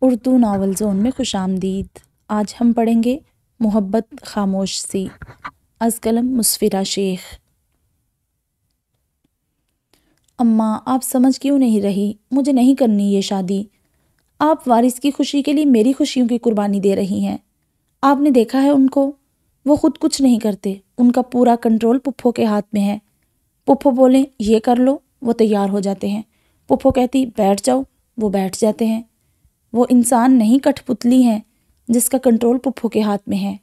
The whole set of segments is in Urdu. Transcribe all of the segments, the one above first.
اردو ناول زون میں خوش آمدید۔ آج ہم پڑھیں گے محبت خاموش سی از قلم مسفرہ شیخ۔ اماں آپ سمجھ کیوں نہیں رہی؟ مجھے نہیں کرنی یہ شادی۔ آپ وارث کی خوشی کے لیے میری خوشیوں کی قربانی دے رہی ہیں۔ آپ نے دیکھا ہے ان کو، وہ خود کچھ نہیں کرتے، ان کا پورا کنٹرول پھپھو کے ہاتھ میں ہے۔ پھپھو بولیں یہ کر لو، وہ تیار ہو جاتے ہیں۔ پھپھو کہتی بیٹھ جاؤ، وہ بیٹھ جاتے ہیں۔ وہ انسان نہیں کٹھ پتلی ہیں جس کا کنٹرول پھپھو کے ہاتھ میں ہے۔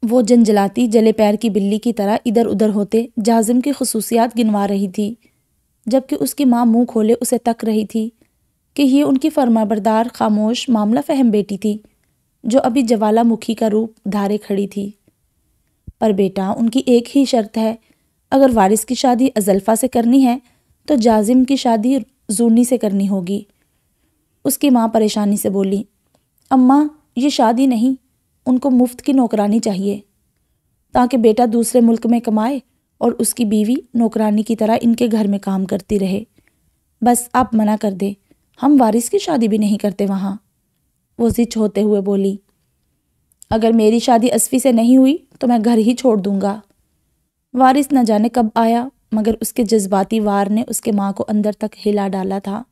وہ جنجلاتی جلے پیر کی بلی کی طرح ادھر ادھر ہوتے جازم کی خصوصیات گنوا رہی تھی، جبکہ اس کی ماں منہ کھولے اسے تک رہی تھی کہ یہ ان کی فرمانبردار خاموش معاملہ فہم بیٹی تھی جو ابھی جوالا مکھی کا روپ دھارے کھڑی تھی۔ پر بیٹا ان کی ایک ہی شرط ہے، اگر وارث کی شادی ازلفا سے کرنی ہے تو جازم کی شادی زونی سے کرنی ہوگی۔ اس کی ماں پریشانی سے بولی، اماں یہ شادی نہیں، ان کو مفت کی نوکرانی چاہیے تاکہ بیٹا دوسرے ملک میں کمائے اور اس کی بیوی نوکرانی کی طرح ان کے گھر میں کام کرتی رہے۔ بس آپ منع کر دے، ہم وارث کی شادی بھی نہیں کرتے وہاں۔ وہ زچ ہوتے ہوئے بولی، اگر میری شادی اصفی سے نہیں ہوئی تو میں گھر ہی چھوڑ دوں گا۔ وارث نہ جانے کب آیا، مگر اس کے جذباتی وار نے اس کے ماں کو اندر تک ہلا ڈالا تھا۔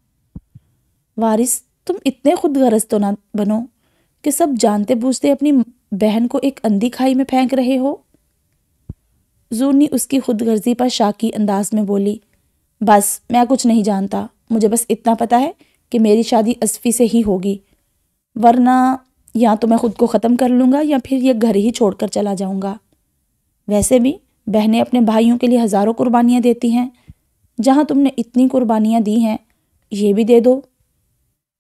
وارث تم اتنے خود غرض تو نہ بنو کہ سب جانتے بوجھتے اپنی بہن کو ایک اندھی کھائی میں پھینک رہے ہو۔ زونی اس کی خود غرضی پر شاکی انداز میں بولی، بس میں کچھ نہیں جانتا، مجھے بس اتنا پتا ہے کہ میری شادی اصفی سے ہی ہوگی، ورنہ یا تو میں خود کو ختم کر لوں گا یا پھر یہ گھر ہی چھوڑ کر چلا جاؤں گا۔ ویسے بھی بہنیں اپنے بھائیوں کے لیے ہزاروں قربانیاں دیتی ہیں، جہاں تم نے اتنی قربانیاں دی ہیں یہ بھی دے دو۔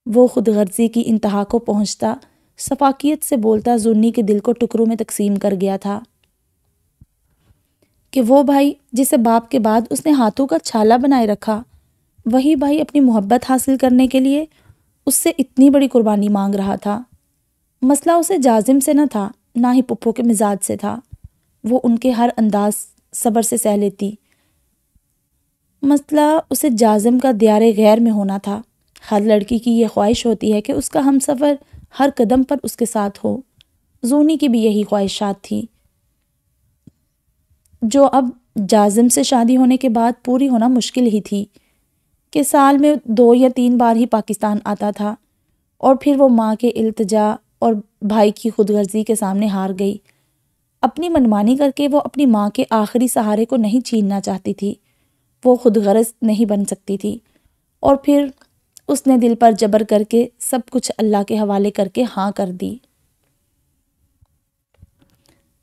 وہ خود غرضی کی انتہا کو پہنچتا سفاکیت سے بولتا زونی کے دل کو ٹکڑوں میں تقسیم کر گیا تھا کہ وہ بھائی جسے باپ کے بعد اس نے ہاتھوں کا چھالا بنائے رکھا، وہی بھائی اپنی محبت حاصل کرنے کے لیے اس سے اتنی بڑی قربانی مانگ رہا تھا۔ مسئلہ اسے جازم سے نہ تھا، نہ ہی پھپھو کے مزاج سے تھا، وہ ان کے ہر انداز صبر سے سہ لیتی۔ مسئلہ اسے جازم کا دیار غیر میں ہونا تھا۔ ہر لڑکی کی یہ خواہش ہوتی ہے کہ اس کا ہم سفر ہر قدم پر اس کے ساتھ ہو۔ زونی کی بھی یہی خواہشات تھی، جو اب جازم سے شادی ہونے کے بعد پوری ہونا مشکل ہی تھی کہ سال میں 2 یا 3 بار ہی پاکستان آتا تھا، اور پھر وہ ماں کے التجا اور بھائی کی خود غرضی کے سامنے ہار گئی۔ اپنی منمانی کر کے وہ اپنی ماں کے آخری سہارے کو نہیں چھیننا چاہتی تھی، وہ خود غرض نہیں بن سکتی تھی، اور پھر اس نے دل پر جبر کر کے سب کچھ اللہ کے حوالے کر کے ہاں کر دی۔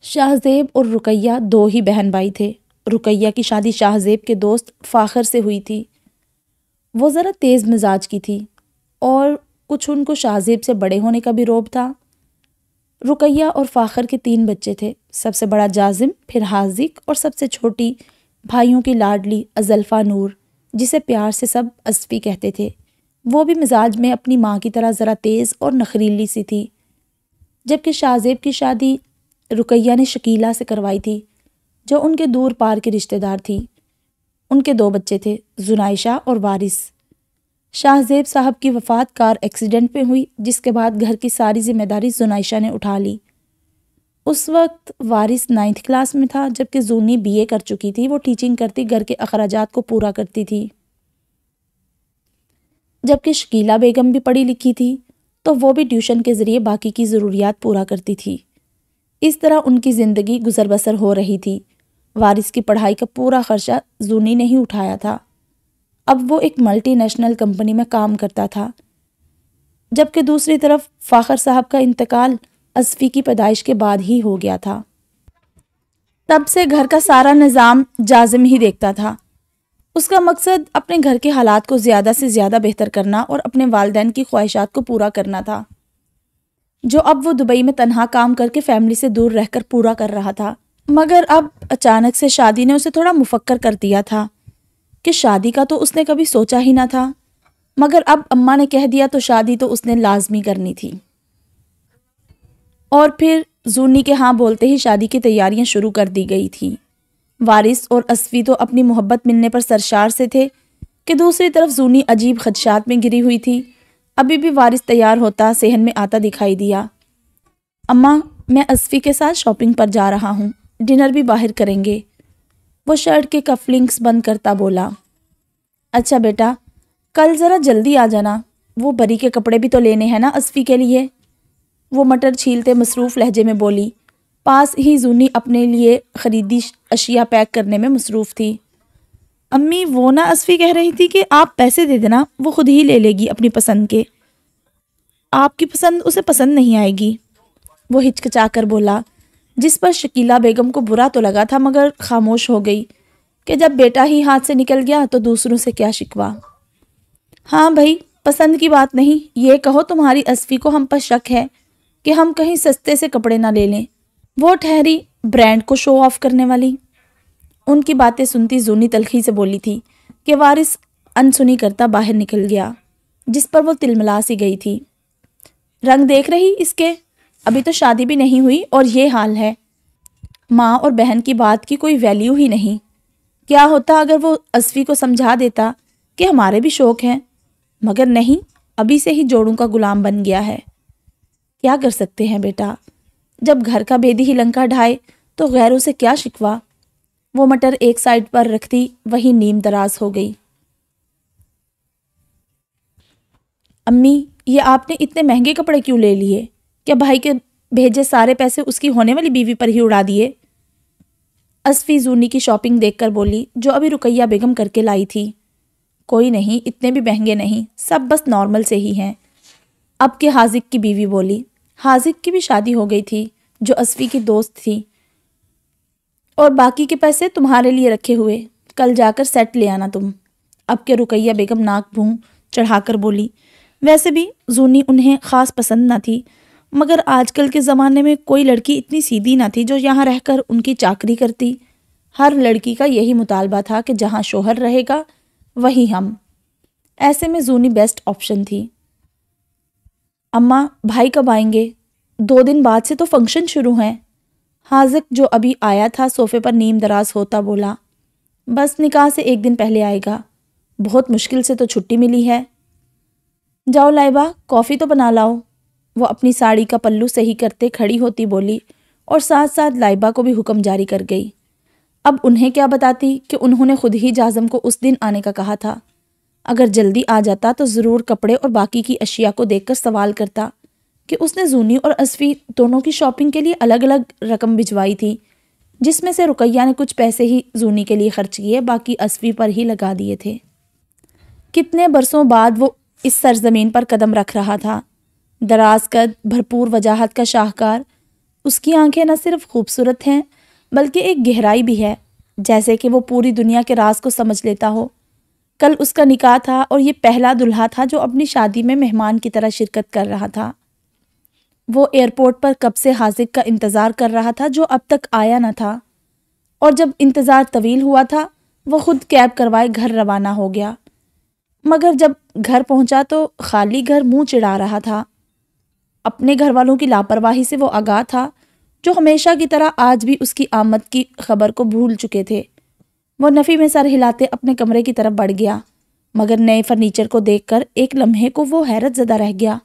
شاہ زیب اور رقیہ 2 ہی بہن بھائی تھے۔ رقیہ کی شادی شاہ زیب کے دوست فاخر سے ہوئی تھی۔ وہ ذرا تیز مزاج کی تھی اور کچھ ان کو شاہ زیب سے بڑے ہونے کا بھی رعب تھا۔ رقیہ اور فاخر کے 3 بچے تھے، سب سے بڑا جازم، پھر حاذق اور سب سے چھوٹی بھائیوں کی لاڈلی ازلفا نور، جسے پیار سے سب اصفی کہتے تھے۔ وہ بھی مزاج میں اپنی ماں کی طرح ذرا تیز اور نخریلی سی تھی۔ جبکہ شاہ زیب کی شادی رقیہ نے شکیلہ سے کروائی تھی، جو ان کے دور پار کی رشتہ دار تھی۔ ان کے 2 بچے تھے، زنائشہ اور وارث۔ شاہ زیب صاحب کی وفات کار ایکسیڈنٹ میں ہوئی، جس کے بعد گھر کی ساری ذمہ داری زنائشہ نے اٹھا لی۔ اس وقت وارث 9th کلاس میں تھا، جبکہ زونی BA کر چکی تھی۔ وہ ٹیچنگ کرتی گھر کے اخراجات کو پورا کرتی تھی، جبکہ شکیلہ بیگم بھی پڑھی لکھی تھی تو وہ بھی ٹیوشن کے ذریعے باقی کی ضروریات پورا کرتی تھی۔ اس طرح ان کی زندگی گزر بسر ہو رہی تھی۔ وارث کی پڑھائی کا پورا خرچہ زونی نے ہی اٹھایا تھا۔ اب وہ ایک ملٹی نیشنل کمپنی میں کام کرتا تھا، جبکہ دوسری طرف فاخر صاحب کا انتقال اصفی کی پیدائش کے بعد ہی ہو گیا تھا۔ تب سے گھر کا سارا نظام جازم ہی دیکھتا تھا۔ اس کا مقصد اپنے گھر کے حالات کو زیادہ سے زیادہ بہتر کرنا اور اپنے والدین کی خواہشات کو پورا کرنا تھا، جو اب وہ دبئی میں تنہا کام کر کے فیملی سے دور رہ کر پورا کر رہا تھا۔ مگر اب اچانک سے شادی نے اسے تھوڑا مفکر کر دیا تھا کہ شادی کا تو اس نے کبھی سوچا ہی نہ تھا، مگر اب اماں نے کہہ دیا تو شادی تو اس نے لازمی کرنی تھی۔ اور پھر زونی کے ہاں بولتے ہی شادی کی تیاریاں شروع کر دی گئی تھیں۔ وارث اور اصفی تو اپنی محبت ملنے پر سرشار سے تھے کہ دوسری طرف زونی عجیب خدشات میں گری ہوئی تھی۔ ابھی بھی وارث تیار ہوتا صحن میں آتا دکھائی دیا۔ اماں، میں اصفی کے ساتھ شاپنگ پر جا رہا ہوں، ڈنر بھی باہر کریں گے۔ وہ شرٹ کے کف لنکس بند کرتا بولا۔ اچھا بیٹا، کل ذرا جلدی آ جانا، وہ بری کے کپڑے بھی تو لینے ہیں نا اصفی کے لیے۔ وہ مٹر چھیلتے مصروف لہجے میں بولی۔ پاس ہی زونی اپنے لیے خریدی اشیاء پیک کرنے میں مصروف تھی۔ امی، وہ نہ اصفی کہہ رہی تھی کہ آپ پیسے دے دینا، وہ خود ہی لے لے گی اپنی پسند کے۔ آپ کی پسند اسے پسند نہیں آئے گی، وہ ہچکچا کر بولا، جس پر شکیلہ بیگم کو برا تو لگا تھا مگر خاموش ہو گئی کہ جب بیٹا ہی ہاتھ سے نکل گیا تو دوسروں سے کیا شکوہ۔ ہاں بھائی، پسند کی بات نہیں، یہ کہو تمہاری اصفی کو ہم پر شک ہے کہ ہم کہیں سستے سے کپڑے نہ لے لیں۔ وہ ٹھہری برانڈ کو شو آف کرنے والی۔ ان کی باتیں سنتی زونی تلخی سے بولی تھی کہ وارث انسنی کرتا باہر نکل گیا، جس پر وہ تلملا سی گئی تھی۔ رنگ دیکھ رہی اس کے؟ ابھی تو شادی بھی نہیں ہوئی اور یہ حال ہے۔ ماں اور بہن کی بات کی کوئی ویلیو ہی نہیں۔ کیا ہوتا اگر وہ اصفی کو سمجھا دیتا کہ ہمارے بھی شوق ہیں، مگر نہیں، ابھی سے ہی جوڑوں کا غلام بن گیا ہے۔ کیا کر سکتے ہیں بیٹا، جب گھر کا بیدی ہی لنکا ڈھائے تو غیروں سے کیا شکوہ۔ وہ مٹر ایک سائڈ پر رکھتی وہی نیم دراز ہو گئی۔ امی، یہ آپ نے اتنے مہنگے کپڑے کیوں لے لیے؟ کیا بھائی کے بھیجے سارے پیسے اس کی ہونے والی بیوی پر ہی اڑا دیے؟ اصفی زونی کی شاپنگ دیکھ کر بولی، جو ابھی رقیہ بیگم کر کے لائی تھی۔ کوئی نہیں، اتنے بھی مہنگے نہیں، سب بس نارمل سے ہی ہیں۔ اب کہ حاذق کی بیوی بولی۔ حاذق کی بھی شادی ہو گئی تھی، جو اصفی کی دوست تھی، اور باقی کے پیسے تمہارے لیے رکھے ہوئے، کل جا کر سیٹ لے آنا تم۔ اب کہ رقیہ بیگم ناک بھوں چڑھا کر بولی۔ ویسے بھی زونی انہیں خاص پسند نہ تھی، مگر آج کل کے زمانے میں کوئی لڑکی اتنی سیدھی نہ تھی جو یہاں رہ کر ان کی چاکری کرتی۔ ہر لڑکی کا یہی مطالبہ تھا کہ جہاں شوہر رہے گا وہی ہم۔ ایسے میں زونی بیسٹ آپشن تھی۔ اماں، بھائی کب آئیں گے؟ 2 دن بعد سے تو فنکشن شروع ہیں۔ حاذق جو ابھی آیا تھا صوفے پر نیم دراز ہوتا بولا۔ بس نکاح سے 1 دن پہلے آئے گا، بہت مشکل سے تو چھٹی ملی ہے۔ جاؤ لائبہ، کافی تو بنا لاؤ، وہ اپنی ساڑی کا پلو صحیح کرتے کھڑی ہوتی بولی، اور ساتھ ساتھ لائبہ کو بھی حکم جاری کر گئی۔ اب انہیں کیا بتاتی کہ انہوں نے خود ہی جازم کو اس دن آنے کا کہا تھا۔ اگر جلدی آ جاتا تو ضرور کپڑے اور باقی کی اشیاء کو دیکھ کر سوال کرتا کہ اس نے زونی اور اصفی دونوں کی شاپنگ کے لیے الگ الگ رقم بھجوائی تھی، جس میں سے رقیہ نے کچھ پیسے ہی زونی کے لیے خرچ کیے، باقی اصفی پر ہی لگا دیے تھے۔ کتنے برسوں بعد وہ اس سرزمین پر قدم رکھ رہا تھا۔ دراز قد، بھرپور وجاہت کا شاہکار، اس کی آنکھیں نہ صرف خوبصورت ہیں بلکہ ایک گہرائی بھی ہے، جیسے کہ وہ پوری دنیا کے راز کو سمجھ لیتا ہو۔ کل اس کا نکاح تھا اور یہ پہلا دلہا تھا جو اپنی شادی میں مہمان کی طرح شرکت کر رہا تھا۔ وہ ایئرپورٹ پر کب سے حاذق کا انتظار کر رہا تھا جو اب تک آیا نہ تھا، اور جب انتظار طویل ہوا تھا وہ خود کیب کروائے گھر روانہ ہو گیا، مگر جب گھر پہنچا تو خالی گھر منہ چڑھا رہا تھا۔ اپنے گھر والوں کی لاپرواہی سے وہ آگاہ تھا، جو ہمیشہ کی طرح آج بھی اس کی آمد کی خبر کو بھول چکے تھے۔ وہ نفی میں سر ہلاتے اپنے کمرے کی طرف بڑھ گیا، مگر نئے فرنیچر کو دیکھ کر ایک لمحے کو وہ حیرت زدہ رہ گیا،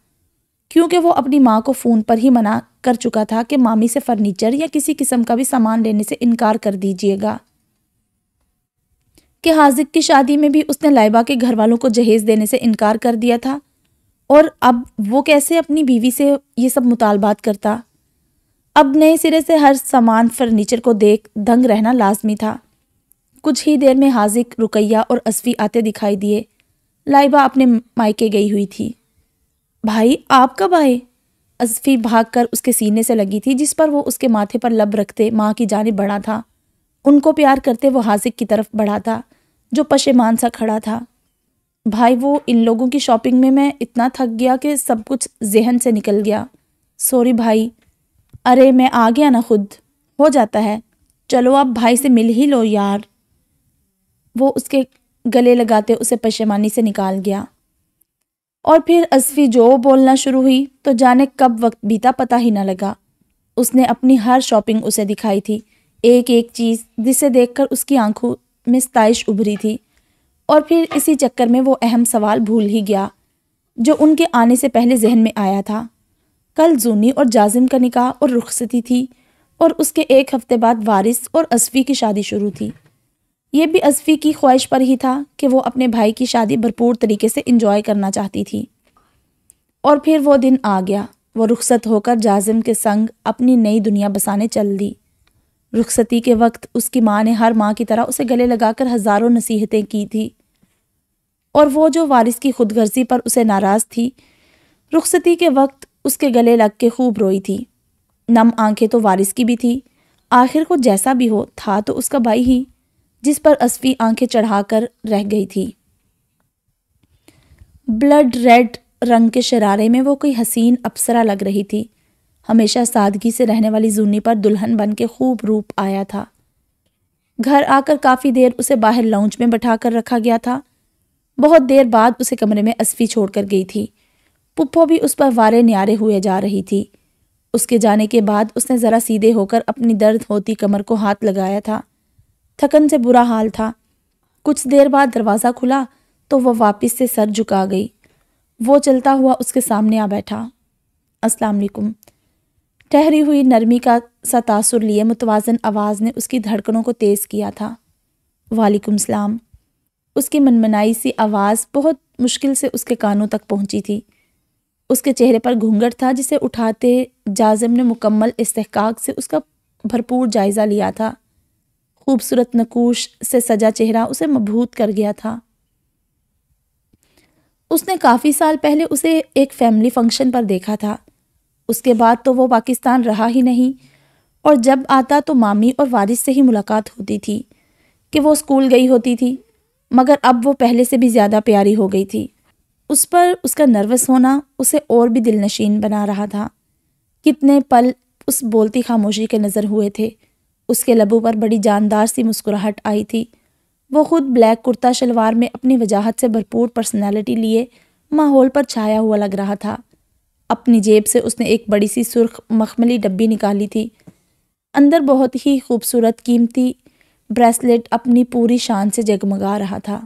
کیونکہ وہ اپنی ماں کو فون پر ہی منع کر چکا تھا کہ مامی سے فرنیچر یا کسی قسم کا بھی سامان لینے سے انکار کر دیجیے گا، کہ حاذق کی شادی میں بھی اس نے لائبہ کے گھر والوں کو جہیز دینے سے انکار کر دیا تھا، اور اب وہ کیسے اپنی بیوی سے یہ سب مطالبات کرتا۔ اب نئے سرے سے ہر سامان فرنیچر کو دیکھ دنگ رہنا لازمی تھا۔ کچھ ہی دیر میں حاذق، رقیہ اور اصفی آتے دکھائی دیے۔ لائبہ اپنے مائکے گئی ہوئی تھی۔ بھائی، آپ کب آئے؟ اصفی بھاگ کر اس کے سینے سے لگی تھی، جس پر وہ اس کے ماتھے پر لب رکھتے ماں کی جانب بڑھا تھا۔ ان کو پیار کرتے وہ حاذق کی طرف بڑھا تھا، جو پشیمان سا کھڑا تھا۔ بھائی، وہ ان لوگوں کی شاپنگ میں اتنا تھک گیا کہ سب کچھ ذہن سے نکل گیا، سوری بھائی۔ ارے میں آ گیا نا، خود ہو جاتا ہے، چلو آپ بھائی سے مل ہی لو یار۔ وہ اس کے گلے لگاتے اسے پشیمانی سے نکال گیا، اور پھر اصفی جو بولنا شروع ہوئی تو جانے کب وقت بیتا پتہ ہی نہ لگا۔ اس نے اپنی ہر شاپنگ اسے دکھائی تھی، ایک ایک چیز جسے دیکھ کر اس کی آنکھوں میں ستائش ابھری تھی، اور پھر اسی چکر میں وہ اہم سوال بھول ہی گیا جو ان کے آنے سے پہلے ذہن میں آیا تھا۔ کل زونی اور جازم کا نکاح اور رخصتی تھی، اور اس کے ایک ہفتے بعد وارث اور اصفی کی شادی شروع تھی۔ یہ بھی اصفی کی خواہش پر ہی تھا کہ وہ اپنے بھائی کی شادی بھرپور طریقے سے انجوائے کرنا چاہتی تھی۔ اور پھر وہ دن آ گیا، وہ رخصت ہو کر جازم کے سنگ اپنی نئی دنیا بسانے چل دی۔ رخصتی کے وقت اس کی ماں نے ہر ماں کی طرح اسے گلے لگا کر ہزاروں نصیحتیں کی تھی، اور وہ جو وارث کی خود غرضی پر اسے ناراض تھی، رخصتی کے وقت اس کے گلے لگ کے خوب روئی تھی۔ نم آنکھیں تو وارث کی بھی تھی، آخر کو جیسا بھی ہو تھا تو اس کا بھائی ہی، جس پر اصفی آنکھیں چڑھا کر رہ گئی تھی۔ بلڈ ریڈ رنگ کے شرارے میں وہ کوئی حسین اپسرا لگ رہی تھی۔ ہمیشہ سادگی سے رہنے والی زونی پر دلہن بن کے خوب روپ آیا تھا۔ گھر آ کر کافی دیر اسے باہر لاؤنج میں بٹھا کر رکھا گیا تھا۔ بہت دیر بعد اسے کمرے میں اصفی چھوڑ کر گئی تھی۔ پپھو بھی اس پر وارے نیارے ہوئے جا رہی تھی۔ اس کے جانے کے بعد اس نے ذرا سیدھے ہو کر اپنی درد ہوتی کمر کو ہاتھ لگایا تھا۔ تھکن سے برا حال تھا۔ کچھ دیر بعد دروازہ کھلا تو وہ واپس سے سر جھکا گئی۔ وہ چلتا ہوا اس کے سامنے آ بیٹھا۔ السلام علیکم۔ ٹھہری ہوئی نرمی کا سا تاثر لیے متوازن آواز نے اس کی دھڑکنوں کو تیز کیا تھا۔ وعلیکم السلام۔ اس کی منمنائی سی آواز بہت مشکل سے اس کے کانوں تک پہنچی تھی۔ اس کے چہرے پر گھونگھٹ تھا جسے اٹھاتے جازم نے مکمل استحقاق سے اس کا بھرپور جائزہ لیا تھا۔ خوبصورت نقوش سے سجا چہرہ اسے مبہوت کر گیا تھا۔ اس نے کافی سال پہلے اسے ایک فیملی فنکشن پر دیکھا تھا۔ اس کے بعد تو وہ پاکستان رہا ہی نہیں، اور جب آتا تو مامی اور وارث سے ہی ملاقات ہوتی تھی کہ وہ اسکول گئی ہوتی تھی، مگر اب وہ پہلے سے بھی زیادہ پیاری ہو گئی تھی۔ اس پر اس کا نروس ہونا اسے اور بھی دل نشین بنا رہا تھا۔ کتنے پل اس بولتی خاموشی کے نظر ہوئے تھے۔ اس کے لبوں پر بڑی جاندار سی مسکراہٹ آئی تھی۔ وہ خود بلیک کرتا شلوار میں اپنی وجاہت سے بھرپور پرسنالٹی لیے ماحول پر چھایا ہوا لگ رہا تھا۔ اپنی جیب سے اس نے ایک بڑی سی سرخ مخملی ڈبی نکالی تھی۔ اندر بہت ہی خوبصورت قیمتی بریسلیٹ اپنی پوری شان سے جگمگا رہا تھا۔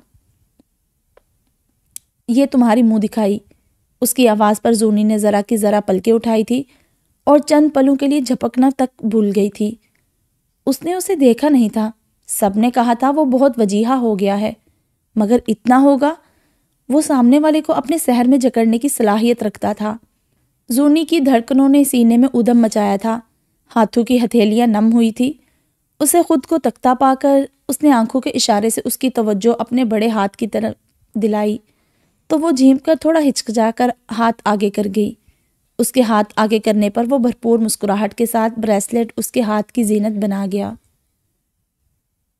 یہ تمہاری منہ دکھائی۔ اس کی آواز پر زونی نے ذرا کی ذرا پلکیں اٹھائی تھی اور چند پلوں کے لیے جھپکنا تک بھول گئی تھی۔ اس نے اسے دیکھا نہیں تھا۔ سب نے کہا تھا وہ بہت وجیحہ ہو گیا ہے، مگر اتنا ہوگا؟ وہ سامنے والے کو اپنے سحر میں جکڑنے کی صلاحیت رکھتا تھا۔ زونی کی دھڑکنوں نے سینے میں ادم مچایا تھا، ہاتھوں کی ہتھیلیاں نم ہوئی تھی۔ اسے خود کو تکتا پا کر اس نے آنکھوں کے اشارے سے اس کی توجہ اپنے بڑے ہاتھ کی طرف دلائی تو وہ جھینپ کر تھوڑا ہچکچا کر ہاتھ آگے کر گئی۔ اس کے ہاتھ آگے کرنے پر وہ بھرپور مسکراہٹ کے ساتھ بریسلیٹ اس کے ہاتھ کی زینت بنا گیا۔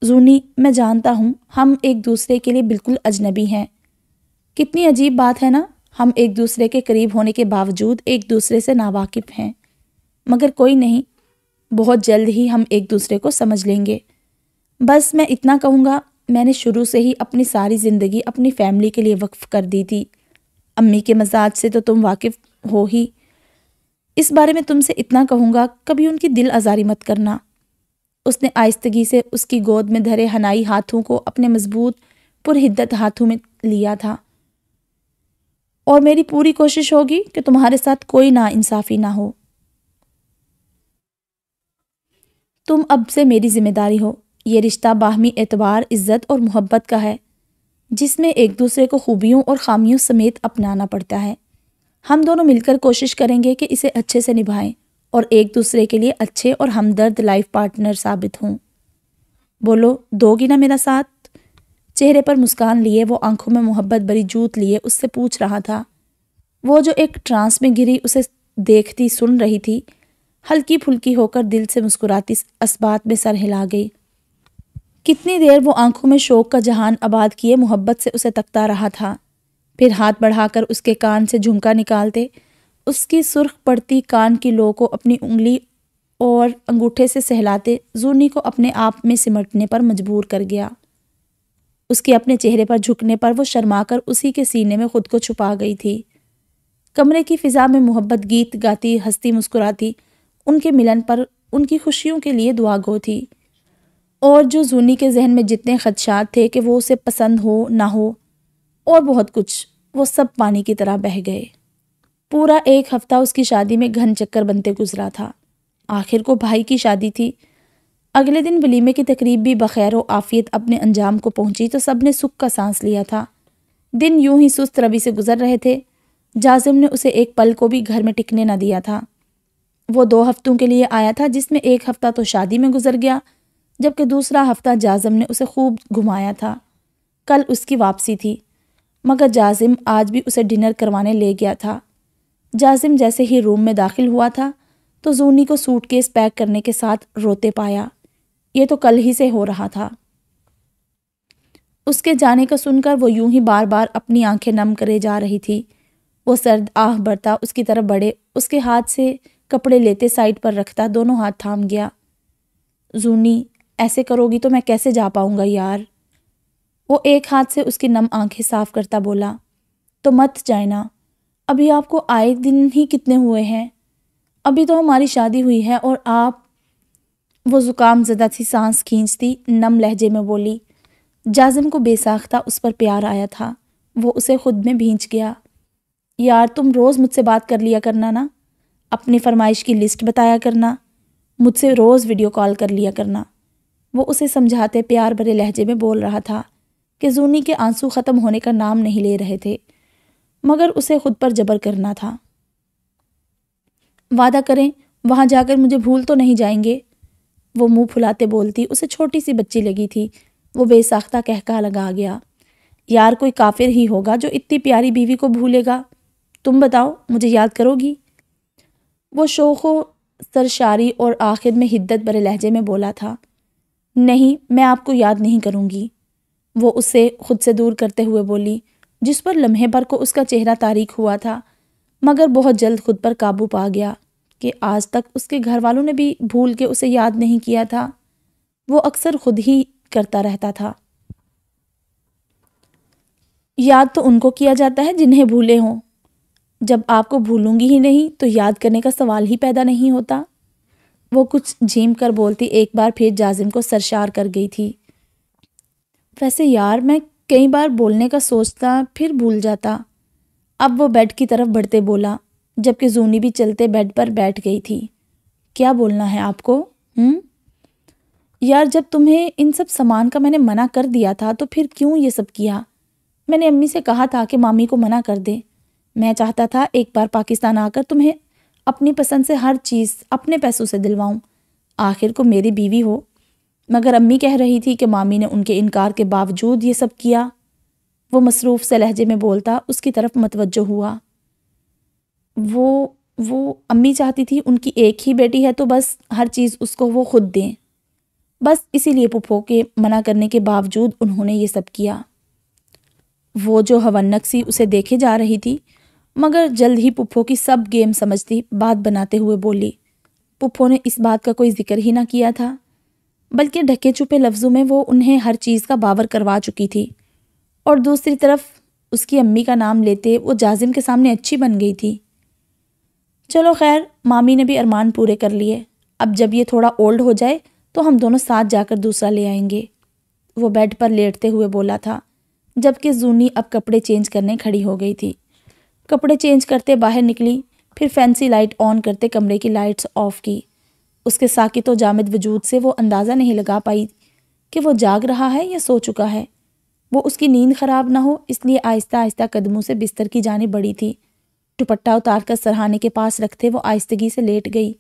زونی، میں جانتا ہوں ہم ایک دوسرے کے لیے بالکل اجنبی ہیں۔ کتنی عجیب بات ہے نا، ہم ایک دوسرے کے قریب ہونے کے باوجود ایک دوسرے سے ناواقف ہیں، مگر کوئی نہیں، بہت جلد ہی ہم ایک دوسرے کو سمجھ لیں گے۔ بس میں اتنا کہوں گا، میں نے شروع سے ہی اپنی ساری زندگی اپنی فیملی کے لیے وقف کر دی تھی۔ امی کے مزاج سے تو تم واقف ہو ہی۔ اس بارے میں تم سے اتنا کہوں گا، کبھی ان کی دل آزاری مت کرنا۔ اس نے آہستگی سے اس کی گود میں دھرے حنائی ہاتھوں کو اپنے مضبوط پرحدت ہاتھوں میں لیا تھا۔ اور میری پوری کوشش ہوگی کہ تمہارے ساتھ کوئی ناانصافی نہ ہو۔ تم اب سے میری ذمہ داری ہو۔ یہ رشتہ باہمی اعتبار، عزت اور محبت کا ہے، جس میں ایک دوسرے کو خوبیوں اور خامیوں سمیت اپنانا پڑتا ہے۔ ہم دونوں مل کر کوشش کریں گے کہ اسے اچھے سے نبھائیں اور ایک دوسرے کے لیے اچھے اور ہمدرد لائف پارٹنر ثابت ہوں۔ بولو، دو گی نا میرا ساتھ؟ چہرے پر مسکان لیے، وہ آنکھوں میں محبت بری جوت لیے اس سے پوچھ رہا تھا۔ وہ جو ایک ٹرانس میں گری اسے دیکھتی سن رہی تھی، ہلکی پھلکی ہو کر دل سے مسکراتی اس بات میں سر ہلا گئی۔ کتنی دیر وہ آنکھوں میں شوق کا جہان آباد کیے محبت سے اسے تکتا رہا تھا، پھر ہاتھ بڑھا کر اس کے کان سے جھمکا نکالتے اس کی سرخ پڑتی کان کی لو کو اپنی انگلی اور انگوٹھے سے سہلاتے زونی کو اپنے آپ میں سمٹنے پر مجبور کر گیا۔ اس کے اپنے چہرے پر جھکنے پر وہ شرما کر اسی کے سینے میں خود کو چھپا گئی تھی۔ کمرے کی فضا میں محبت گیت گاتی ہنستی مسکراتی ان کے ملن پر ان کی خوشیوں کے لیے دعا گو تھی، اور جو زونی کے ذہن میں جتنے خدشات تھے کہ وہ اسے پسند ہو نہ ہو اور بہت کچھ، وہ سب پانی کی طرح بہہ گئے۔ پورا 1 ہفتہ اس کی شادی میں گھن چکر بنتے گزرا تھا۔ آخر کو بھائی کی شادی تھی۔ اگلے دن ولیمے کی تقریب بھی بخیر و عافیت اپنے انجام کو پہنچی تو سب نے سکھ کا سانس لیا تھا۔ دن یوں ہی سست روی سے گزر رہے تھے۔ جازم نے اسے ایک پل کو بھی گھر میں ٹکنے نہ دیا تھا۔ وہ 2 ہفتوں کے لیے آیا تھا، جس میں 1 ہفتہ تو شادی میں گزر گیا، جبکہ دوسرا ہفتہ جازم نے اسے خوب گھمایا تھا۔ کل اس کی واپسی تھی، مگر جازم آج بھی اسے ڈنر کروانے لے گیا تھا۔ جازم جیسے ہی روم میں داخل ہوا تھا تو زونی کو سوٹ کیس پیک کرنے کے ساتھ روتے پایا۔ یہ تو کل ہی سے ہو رہا تھا۔ اس کے جانے کا سن کر وہ یوں ہی بار بار اپنی آنکھیں نم کرے جا رہی تھی۔ وہ سرد آہ بھرتا اس کی طرف بڑھے، اس کے ہاتھ سے کپڑے لیتے سائڈ پر رکھتا دونوں ہاتھ تھام گیا۔ زونی، ایسے کرو گی تو میں کیسے جا پاؤں گا یار؟ وہ ایک ہاتھ سے اس کی نم آنکھیں صاف کرتا بولا۔ تو مت جائیں نا، ابھی آپ کو آئے دن ہی کتنے ہوئے ہیں؟ ابھی تو ہماری شادی ہوئی ہے اور آپ… وہ زکام زدہ سی سانس کھینچتی نم لہجے میں بولی۔ جازم کو بے ساختہ اس پر پیار آیا تھا۔ وہ اسے خود میں بھینچ گیا۔ یار تم روز مجھ سے بات کر لیا کرنا نا، اپنی فرمائش کی لسٹ بتایا کرنا، مجھ سے روز ویڈیو کال کر لیا کرنا۔ وہ اسے سمجھاتے پیار بھرے لہجے میں بول رہا تھا کہ زونی کے آنسو ختم ہونے کا نام نہیں لے رہے تھے، مگر اسے خود پر جبر کرنا تھا۔ وعدہ کریں وہاں جا کر مجھے بھول تو نہیں جائیں گے؟ وہ منہ پھلاتے بولتی، اسے چھوٹی سی بچی لگی تھی۔ وہ بے ساختہ کہکا لگا گیا۔ یار کوئی کافر ہی ہوگا جو اتنی پیاری بیوی کو بھولے گا۔ تم بتاؤ مجھے یاد کرو گی؟ وہ شوخ و سرشاری اور آخر میں حدت بھرے لہجے میں بولا تھا۔ نہیں، میں آپ کو یاد نہیں کروں گی، وہ اسے خود سے دور کرتے ہوئے بولی، جس پر لمحے بھر کو اس کا چہرہ تاریک ہوا تھا، مگر بہت جلد خود پر قابو پا گیا کہ آج تک اس کے گھر والوں نے بھی بھول کے اسے یاد نہیں کیا تھا۔ وہ اکثر خود ہی کرتا رہتا تھا۔ یاد تو ان کو کیا جاتا ہے جنہیں بھولے ہوں، جب آپ کو بھولوں گی ہی نہیں تو یاد کرنے کا سوال ہی پیدا نہیں ہوتا۔ وہ کچھ جھیم کر بولتی ایک بار پھر جازم کو سرشار کر گئی تھی۔ ویسے یار میں کئی بار بولنے کا سوچتا پھر بھول جاتا۔ اب وہ بیڈ کی طرف بڑھتے بولا، جبکہ زونی بھی چلتے بیڈ پر بیٹھ گئی تھی۔ کیا بولنا ہے آپ کو؟ یار جب تمہیں ان سب سامان کا میں نے منع کر دیا تھا تو پھر کیوں یہ سب کیا؟ میں نے امی سے کہا تھا کہ مامی کو منع کر دے۔ میں چاہتا تھا ایک بار پاکستان آ کر تمہیں اپنی پسند سے ہر چیز اپنے پیسوں سے دلواؤں، آخر کو میری بیوی ہو، مگر امی کہہ رہی تھی کہ مامی نے ان کے انکار کے باوجود یہ سب کیا۔ وہ مصروف سے لہجے میں بولتا اس کی طرف متوجہ ہوا۔ وہ امی چاہتی تھی ان کی ایک ہی بیٹی ہے تو بس ہر چیز اس کو وہ خود دیں، بس اسی لیے پھپھو کے منع کرنے کے باوجود انہوں نے یہ سب کیا۔ وہ جو ہونک سی اسے دیکھے جا رہی تھی، مگر جلد ہی پھپھو کی سب گیم سمجھتی بات بناتے ہوئے بولی۔ پھپھو نے اس بات کا کوئی ذکر ہی نہ کیا تھا، بلکہ ڈھکے چھپے لفظوں میں وہ انہیں ہر چیز کا باور کروا چکی تھی، اور دوسری طرف اس کی امی کا نام لیتے وہ جازم کے سامنے اچھی بن گئی تھی۔ چلو خیر، مامی نے بھی ارمان پورے کر لیے، اب جب یہ تھوڑا اولڈ ہو جائے تو ہم دونوں ساتھ جا کر دوسرا لے آئیں گے، وہ بیڈ پر لیٹتے ہوئے بولا تھا، جبکہ زونی اب کپڑے چینج کرنے کھڑی ہو گئی تھی۔ کپڑے چینج کرتے باہر نکلی، پھر فینسی لائٹ آن کرتے کمرے کی لائٹس آف کی۔ اس کے ساکت و جامد وجود سے وہ اندازہ نہیں لگا پائی کہ وہ جاگ رہا ہے یا سو چکا ہے۔ وہ اس کی نیند خراب نہ ہو اس لیے آہستہ آہستہ قدموں سے بستر کی جانب بڑھی تھی۔ دوپٹہ اتار کر سرہانے کے پاس رکھتے وہ آہستگی سے لیٹ گئی۔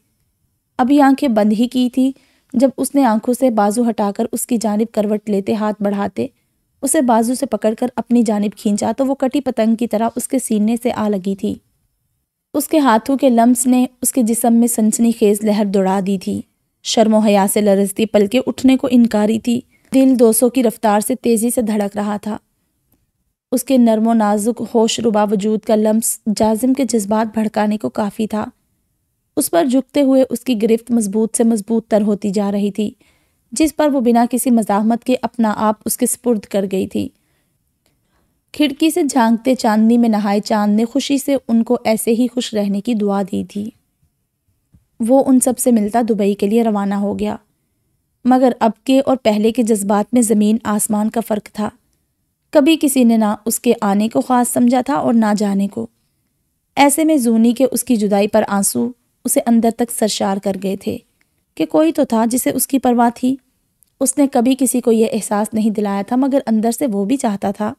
ابھی آنکھیں بند ہی کی تھی جب اس نے آنکھوں سے بازو ہٹا کر اس کی جانب کروٹ لیتے ہاتھ بڑھاتے اسے بازو سے پکڑ کر اپنی جانب کھینچا تو وہ کٹی پتنگ کی طرح اس کے سینے سے آ لگی تھی۔ اس کے ہاتھوں کے لمس نے اس کے جسم میں سنسنی خیز لہر دوڑا دی تھی۔ شرم و حیا سے لرزتی پلکیں اٹھنے کو انکاری تھی۔ دل 200 کی رفتار سے تیزی سے دھڑک رہا تھا۔ اس کے نرم و نازک ہوش ربا وجود کا لمس جازم کے جذبات بھڑکانے کو کافی تھا۔ اس پر جھکتے ہوئے اس کی گرفت مضبوط سے مضبوط تر ہوتی جا رہی تھی، جس پر وہ بنا کسی مزاحمت کے اپنا آپ اس کے سپرد کر گئی تھی۔ کھڑکی سے جھانکتے چاندنی میں نہائے چاند نے خوشی سے ان کو ایسے ہی خوش رہنے کی دعا دی تھی۔ وہ ان سب سے ملتا دبئی کے لیے روانہ ہو گیا، مگر اب کے اور پہلے کے جذبات میں زمین آسمان کا فرق تھا۔ کبھی کسی نے نہ اس کے آنے کو خاص سمجھا تھا اور نہ جانے کو۔ ایسے میں زونی کے اس کی جدائی پر آنسو اسے اندر تک سرشار کر گئے تھے کہ کوئی تو تھا جسے اس کی پرواہ تھی۔ اس نے کبھی کسی کو یہ احساس نہیں دلایا تھا، مگر اندر سے وہ بھی چاہتا تھا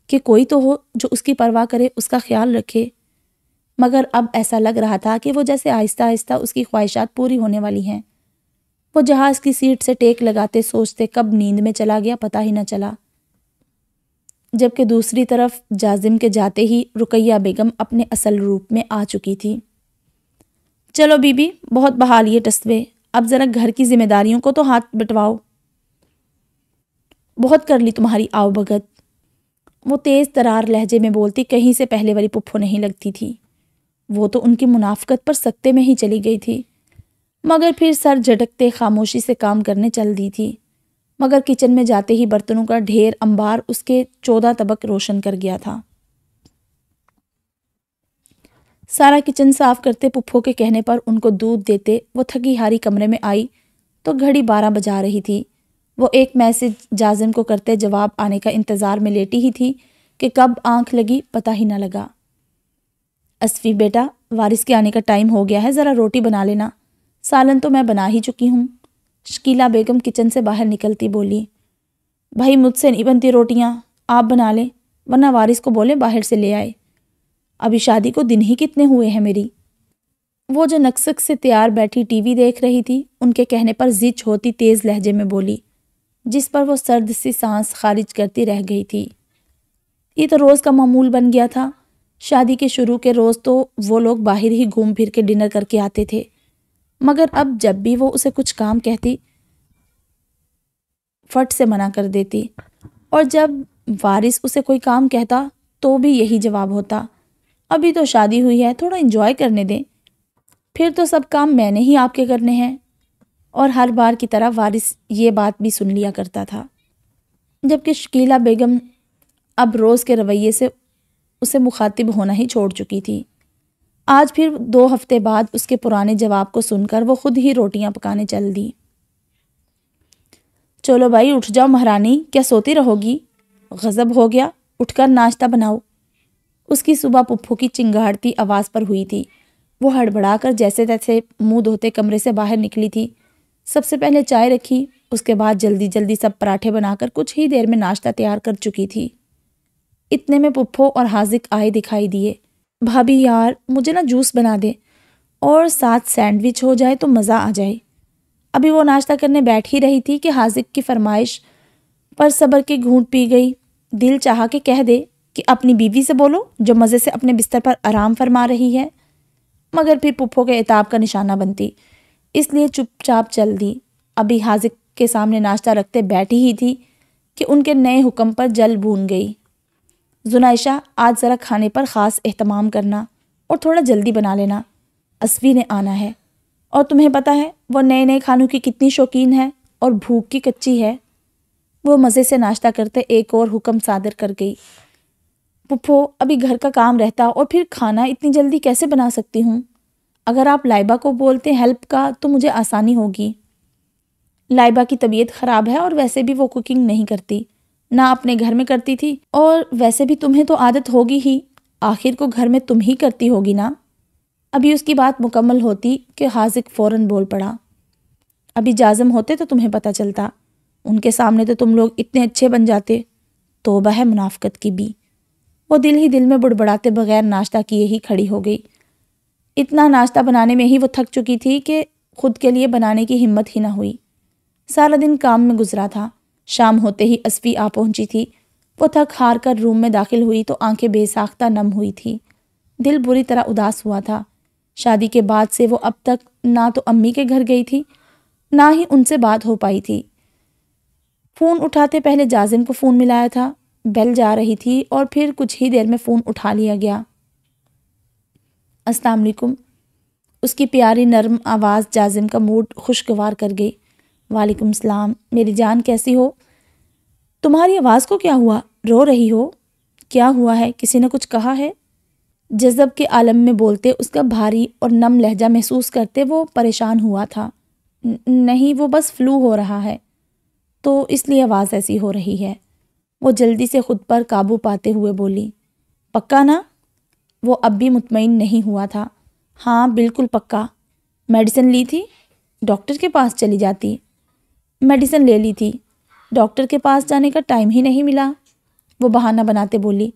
کہ کوئی تو ہو جو اس کی پرواہ کرے، اس کا خیال رکھے۔ مگر اب ایسا لگ رہا تھا کہ وہ جیسے آہستہ آہستہ اس کی خواہشات پوری ہونے والی ہیں۔ وہ جہاز کی سیٹ سے ٹیک لگاتے سوچتے کب نیند میں چلا گیا پتہ ہی نہ چلا، جبکہ دوسری طرف جازم کے جاتے ہی رقیہ بیگم اپنے اصل روپ میں آ چکی تھی۔ چلو بی بی، بہت بہا لیے ٹسوے، اب ذرا گھر کی ذمہ داریوں کو تو ہاتھ بٹواؤ۔ بہت کر لی تمہاری آؤ بھگت، وہ تیز ترار لہجے میں بولتی کہیں سے پہلے والی پپھو نہیں لگتی تھی۔ وہ تو ان کی منافقت پر سکتے میں ہی چلی گئی تھی، مگر پھر سر جھٹکتے خاموشی سے کام کرنے چل دی تھی۔ مگر کچن میں جاتے ہی برتنوں کا ڈھیر انبار اس کے 14 طبق روشن کر گیا تھا۔ سارا کچن صاف کرتے پپھو کے کہنے پر ان کو دودھ دیتے وہ تھکی ہاری کمرے میں آئی تو گھڑی 12 بجا رہی تھی۔ وہ ایک میسج جازم کو کرتے جواب آنے کا انتظار میں لیٹی ہی تھی کہ کب آنکھ لگی پتہ ہی نہ لگا۔ اسفی بیٹا، وارث کے آنے کا ٹائم ہو گیا ہے، ذرا روٹی بنا لینا، سالن تو میں بنا ہی چکی ہوں۔ شکیلہ بیگم کچن سے باہر نکلتی بولی، بھائی مجھ سے نہیں بنتی روٹیاں، آپ بنا لیں، ورنہ وارث کو بولیں باہر سے لے آئے، ابھی شادی کو دن ہی کتنے ہوئے ہیں میری۔ وہ جو نکسک سے تیار بیٹھی ٹی وی دیکھ رہی تھی، ان کے کہنے پر زچ ہوتی تیز لہجے میں بولی، جس پر وہ سرد سی سانس خارج کرتی رہ گئی تھی۔ یہ تو روز کا معمول بن گیا تھا۔ شادی کے شروع کے روز تو وہ لوگ باہر ہی گھوم پھر کے ڈنر کر کے آتے تھے، مگر اب جب بھی وہ اسے کچھ کام کہتی فٹ سے منع کر دیتی، اور جب وارث اسے کوئی کام کہتا تو بھی یہی جواب ہوتا، ابھی تو شادی ہوئی ہے، تھوڑا انجوائے کرنے دیں، پھر تو سب کام میں نے ہی آپ کے کرنے ہیں۔ اور ہر بار کی طرح وارث یہ بات بھی سن لیا کرتا تھا، جبکہ شکیلہ بیگم اب روز کے رویے سے اسے مخاطب ہونا ہی چھوڑ چکی تھی۔ آج پھر 2 ہفتے بعد اس کے پرانے جواب کو سن کر وہ خود ہی روٹیاں پکانے چل دی۔ چلو بھائی اٹھ جاؤ مہرانی، کیا سوتی رہو گی؟ غضب ہو گیا، اٹھ کر ناشتہ بناؤ۔ اس کی صبح پپھو کی چنگاڑتی آواز پر ہوئی تھی۔ وہ ہڑبڑا کر جیسے تیسے منہ دھوتے کمرے سے باہر نکلی تھی۔ سب سے پہلے چائے رکھی، اس کے بعد جلدی جلدی سب پراٹھے بنا کر کچھ ہی دیر میں ناشتہ تیار کر چکی تھی۔ اتنے میں پپھو اور حاذق آئے دکھائی دیے۔ بھابھی یار مجھے نا جوس بنا دے اور ساتھ سینڈوچ ہو جائے تو مزہ آ جائے۔ ابھی وہ ناشتہ کرنے بیٹھ ہی رہی تھی کہ حاذق کی فرمائش پر صبر کی گھونٹ پی گئی۔ دل چاہا کہ کہہ دے کہ اپنی بیوی سے بولو جو مزے سے اپنے بستر پر آرام فرما رہی ہے، مگر پھر پپھو کے عتاب کا نشانہ بنتی، اس لیے چپ چاپ چل دی۔ ابھی حاذق کے سامنے ناشتہ رکھتے بیٹھی ہی تھی کہ ان کے نئے حکم پر جل بھون گئی۔ زنائشہ آج ذرا کھانے پر خاص اہتمام کرنا اور تھوڑا جلدی بنا لینا، اسفی نے آنا ہے، اور تمہیں پتہ ہے وہ نئے نئے کھانوں کی کتنی شوقین ہے اور بھوک کی کچی ہے۔ وہ مزے سے ناشتہ کرتے ایک اور حکم صادر کر گئی، پپھو ابھی گھر کا کام رہتا اور پھر کھانا اتنی جلدی کیسے بنا سکتی ہوں؟ اگر آپ لائبہ کو بولتے ہیلپ کا تو مجھے آسانی ہوگی۔ لائبہ کی طبیعت خراب ہے اور ویسے بھی وہ کوکنگ نہیں کرتی، نہ اپنے گھر میں کرتی تھی، اور ویسے بھی تمہیں تو عادت ہوگی ہی، آخر کو گھر میں تم ہی کرتی ہوگی نا۔ ابھی اس کی بات مکمل ہوتی کہ حاذق فوراً بول پڑا، ابھی جازم ہوتے تو تمہیں پتہ چلتا، ان کے سامنے تو تم لوگ اتنے اچھے بن جاتے۔ توبہ ہے منافقت کی بھی۔ وہ دل ہی دل میں بڑبڑاتے بغیر ناشتہ کیے ہی کھڑی ہو گئی۔ اتنا ناشتہ بنانے میں ہی وہ تھک چکی تھی کہ خود کے لیے بنانے کی ہمت ہی نہ ہوئی۔ سارا دن کام میں گزرا تھا۔ شام ہوتے ہی اسفی آ پہنچی تھی۔ وہ تھک ہار کر روم میں داخل ہوئی تو آنکھیں بے ساختہ نم ہوئی تھی، دل بری طرح اداس ہوا تھا۔ شادی کے بعد سے وہ اب تک نہ تو امی کے گھر گئی تھی، نہ ہی ان سے بات ہو پائی تھی۔ فون اٹھاتے پہلے جازم کو فون ملایا تھا، بیل جا رہی تھی اور پھر کچھ ہی دیر میں فون اٹھا لیا گیا۔ السلام علیکم۔ اس کی پیاری نرم آواز جازم کا موڈ خوشگوار کر گئی۔ وعلیکم السلام، میری جان کیسی ہو؟ تمہاری آواز کو کیا ہوا؟ رو رہی ہو؟ کیا ہوا ہے؟ کسی نے کچھ کہا ہے؟ جذب کے عالم میں بولتے اس کا بھاری اور نم لہجہ محسوس کرتے وہ پریشان ہوا تھا۔ نہیں، وہ بس فلو ہو رہا ہے تو اس لیے آواز ایسی ہو رہی ہے۔ وہ جلدی سے خود پر قابو پاتے ہوئے بولی، پکا نا؟ وہ اب بھی مطمئن نہیں ہوا تھا۔ ہاں بالکل پکا۔ میڈیسن لی تھی؟ ڈاکٹر کے پاس چلی جاتی۔ میڈیسن لے لی تھی، ڈاکٹر کے پاس جانے کا ٹائم ہی نہیں ملا، وہ بہانہ بناتے بولی۔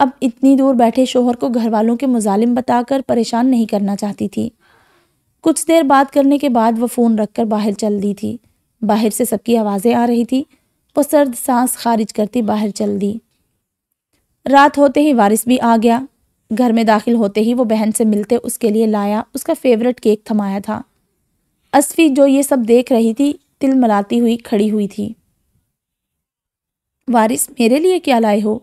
اب اتنی دور بیٹھے شوہر کو گھر والوں کے مظالم بتا کر پریشان نہیں کرنا چاہتی تھی۔ کچھ دیر بات کرنے کے بعد وہ فون رکھ کر باہر چل دی تھی۔ باہر سے سب کی آوازیں آ رہی تھی۔ وہ سرد سانس خارج کرتی باہر چل دی۔ رات ہوتے ہی وارث بھی آ گیا۔ گھر میں داخل ہوتے ہی وہ بہن سے ملتے اس کے لیے لایا اس کا فیورٹ کیک تھمایا تھا۔ اصفی جو یہ سب دیکھ رہی تھی تل ملاتی ہوئی کھڑی ہوئی تھی۔ وارث میرے لیے کیا لائے ہو؟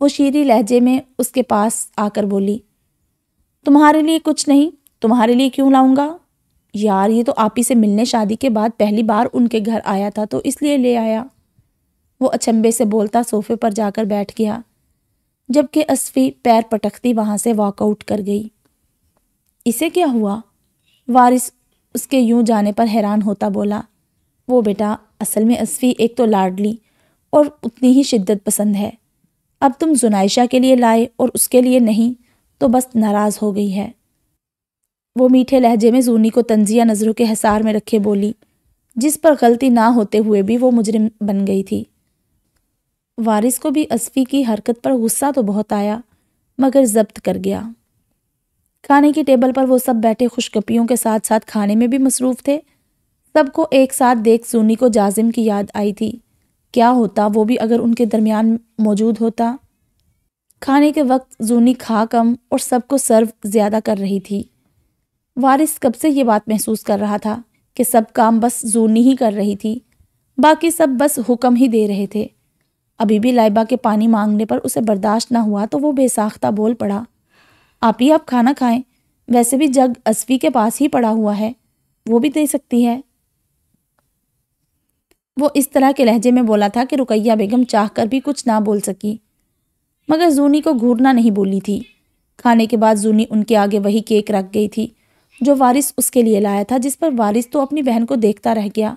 وہ شیریں لہجے میں اس کے پاس آ کر بولی۔ تمہارے لیے کچھ نہیں، تمہارے لیے کیوں لاؤں گا؟ یار یہ تو آپ ہی سے ملنے شادی کے بعد پہلی بار ان کے گھر آیا تھا تو اس لیے لے آیا۔ وہ اچنبے سے بولتا صوفے پر جا کر بیٹھ گیا، جبکہ اصفی پیر پٹکتی وہاں سے واک آؤٹ کر گئی۔ اسے کیا ہوا؟ وارث اس کے یوں جانے پر حیران ہوتا بولا۔ وہ بیٹا اصل میں اصفی ایک تو لاڈلی اور اتنی ہی شدت پسند ہے۔ اب تم زنائشہ کے لیے لائے اور اس کے لیے نہیں تو بس ناراض ہو گئی ہے۔ وہ میٹھے لہجے میں زونی کو طنزیہ نظروں کے حصار میں رکھے بولی، جس پر غلطی نہ ہوتے ہوئے بھی وہ مجرم بن گئی تھی۔ وارث کو بھی اصفی کی حرکت پر غصہ تو بہت آیا مگر ضبط کر گیا۔ کھانے کی ٹیبل پر وہ سب بیٹھے خوش گپیوں کے ساتھ ساتھ کھانے میں بھی مصروف تھے۔ سب کو ایک ساتھ دیکھ زونی کو جازم کی یاد آئی تھی۔ کیا ہوتا وہ بھی اگر ان کے درمیان موجود ہوتا؟ کھانے کے وقت زونی کھا کم اور سب کو سرو زیادہ کر رہی تھی۔ وارث کب سے یہ بات محسوس کر رہا تھا کہ سب کام بس زونی ہی کر رہی تھی، باقی سب بس حکم ہی دے رہے تھے۔ ابھی بھی لائبہ کے پانی مانگنے پر اسے برداشت نہ ہوا تو وہ بے ساختہ بول پڑا، آپ ہی آپ کھانا کھائیں، ویسے بھی جگ اصفی کے پاس ہی پڑا ہوا ہے، وہ بھی دے سکتی ہے۔ وہ اس طرح کے لہجے میں بولا تھا کہ رقیہ بیگم چاہ کر بھی کچھ نہ بول سکی، مگر زونی کو گھورنا نہیں بولی تھی۔ کھانے کے بعد زونی ان کے آگے وہی کیک رکھ گئی تھی جو وارث اس کے لیے لایا تھا، جس پر وارث تو اپنی بہن کو دیکھتا رہ گیا۔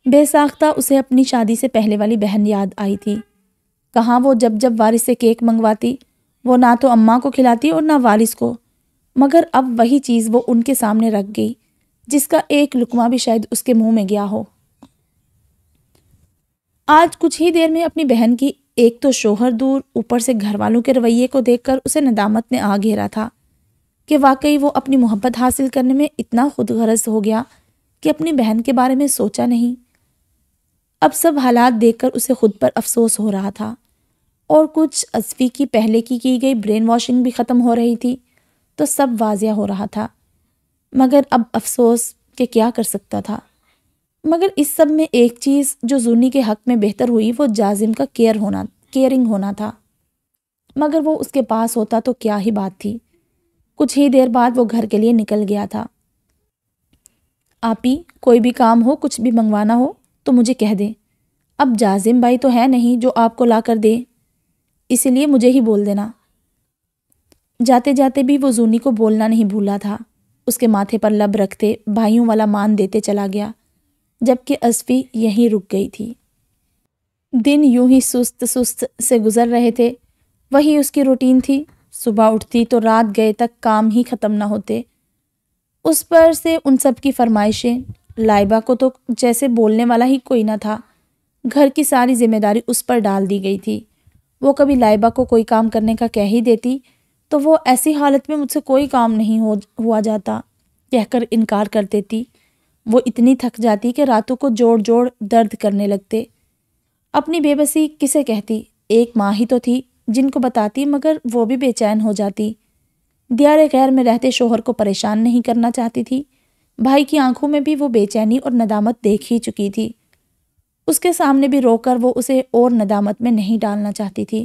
بے ساختہ اسے اپنی شادی سے پہلے والی بہن یاد آئی تھی۔ کہاں وہ جب وارث سے کیک منگواتی وہ نہ تو اماں کو کھلاتی اور نہ وارث کو، مگر اب وہی چیز وہ ان کے سامنے رکھ گئی جس کا ایک لقمہ بھی شاید اس کے منہ میں گیا ہو۔ آج کچھ ہی دیر میں اپنی بہن کی ایک تو شوہر دور، اوپر سے گھر والوں کے رویے کو دیکھ کر اسے ندامت نے آ گھیرا تھا کہ واقعی وہ اپنی محبت حاصل کرنے میں اتنا خود غرض ہو گیا کہ اپنی بہن کے بارے میں سوچا نہیں۔ اب سب حالات دیکھ کر اسے خود پر افسوس ہو رہا تھا، اور کچھ اصفی کی پہلے کی گئی برین واشنگ بھی ختم ہو رہی تھی تو سب واضح ہو رہا تھا، مگر اب افسوس کہ کیا کر سکتا تھا۔ مگر اس سب میں ایک چیز جو زونی کے حق میں بہتر ہوئی وہ جازم کا کیئرنگ ہونا تھا، مگر وہ اس کے پاس ہوتا تو کیا ہی بات تھی۔ کچھ ہی دیر بعد وہ گھر کے لیے نکل گیا تھا۔ آپی کوئی بھی کام ہو، کچھ بھی منگوانا ہو تو مجھے کہہ دیں، اب جازم بھائی تو ہے نہیں جو آپ کو لا کر دے، اسی لیے مجھے ہی بول دینا۔ جاتے جاتے بھی وہ زونی کو بولنا نہیں بھولا تھا، اس کے ماتھے پر لب رکھتے بھائیوں والا مان دیتے چلا گیا، جبکہ اصفی یہیں رک گئی تھی۔ دن یوں ہی سست سے گزر رہے تھے، وہی اس کی روٹین تھی۔ صبح اٹھتی تو رات گئے تک کام ہی ختم نہ ہوتے، اس پر سے ان سب کی فرمائشیں۔ لائبہ کو تو جیسے بولنے والا ہی کوئی نہ تھا، گھر کی ساری ذمہ داری اس پر ڈال دی گئی تھی۔ وہ کبھی لائبہ کو کوئی کام کرنے کا کہہ ہی دیتی تو وہ ایسی حالت میں مجھ سے کوئی کام نہیں ہوا جاتا کہہ کر انکار کر دیتی۔ وہ اتنی تھک جاتی کہ راتوں کو جوڑ جوڑ درد کرنے لگتے۔ اپنی بے بسی کسے کہتی؟ ایک ماں ہی تو تھی جن کو بتاتی، مگر وہ بھی بے چین ہو جاتی۔ دیار غیر میں رہتے شوہر کو پریشان نہیں کرنا چاہتی تھی۔ بھائی کی آنکھوں میں بھی وہ بے چینی اور ندامت دیکھ ہی چکی تھی، اس کے سامنے بھی رو کر وہ اسے اور ندامت میں نہیں ڈالنا چاہتی تھی۔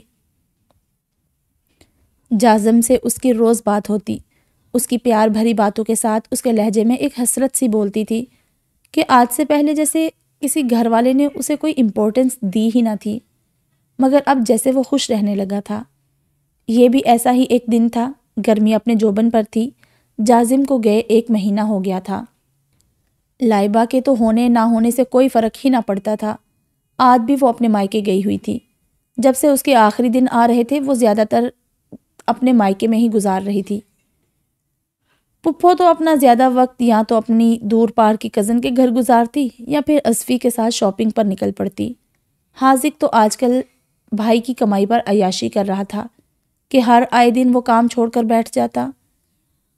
جازم سے اس کی روز بات ہوتی، اس کی پیار بھری باتوں کے ساتھ اس کے لہجے میں ایک حسرت سی بولتی تھی کہ آج سے پہلے جیسے کسی گھر والے نے اسے کوئی امپورٹنس دی ہی نہ تھی، مگر اب جیسے وہ خوش رہنے لگا تھا۔ یہ بھی ایسا ہی ایک دن تھا، گرمی اپنے جوبن پر تھی، جازم کو گئے 1 مہینہ ہو گیا تھا۔ لائبہ کے تو ہونے نہ ہونے سے کوئی فرق ہی نہ پڑتا تھا۔ آج بھی وہ اپنے مائکے گئی ہوئی تھی، جب سے اس کے آخری دن آ رہے تھے وہ زیادہ تر اپنے مائکے میں ہی گزار رہی تھی۔ پپھو تو اپنا زیادہ وقت یا تو اپنی دور پار کی کزن کے گھر گزارتی یا پھر اصفی کے ساتھ شاپنگ پر نکل پڑتی۔ حاذق تو آج کل بھائی کی کمائی پر عیاشی کر رہا تھا کہ ہر آئے دن وہ کام چھوڑ کر بیٹھ جاتا۔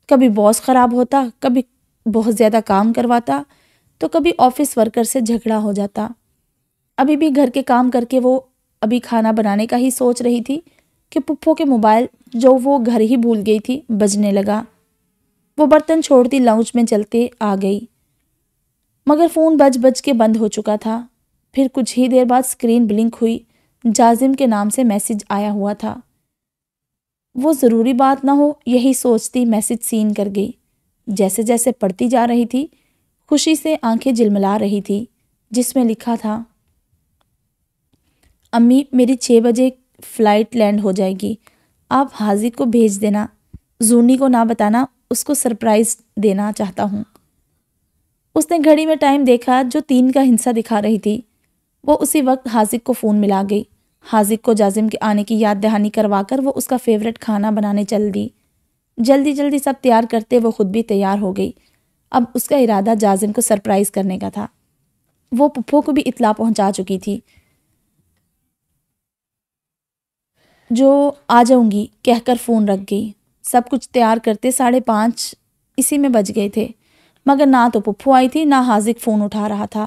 کبھی باس خراب ہوتا، کبھی بہت زیادہ کام کرواتا، تو کبھی آفس ورکر سے جھگڑا ہو جاتا۔ ابھی بھی گھر کے کام کر کے وہ ابھی کھانا بنانے کا ہی سوچ رہی تھی کہ پپھو کے موبائل جو وہ گھر ہی بھول گئی تھی بجنے لگا۔ وہ برتن چھوڑتی لاؤنج میں چلتے آ گئی، مگر فون بج بج کے بند ہو چکا تھا۔ پھر کچھ ہی دیر بعد اسکرین بلنک ہوئی، جازم کے نام سے میسج آیا ہوا تھا۔ وہ ضروری بات نہ ہو یہی سوچتی میسج سین کر گئی۔ جیسے جیسے پڑھتی جا رہی تھی خوشی سے آنکھیں جلملا رہی تھی، جس میں لکھا تھا، امی میری 6 بجے فلائٹ لینڈ ہو جائے گی، آپ حاذق کو بھیج دینا، زونی کو نہ بتانا، اس کو سرپرائز دینا چاہتا ہوں۔ اس نے گھڑی میں ٹائم دیکھا جو 3 کا ہندسہ دکھا رہی تھی۔ وہ اسی وقت حاذق کو فون ملا گئی۔ حاذق کو جازم کے آنے کی یاد دہانی کروا کر وہ اس کا فیوریٹ کھانا بنانے چل دی۔ جلدی جلدی سب تیار کرتے وہ خود بھی تیار ہو گئی۔ اب اس کا ارادہ جازم کو سرپرائز کرنے کا تھا۔ وہ پپھو کو بھی اطلاع پہنچا چکی تھی، جو آ جاؤں گی کہہ کر فون رکھ گئی۔ سب کچھ تیار کرتے 5:30 اسی میں بج گئے تھے، مگر نہ تو پپھو آئی تھی نہ حاذق فون اٹھا رہا تھا۔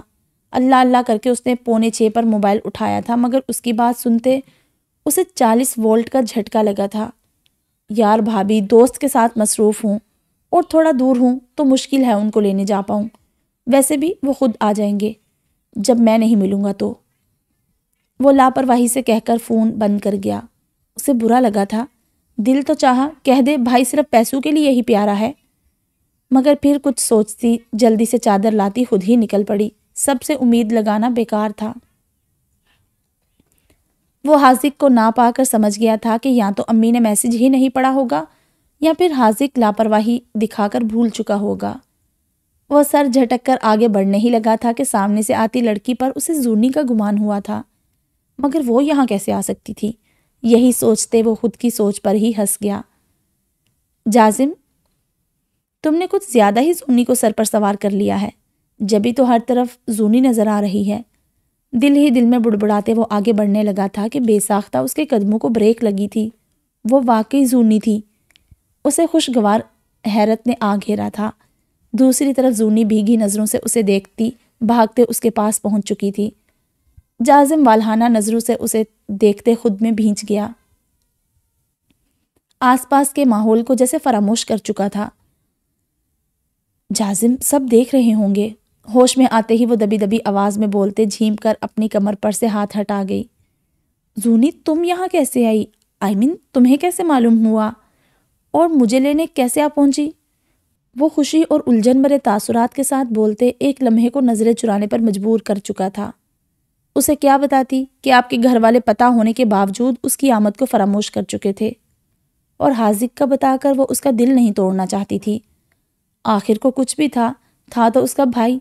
اللہ اللہ کر کے اس نے 5:45 پر موبائل اٹھایا تھا، مگر اس کی بات سنتے اسے 40 وولٹ کا جھٹکا لگا تھا۔ یار بھابھی دوست کے ساتھ مصروف ہوں اور تھوڑا دور ہوں تو مشکل ہے ان کو لینے جا پاؤں، ویسے بھی وہ خود آ جائیں گے جب میں نہیں ملوں گا تو۔ وہ لاپرواہی سے کہہ کر فون بند کر گیا۔ اسے برا لگا تھا، دل تو چاہا کہہ دے بھائی صرف پیسوں کے لیے ہی پیارا ہے، مگر پھر کچھ سوچتی جلدی سے چادر لاتی خود ہی نکل پڑی۔ سب سے امید لگانا بیکار تھا۔ وہ حاذق کو نہ پا کر سمجھ گیا تھا کہ یا تو امی نے میسج ہی نہیں پڑھا ہوگا یا پھر حاذق لاپرواہی دکھا کر بھول چکا ہوگا۔ وہ سر جھٹک کر آگے بڑھنے ہی لگا تھا کہ سامنے سے آتی لڑکی پر اسے زونی کا گمان ہوا تھا، مگر وہ یہاں کیسے آ سکتی تھی؟ یہی سوچتے وہ خود کی سوچ پر ہی ہنس گیا۔ جازم، تم نے کچھ زیادہ ہی زونی کو سر پر سوار کر لیا ہے، جبھی تو ہر طرف زونی نظر آ رہی ہے۔ دل ہی دل میں بڑبڑاتے وہ آگے بڑھنے لگا تھا کہ بے ساختہ اس کے قدموں کو بریک لگی تھی۔ وہ واقعی زونی تھی۔ اسے خوشگوار حیرت نے آ گھیرا تھا۔ دوسری طرف زونی بھیگی نظروں سے اسے دیکھتی بھاگتے اس کے پاس پہنچ چکی تھی۔ جازم والہانہ نظروں سے اسے دیکھتے خود میں بھینچ گیا۔ آس پاس کے ماحول کو جیسے فراموش کر چکا تھا۔ جازم سب دیکھ رہے ہوں گے، ہوش میں آتے ہی وہ دبی دبی آواز میں بولتے جھیم کر اپنی کمر پر سے ہاتھ ہٹا گئی۔ زونی تم یہاں کیسے آئی؟ تمہیں کیسے معلوم ہوا اور مجھے لینے کیسے آ پہنچی؟ وہ خوشی اور الجھن بھرے تاثرات کے ساتھ بولتے ایک لمحے کو نظریں چرانے پر مجبور کر چکا تھا۔ اسے کیا بتاتی کہ آپ کے گھر والے پتہ ہونے کے باوجود اس کی آمد کو فراموش کر چکے تھے، اور حاذق کا بتا کر وہ اس کا دل نہیں توڑنا چاہتی تھی۔ آخر کو کچھ بھی تھا تو اس کا بھائی،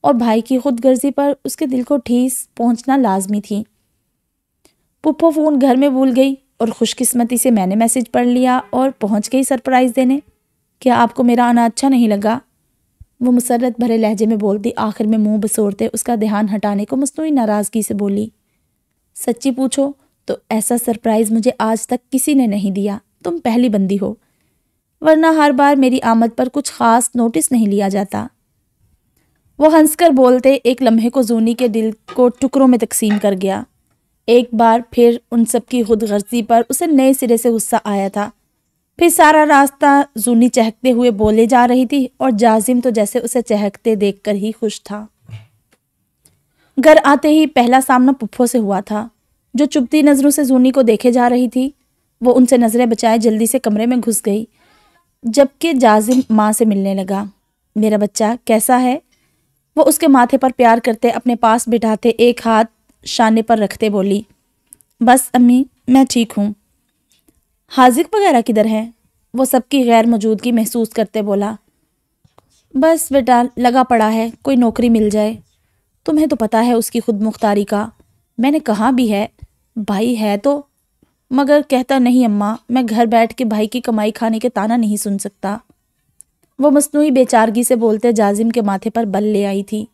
اور بھائی کی خود غرضی پر اس کے دل کو ٹھیس پہنچنا لازمی تھی۔ پپھو فون گھر میں بھول گئی اور خوش قسمتی سے میں نے میسج پڑھ لیا اور پہنچ گئی سرپرائز دینے۔ کیا آپ کو میرا آنا اچھا نہیں لگا؟ وہ مسرت بھرے لہجے میں بولتی آخر میں منہ بسورتے اس کا دھیان ہٹانے کو مصنوعی ناراضگی سے بولی، سچی پوچھو تو ایسا سرپرائز مجھے آج تک کسی نے نہیں دیا، تم پہلی بندی ہو، ورنہ ہر بار میری آمد پر کچھ خاص نوٹس نہیں لیا جاتا۔ وہ ہنس کر بولتے ایک لمحے کو زونی کے دل کو ٹکڑوں میں تقسیم کر گیا۔ ایک بار پھر ان سب کی خود غرضی پر اسے نئے سرے سے غصہ آیا تھا۔ پھر سارا راستہ زونی چہکتے ہوئے بولے جا رہی تھی اور جازم تو جیسے اسے چہکتے دیکھ کر ہی خوش تھا۔ گھر آتے ہی پہلا سامنا پپھو سے ہوا تھا، جو چبھتی نظروں سے زونی کو دیکھے جا رہی تھی۔ وہ ان سے نظریں بچائے جلدی سے کمرے میں گھس گئی، جبکہ جازم ماں سے ملنے لگا۔ میرا بچہ کیسا ہے؟ وہ اس کے ماتھے پر پیار کرتے اپنے پاس بٹھاتے ایک ہاتھ شانے پر رکھتے بولی، بس امی میں ٹھیک ہوں۔ حاذق وغیرہ کدھر ہے؟ وہ سب کی غیر موجودگی محسوس کرتے بولا، بس بیٹا لگا پڑا ہے، کوئی نوکری مل جائے، تمہیں تو پتہ ہے اس کی خود مختاری کا۔ میں نے کہا بھی ہے بھائی ہے تو، مگر کہتا نہیں اماں، میں گھر بیٹھ کے بھائی کی کمائی کھانے کے طعنہ نہیں سن سکتا۔ وہ مصنوعی بے چارگی سے بولتے جازم کے ماتھے پر بل لے آئی تھی۔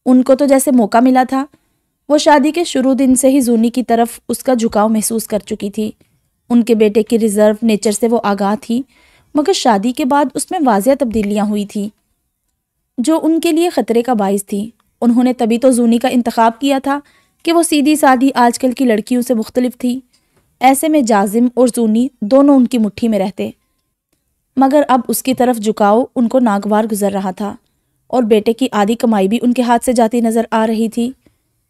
ان کو تو جیسے موقع ملا تھا، وہ شادی کے شروع دن سے ہی زونی کی طرف اس کا جھکاؤ محسوس کر چکی تھی۔ ان کے بیٹے کی ریزرو نیچر سے وہ آگاہ تھی، مگر شادی کے بعد اس میں واضح تبدیلیاں ہوئی تھیں جو ان کے لیے خطرے کا باعث تھی۔ انہوں نے تبھی تو زونی کا انتخاب کیا تھا کہ وہ سیدھی سادھی آج کل کی لڑکیوں سے مختلف تھی۔ ایسے میں جازم اور زونی دونوں ان کی مٹھی میں رہتے، مگر اب اس کی طرف جھکاؤ ان کو ناگوار گزر رہا تھا، اور بیٹے کی آدھی کمائی بھی ان کے ہاتھ سے جاتی نظر آ رہی تھی۔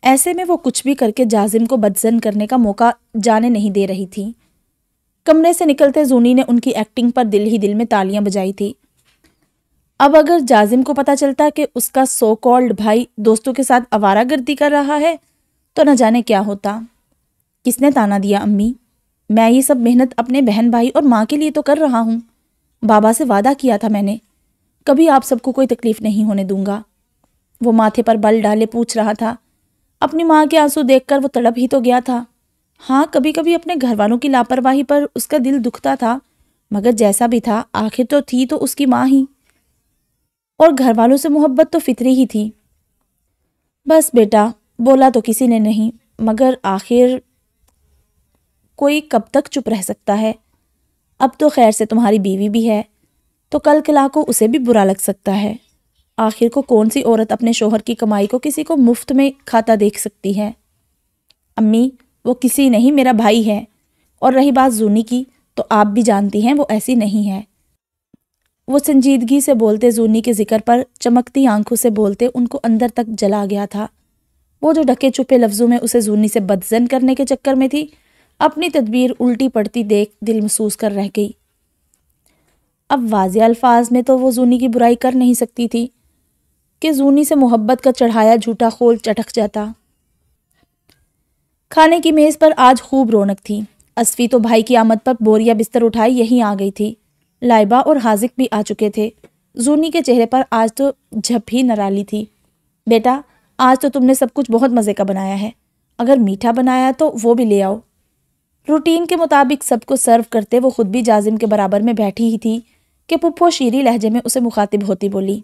ایسے میں وہ کچھ بھی کر کے جازم کو بدظن کرنے کا موقع جانے نہیں دے رہی تھی۔ کمرے سے نکلتے زونی نے ان کی ایکٹنگ پر دل ہی دل میں تالیاں بجائی تھی۔ اب اگر جازم کو پتہ چلتا کہ اس کا سو کالڈ بھائی دوستوں کے ساتھ آوارہ گردی کر رہا ہے تو نہ جانے کیا ہوتا۔ کس نے تانا دیا امی؟ میں یہ سب محنت اپنے بہن بھائی اور ماں کے لیے تو کر رہا ہوں۔ بابا سے وعدہ کیا تھا میں نے، کبھی آپ سب کو کوئی تکلیف نہیں ہونے دوں گا۔ وہ ماتھے پر بل ڈالے پوچھ رہا تھا۔ اپنی ماں کے آنسو دیکھ کر وہ تڑپ ہی تو گیا تھا۔ ہاں، کبھی کبھی اپنے گھر والوں کی لاپرواہی پر اس کا دل دکھتا تھا، مگر جیسا بھی تھا آخر تو تھی تو اس کی ماں ہی، اور گھر والوں سے محبت تو فطری ہی تھی۔ بس بیٹا، بولا تو کسی نے نہیں، مگر آخر کوئی کب تک چپ رہ سکتا ہے؟ اب تو خیر سے تمہاری بیوی بھی ہے، تو کل کلا کو اسے بھی برا لگ سکتا ہے۔ آخر کو کون سی عورت اپنے شوہر کی کمائی کو کسی کو مفت میں کھاتا دیکھ سکتی ہے؟ امی، وہ کسی نہیں، میرا بھائی ہے، اور رہی بات زونی کی تو آپ بھی جانتی ہیں وہ ایسی نہیں ہے۔ وہ سنجیدگی سے بولتے زونی کے ذکر پر چمکتی آنکھوں سے بولتے ان کو اندر تک جلا گیا تھا۔ وہ جو ڈھکے چھپے لفظوں میں اسے زونی سے بدظن کرنے کے چکر میں تھی، اپنی تدبیر الٹی پڑتی دیکھ دل محسوس کر رہ گئی۔ اب واضح الفاظ میں تو وہ زونی کی برائی کر نہیں سکتی تھی کہ زونی سے محبت کا چڑھایا جھوٹا خول چٹک جاتا۔ کھانے کی میز پر آج خوب رونق تھی۔ اصفی تو بھائی کی آمد پر بوریا بستر اٹھائی یہیں آ گئی تھی۔ لائبہ اور حاذق بھی آ چکے تھے۔ زونی کے چہرے پر آج تو جھپ ہی نرالی تھی۔ بیٹا، آج تو تم نے سب کچھ بہت مزے کا بنایا ہے، اگر میٹھا بنایا تو وہ بھی لے آؤ۔ روٹین کے مطابق سب کو سرو کرتے وہ خود بھی جازم کے برابر میں بیٹھی ہی تھی کہ پھپھو شیریں لہجے میں اسے مخاطب ہوتی بولی،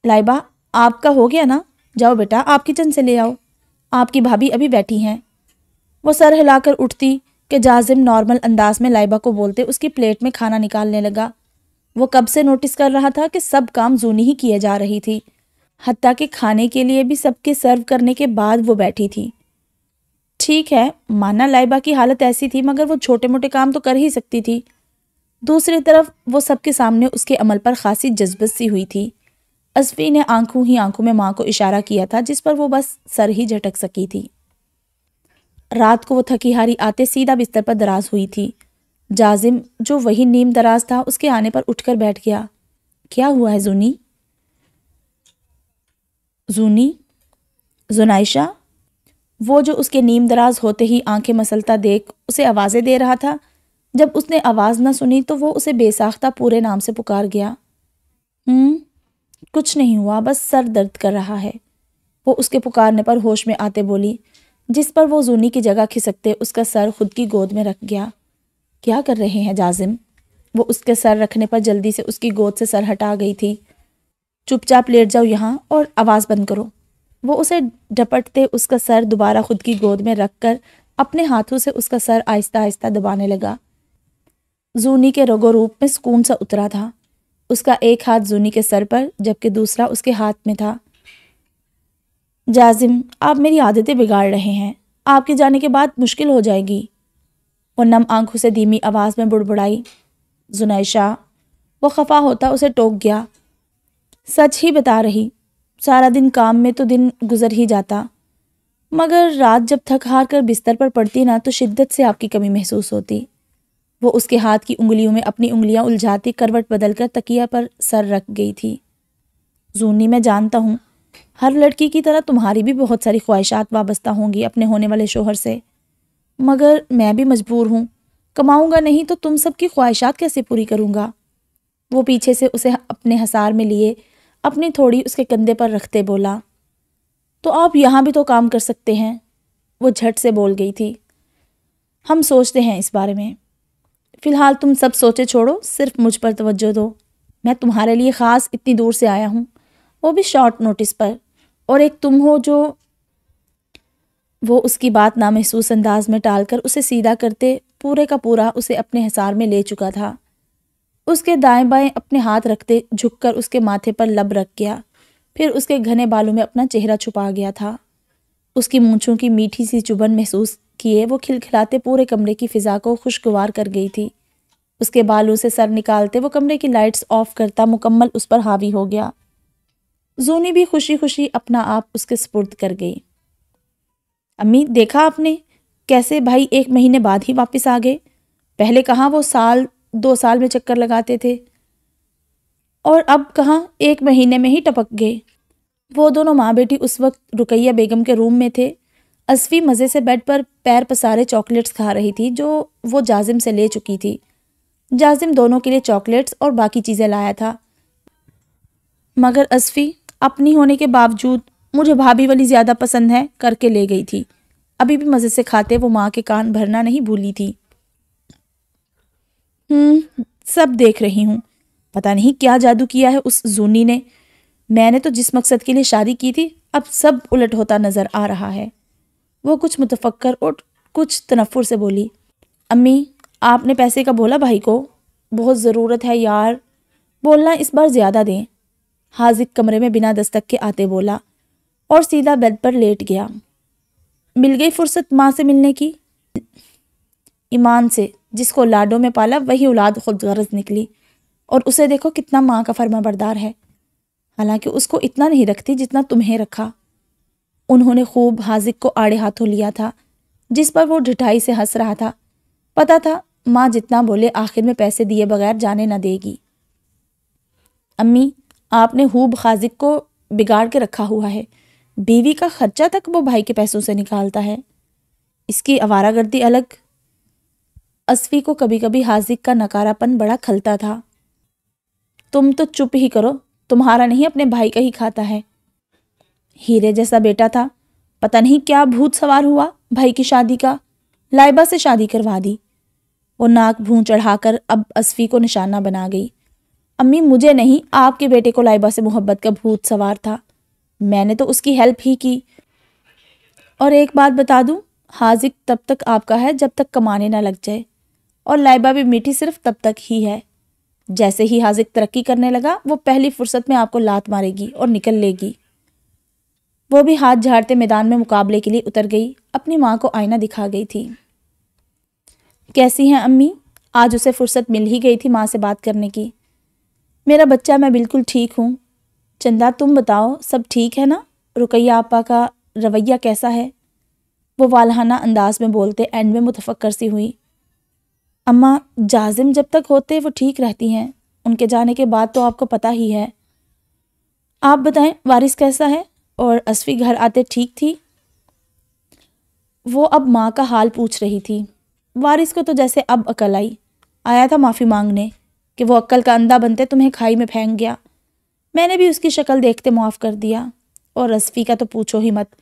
لائبہ، آپ کا ہو گیا نا؟ جاؤ بیٹا، آپ کچن سے لے آؤ، آپ کی بھابھی ابھی بیٹھی ہیں۔ وہ سر ہلا کر اٹھتی کہ جازم نارمل انداز میں لائبہ کو بولتے اس کی پلیٹ میں کھانا نکالنے لگا۔ وہ کب سے نوٹس کر رہا تھا کہ سب کام زونی ہی کیے جا رہی تھی، حتیٰ کہ کھانے کے لیے بھی سب کے سرو کرنے کے بعد وہ بیٹھی تھی۔ ٹھیک ہے، مانا لائبہ کی حالت ایسی تھی، مگر وہ چھوٹے موٹے کام تو کر ہی سکتی تھی۔ دوسری طرف وہ سب کے سامنے اس کے عمل پر خاصی جذبت سی ہوئی تھی۔ اصفی نے آنکھوں ہی آنکھوں میں ماں کو اشارہ کیا تھا، جس پر وہ بس سر ہی جھٹک سکی تھی۔ رات کو وہ تھکی ہاری آتے سیدھا بستر پر دراز ہوئی تھی۔ جازم جو وہی نیم دراز تھا اس کے آنے پر اٹھ کر بیٹھ گیا۔ کیا ہوا ہے زونی؟ زونی؟ زنائشہ؟ وہ جو اس کے نیم دراز ہوتے ہی آنکھیں مسلتا دیکھ اسے آوازیں دے رہا تھا، جب اس نے آواز نہ سنی تو وہ اسے بے ساختہ پورے نام سے پکار گیا۔ کچھ نہیں ہوا، بس سر درد کر رہا ہے، وہ اس کے پکارنے پر ہوش میں آتے بولی، جس پر وہ زونی کی جگہ کھسکتے اس کا سر خود کی گود میں رکھ گیا۔ کیا کر رہے ہیں جازم؟ وہ اس کے سر رکھنے پر جلدی سے اس کی گود سے سر ہٹا گئی تھی۔ چپ چاپ لیٹ جاؤ یہاں اور آواز بند کرو۔ وہ اسے ڈپٹتے اس کا سر دوبارہ خود کی گود میں رکھ کر اپنے ہاتھوں سے اس کا سر آہستہ آہستہ دبانے لگا۔ زونی کے رگو روپ میں سکون سا اترا تھا۔ اس کا ایک ہاتھ زونی کے سر پر جبکہ دوسرا اس کے ہاتھ میں تھا۔ جازم، آپ میری عادتیں بگاڑ رہے ہیں، آپ کے جانے کے بعد مشکل ہو جائے گی۔ وہ نم آنکھوں سے دھیمی آواز میں بڑبڑائی۔ زنائشہ، وہ خفا ہوتا اسے ٹوک گیا۔ سچ ہی بتا رہی، سارا دن کام میں تو دن گزر ہی جاتا، مگر رات جب تھک ہار کر بستر پر پڑتی نا تو شدت سے آپ کی کمی محسوس ہوتی۔ وہ اس کے ہاتھ کی انگلیوں میں اپنی انگلیاں الجھاتی کروٹ بدل کر تکیہ پر سر رکھ گئی تھی۔ زونی، میں جانتا ہوں ہر لڑکی کی طرح تمہاری بھی بہت ساری خواہشات وابستہ ہوں گی اپنے ہونے والے شوہر سے، مگر میں بھی مجبور ہوں، کماؤں گا نہیں تو تم سب کی خواہشات کیسے پوری کروں گا؟ وہ پیچھے سے اسے اپنے حصار میں لیے اپنی تھوڑی اس کے کندھے پر رکھتے بولا، تو آپ یہاں بھی تو کام کر سکتے ہیں۔ وہ جھٹ سے بول گئی تھی، ہم سوچتے ہیں اس بارے میں۔ فی الحال تم سب سوچے چھوڑو، صرف مجھ پر توجہ دو۔ میں تمہارے لیے خاص اتنی دور سے آیا ہوں، وہ بھی شارٹ نوٹس پر، اور ایک تم ہو جو…۔ وہ اس کی بات نامحسوس انداز میں ٹال کر اسے سیدھا کرتے پورے کا پورا اسے اپنے حصار میں لے چکا تھا۔ اس کے دائیں بائیں اپنے ہاتھ رکھتے جھک کر اس کے ماتھے پر لب رکھ گیا، پھر اس کے گھنے بالوں میں اپنا چہرہ چھپا گیا تھا۔ اس کی مونچھوں کی میٹھی سی چبھن محسوس کیے وہ کھلکھلاتے پورے کمرے کی فضا کو خوشگوار کر گئی تھی۔ اس کے بالوں سے سر نکالتے وہ کمرے کی لائٹس آف کرتا مکمل اس پر حاوی ہو گیا۔ زونی بھی خوشی خوشی اپنا آپ اس کے سپرد کر گئی۔ امی دیکھا آپ نے کیسے بھائی 1 مہینے بعد ہی واپس آ گئے؟ پہلے کہاں وہ 2 سال میں چکر لگاتے تھے، اور اب کہاں 1 مہینے میں ہی ٹپک گئے۔ وہ دونوں ماں بیٹی اس وقت رقیہ بیگم کے روم میں تھے۔ اصفی مزے سے بیڈ پر پیر پسارے چاکلیٹس کھا رہی تھی جو وہ جازم سے لے چکی تھی۔ جازم دونوں کے لیے چاکلیٹس اور باقی چیزیں لایا تھا، مگر اصفی اپنی ہونے کے باوجود مجھے بھابھی والی زیادہ پسند ہے کر کے لے گئی تھی۔ ابھی بھی مزے سے کھاتے وہ ماں کے کان بھرنا نہیں بھولی تھی۔ سب دیکھ رہی ہوں، پتہ نہیں کیا جادو کیا ہے اس زونی نے۔ میں نے تو جس مقصد کے لیے شادی کی تھی اب سب الٹ ہوتا نظر آ رہا ہے۔ وہ کچھ متفکر اور کچھ تنفر سے بولی۔ امی آپ نے پیسے کا بولا بھائی کو؟ بہت ضرورت ہے یار، بولنا اس بار زیادہ دیں۔ حاذق کمرے میں بنا دستک کے آتے بولا اور سیدھا بیڈ پر لیٹ گیا۔ مل گئی فرصت ماں سے ملنے کی؟ ایمان سے، جس کو لاڈوں میں پالا وہی اولاد خود غرض نکلی، اور اسے دیکھو کتنا ماں کا فرما بردار ہے، حالانکہ اس کو اتنا نہیں رکھتی جتنا تمہیں رکھا۔ انہوں نے خوب حاذق کو آڑے ہاتھوں لیا تھا، جس پر وہ ڈھٹائی سے ہنس رہا تھا۔ پتا تھا ماں جتنا بولے آخر میں پیسے دیے بغیر جانے نہ دے گی۔ امی آپ نے خوب حاذق کو بگاڑ کے رکھا ہوا ہے، بیوی کا خرچہ تک وہ بھائی کے پیسوں سے نکالتا ہے، اس کی آوارہ گردی الگ۔ اصفی کو کبھی کبھی حاذق کا نکارا پن بڑا کھلتا تھا۔ تم تو چپ ہی کرو، تمہارا نہیں اپنے بھائی کا ہی کھاتا ہے۔ ہیرے جیسا بیٹا تھا، پتہ نہیں کیا بھوت سوار ہوا بھائی کی شادی کا، لائبہ سے شادی کروا دی۔ وہ ناک بھون چڑھا کر اب اصفی کو نشانہ بنا گئی۔ امی مجھے نہیں، آپ کے بیٹے کو لائبہ سے محبت کا بھوت سوار تھا، میں نے تو اس کی ہیلپ ہی کی۔ اور ایک بات بتا دوں، حاذق تب تک آپ کا ہے جب تک کمانے نہ لگ جائے، اور لائبہ بھی میٹھی صرف تب تک ہی ہے۔ جیسے ہی حاذق ترقی کرنے لگا وہ پہلی فرصت میں آپ کو لات مارے گی اور نکل لے گی۔ وہ بھی ہاتھ جھاڑتے میدان میں مقابلے کے لیے اتر گئی، اپنی ماں کو آئینہ دکھا گئی تھی۔ کیسی ہیں امی؟ آج اسے فرصت مل ہی گئی تھی ماں سے بات کرنے کی۔ میرا بچہ میں بالکل ٹھیک ہوں، چندہ تم بتاؤ سب ٹھیک ہے نا؟ رقیہ آپا کا رویہ کیسا ہے؟ وہ والہانہ انداز میں بولتے اینڈ میں متفکر سی ہوئی۔ اماں جازم جب تک ہوتے وہ ٹھیک رہتی ہیں، ان کے جانے کے بعد تو آپ کو پتہ ہی ہے۔ آپ بتائیں وارث کیسا ہے؟ اور اصفی گھر آتے ٹھیک تھی؟ وہ اب ماں کا حال پوچھ رہی تھی۔ وارث کو تو جیسے اب عقل آئی، آیا تھا معافی مانگنے کہ وہ عقل کا اندھا بنتے تمہیں کھائی میں پھینک گیا۔ میں نے بھی اس کی شکل دیکھتے معاف کر دیا، اور اصفی کا تو پوچھو ہی مت،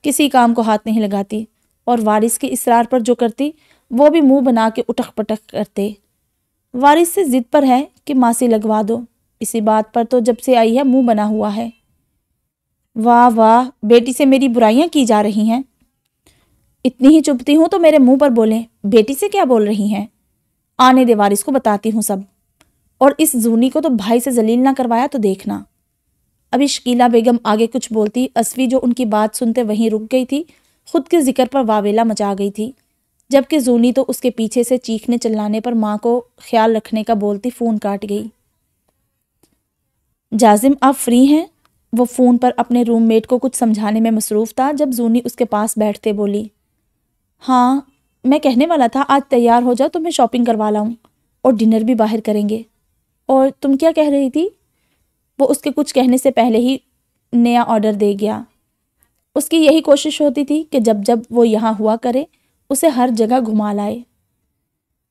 کسی کام کو ہاتھ نہیں لگاتی، اور وارث کے اصرار پر جو کرتی وہ بھی منہ بنا کے اٹک پٹک کرتے۔ وارث سے ضد پر ہے کہ ماسی لگوا دو، اسی بات پر تو جب سے آئی ہے منہ بنا ہوا ہے۔ واہ واہ، بیٹی سے میری برائیاں کی جا رہی ہیں۔ اتنی ہی چپتی ہوں تو میرے منہ پر بولیں، بیٹی سے کیا بول رہی ہیں؟ آنے دے وارث کو بتاتی ہوں سب، اور اس زونی کو تو بھائی سے ذلیل نہ کروایا تو دیکھنا۔ ابھی شکیلہ بیگم آگے کچھ بولتی، اصفی جو ان کی بات سنتے وہیں رک گئی تھی، خود کے ذکر پر واویلا مچا گئی تھی، جبکہ زونی تو اس کے پیچھے سے چیخنے چلانے پر ماں کو خیال رکھنے کا بولتی فون کاٹ گئی۔ جازم آپ فری ہیں؟ وہ فون پر اپنے روم میٹ کو کچھ سمجھانے میں مصروف تھا جب زونی اس کے پاس بیٹھتے بولی، ہاں میں کہنے والا تھا آج تیار ہو جاؤ، تمہیں شاپنگ کروا لاؤں، اور ڈنر بھی باہر کریں گے۔ اور تم کیا کہہ رہی تھی؟ وہ اس کے کچھ کہنے سے پہلے ہی نیا آرڈر دے گیا۔ اس کی یہی کوشش ہوتی تھی کہ جب جب وہ یہاں ہوا کرے اسے ہر جگہ گھما لائے۔